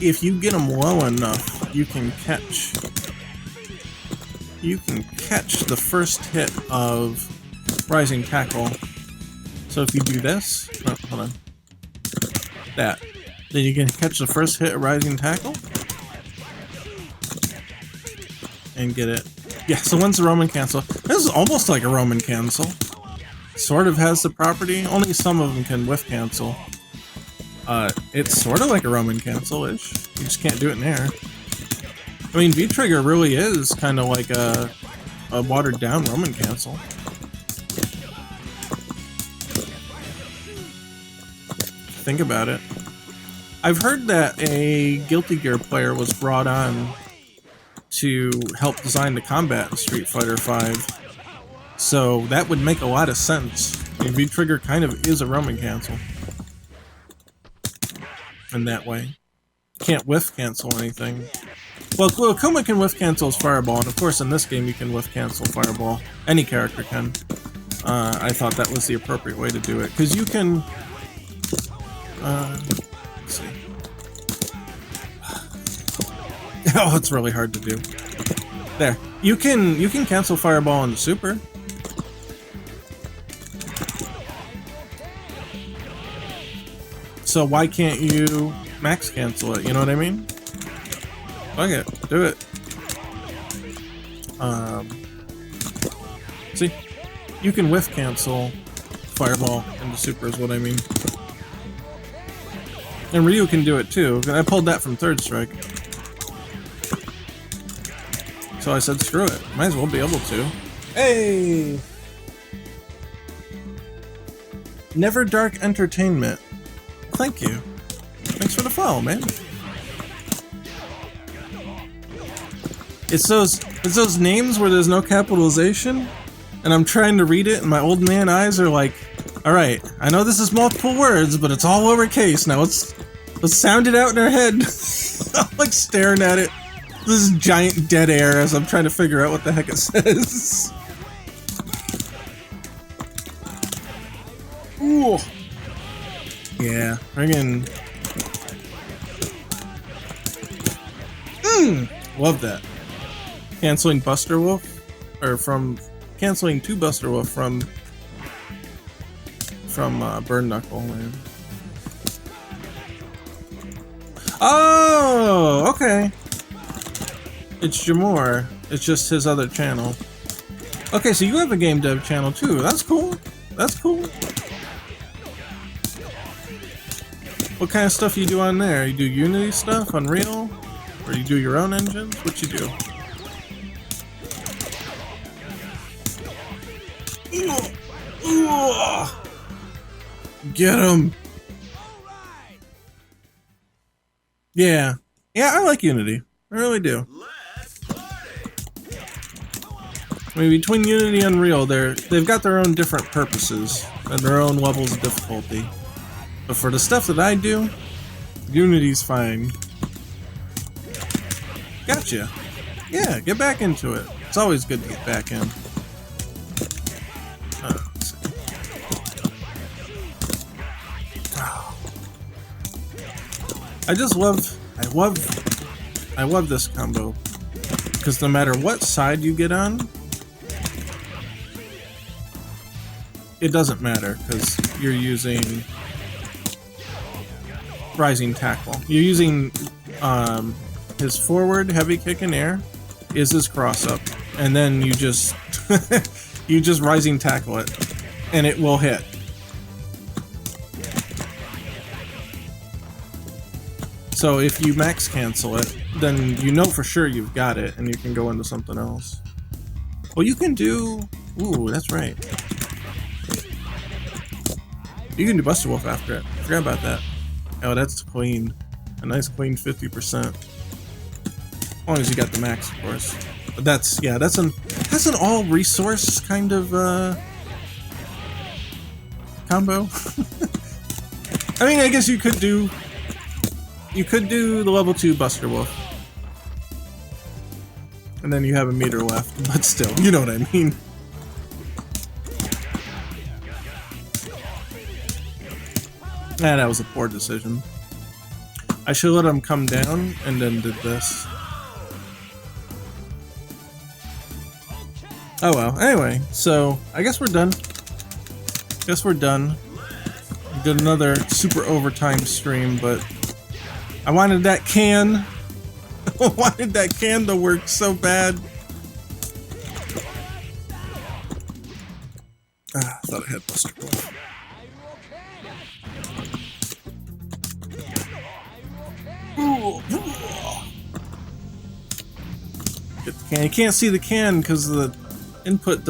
If you get them low enough, you can catch. You can catch the first hit of Rising Tackle. So if you do this, oh, hold on. That. Then you can catch the first hit of Rising Tackle. And get it. Yeah, so when's the Roman cancel? This is almost like a Roman cancel. Sort of has the property. Only some of them can whiff cancel. It's sort of like a Roman cancel-ish. You just can't do it in there. I mean, V-Trigger really is kind of like a watered-down Roman cancel. Think about it. I've heard that a Guilty Gear player was brought on to help design the combat in Street Fighter V. So that would make a lot of sense. I mean, V-Trigger kind of is a Roman cancel. In that way. Can't whiff cancel anything. Well, Kuma can whiff cancel his Fireball, and of course in this game you can whiff cancel Fireball. Any character can. I thought that was the appropriate way to do it, because you can... let's see. Oh, it's really hard to do. There. You can cancel Fireball on the super. So why can't you max cancel it? You know what I mean? Fuck it. Do it. See? You can whiff cancel Fireball into super is what I mean. And Ryu can do it too. I pulled that from Third Strike. So I said screw it. Might as well be able to. Hey! Never Dark Entertainment. Thank you. Thanks for the follow, man. It's those names where there's no capitalization, and I'm trying to read it, and my old man eyes are like, all right, I know this is multiple words, but it's all lowercase. Now let's sound it out in our head. I'm like staring at it. This is giant dead air as I'm trying to figure out what the heck it says. Ooh. Yeah, friggin'. Love that. Canceling Buster Wolf, or from canceling to Buster Wolf from Burn Knuckle, man. Oh, okay. It's Jamor. It's just his other channel. Okay, so you have a game dev channel too. That's cool. That's cool. What kind of stuff you do on there? You do Unity stuff, Unreal? Or you do your own engines? What you do? Get him! Yeah. Yeah, I like Unity. I really do. I mean, between Unity and Unreal, they've got their own different purposes and their own levels of difficulty. But for the stuff that I do, Unity's fine. Gotcha. Yeah, get back into it. It's always good to get back in. Let's see. Oh. I love this combo. Because no matter what side you get on, it doesn't matter, because you're using Rising Tackle. You're using his forward heavy kick in air is his cross up, and then you just you just Rising Tackle it, and it will hit. So if you max cancel it, then you know for sure you've got it, and you can go into something else. Well, you can do. Ooh, that's right. You can do Buster Wolf after it. Forgot about that. Oh, that's clean. A nice clean 50%. As long as you got the max, of course. But that's an all resource kind of combo. I mean, I guess you could do the level 2 Buster Wolf. And then you have a meter left, but still, you know what I mean. Ah, that was a poor decision. I should let him come down and then did this. Oh well. Anyway, so I guess we're done. We did another super overtime stream, but I wanted that can. I wanted that can to work so bad. Ah, I thought I had Buster Wolf. Get the can. You can't see the can because the input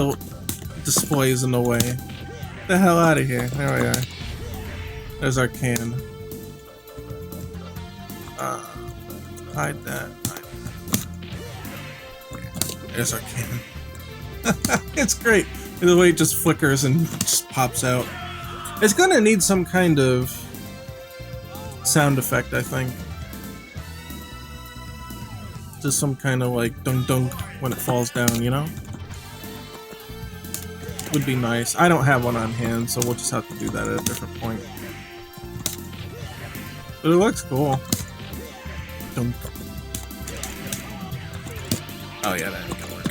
display is in the way. Get the hell out of here. There we are. There's our can. Hide that. There's our can. It's great. The way it just flickers and just pops out. It's gonna need some kind of sound effect, I think. Just some kind of like dunk dunk when it falls down, you know? Would be nice. I don't have one on hand, so we'll just have to do that at a different point. But it looks cool. Dunk. Oh yeah, that ain't gonna work.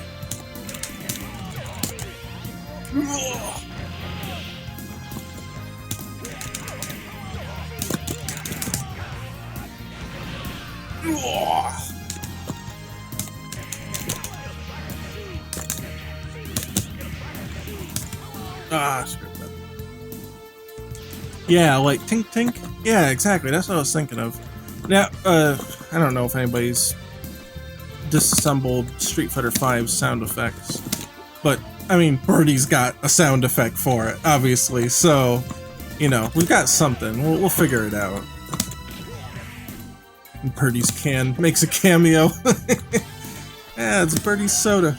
Ah, screw that. Yeah, like tink tink. Yeah, exactly. That's what I was thinking of. Now, I don't know if anybody's disassembled Street Fighter V sound effects, but I mean, Birdie's got a sound effect for it, obviously. So, you know, we've got something. We'll figure it out. And Birdie's can makes a cameo. Yeah, it's Birdie's soda.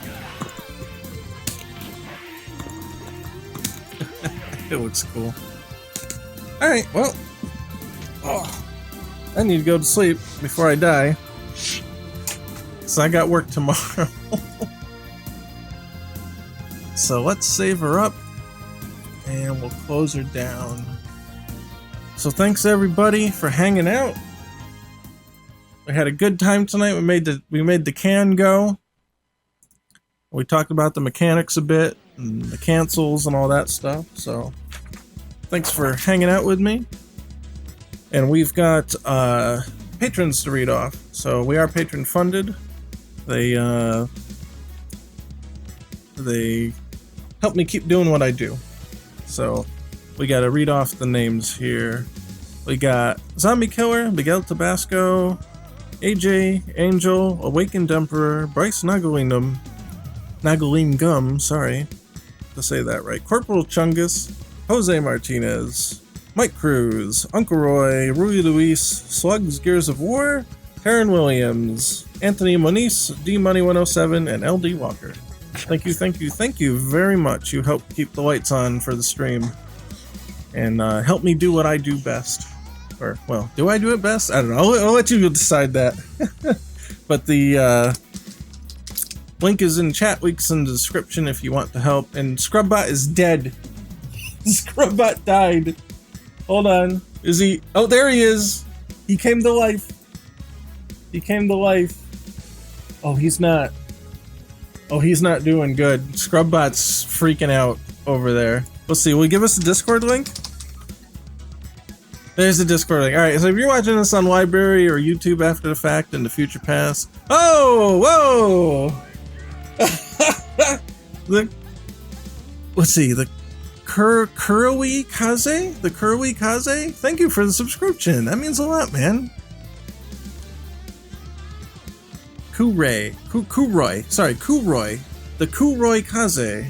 It looks cool. Alright, well. Oh, I need to go to sleep before I die. So I got work tomorrow. So let's save her up. And we'll close her down. So thanks everybody for hanging out. We had a good time tonight. We made the can go. We talked about the mechanics a bit and the cancels and all that stuff. So thanks for hanging out with me. And we've got patrons to read off. So we are patron funded. They help me keep doing what I do. So we got to read off the names here. We got Zombie Killer, Miguel Tabasco, AJ, Angel, Awakened Emperor, Bryce Nagalingum, sorry to say that right, Corporal Chungus, Jose Martinez, Mike Cruz, Uncle Roy, Rui Luis, Slugs Gears of War, Karen Williams, Anthony Moniz, D-Money107, and LD Walker. Thank you very much. You help keep the lights on for the stream. And help me do what I do best. Or, well, do I do it best? I don't know. I'll let you decide that. But the link is in chat, links in the description if you want to help. And Scrubbot is dead. Scrubbot died. Hold on. Is he? Oh, there he is. He came to life. He came to life. Oh, he's not. Oh, he's not doing good. Scrubbot's freaking out over there. Let's see. Will you give us the Discord link? There's the Discord link. Alright, so if you're watching this on LBRY or YouTube after the fact in the future past. Oh! Whoa! Let's see. The Kurowi Kaze? The Kurowi Kaze? Thank you for the subscription. That means a lot, man. Kuroy. Sorry, Kuroy. The Kuroy Kaze.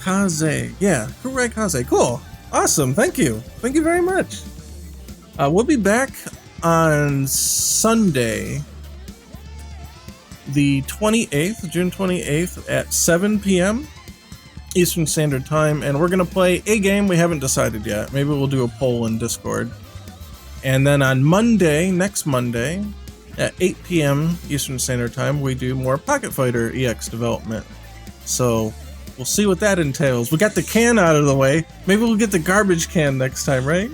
Kaze. Yeah, Kuroy Kaze. Cool. Awesome. Thank you. Thank you very much. We'll be back on Sunday, the 28th, June 28th at 7 p.m. Eastern Standard Time, and we're going to play a game we haven't decided yet. Maybe we'll do a poll in Discord. And then on Monday, next Monday, at 8 p.m. Eastern Standard Time, we do more Pocket Fighter EX development. So we'll see what that entails. We got the can out of the way. Maybe we'll get the garbage can next time, right?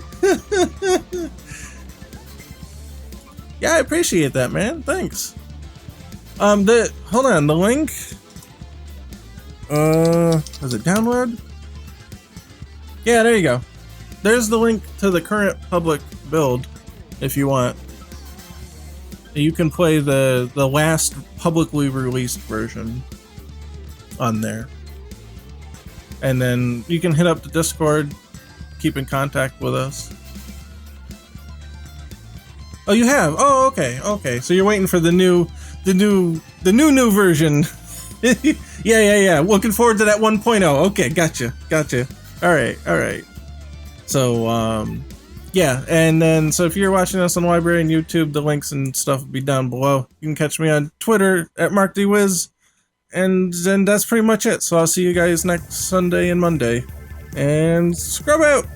Yeah, I appreciate that, man. Thanks. Hold on, the link. Is it download? Yeah, there you go. There's the link to the current public build, if you want. You can play the last publicly released version on there. And then you can hit up the Discord, keep in contact with us. Oh, you have? Oh, okay, okay. So you're waiting for the new version. Yeah. Looking forward to that 1.0. Okay, gotcha. All right. So, yeah, and then, so if you're watching us on LBRY and YouTube, the links and stuff will be down below. You can catch me on Twitter at MarkDWiz, and then that's pretty much it. So I'll see you guys next Sunday and Monday. And scrub out!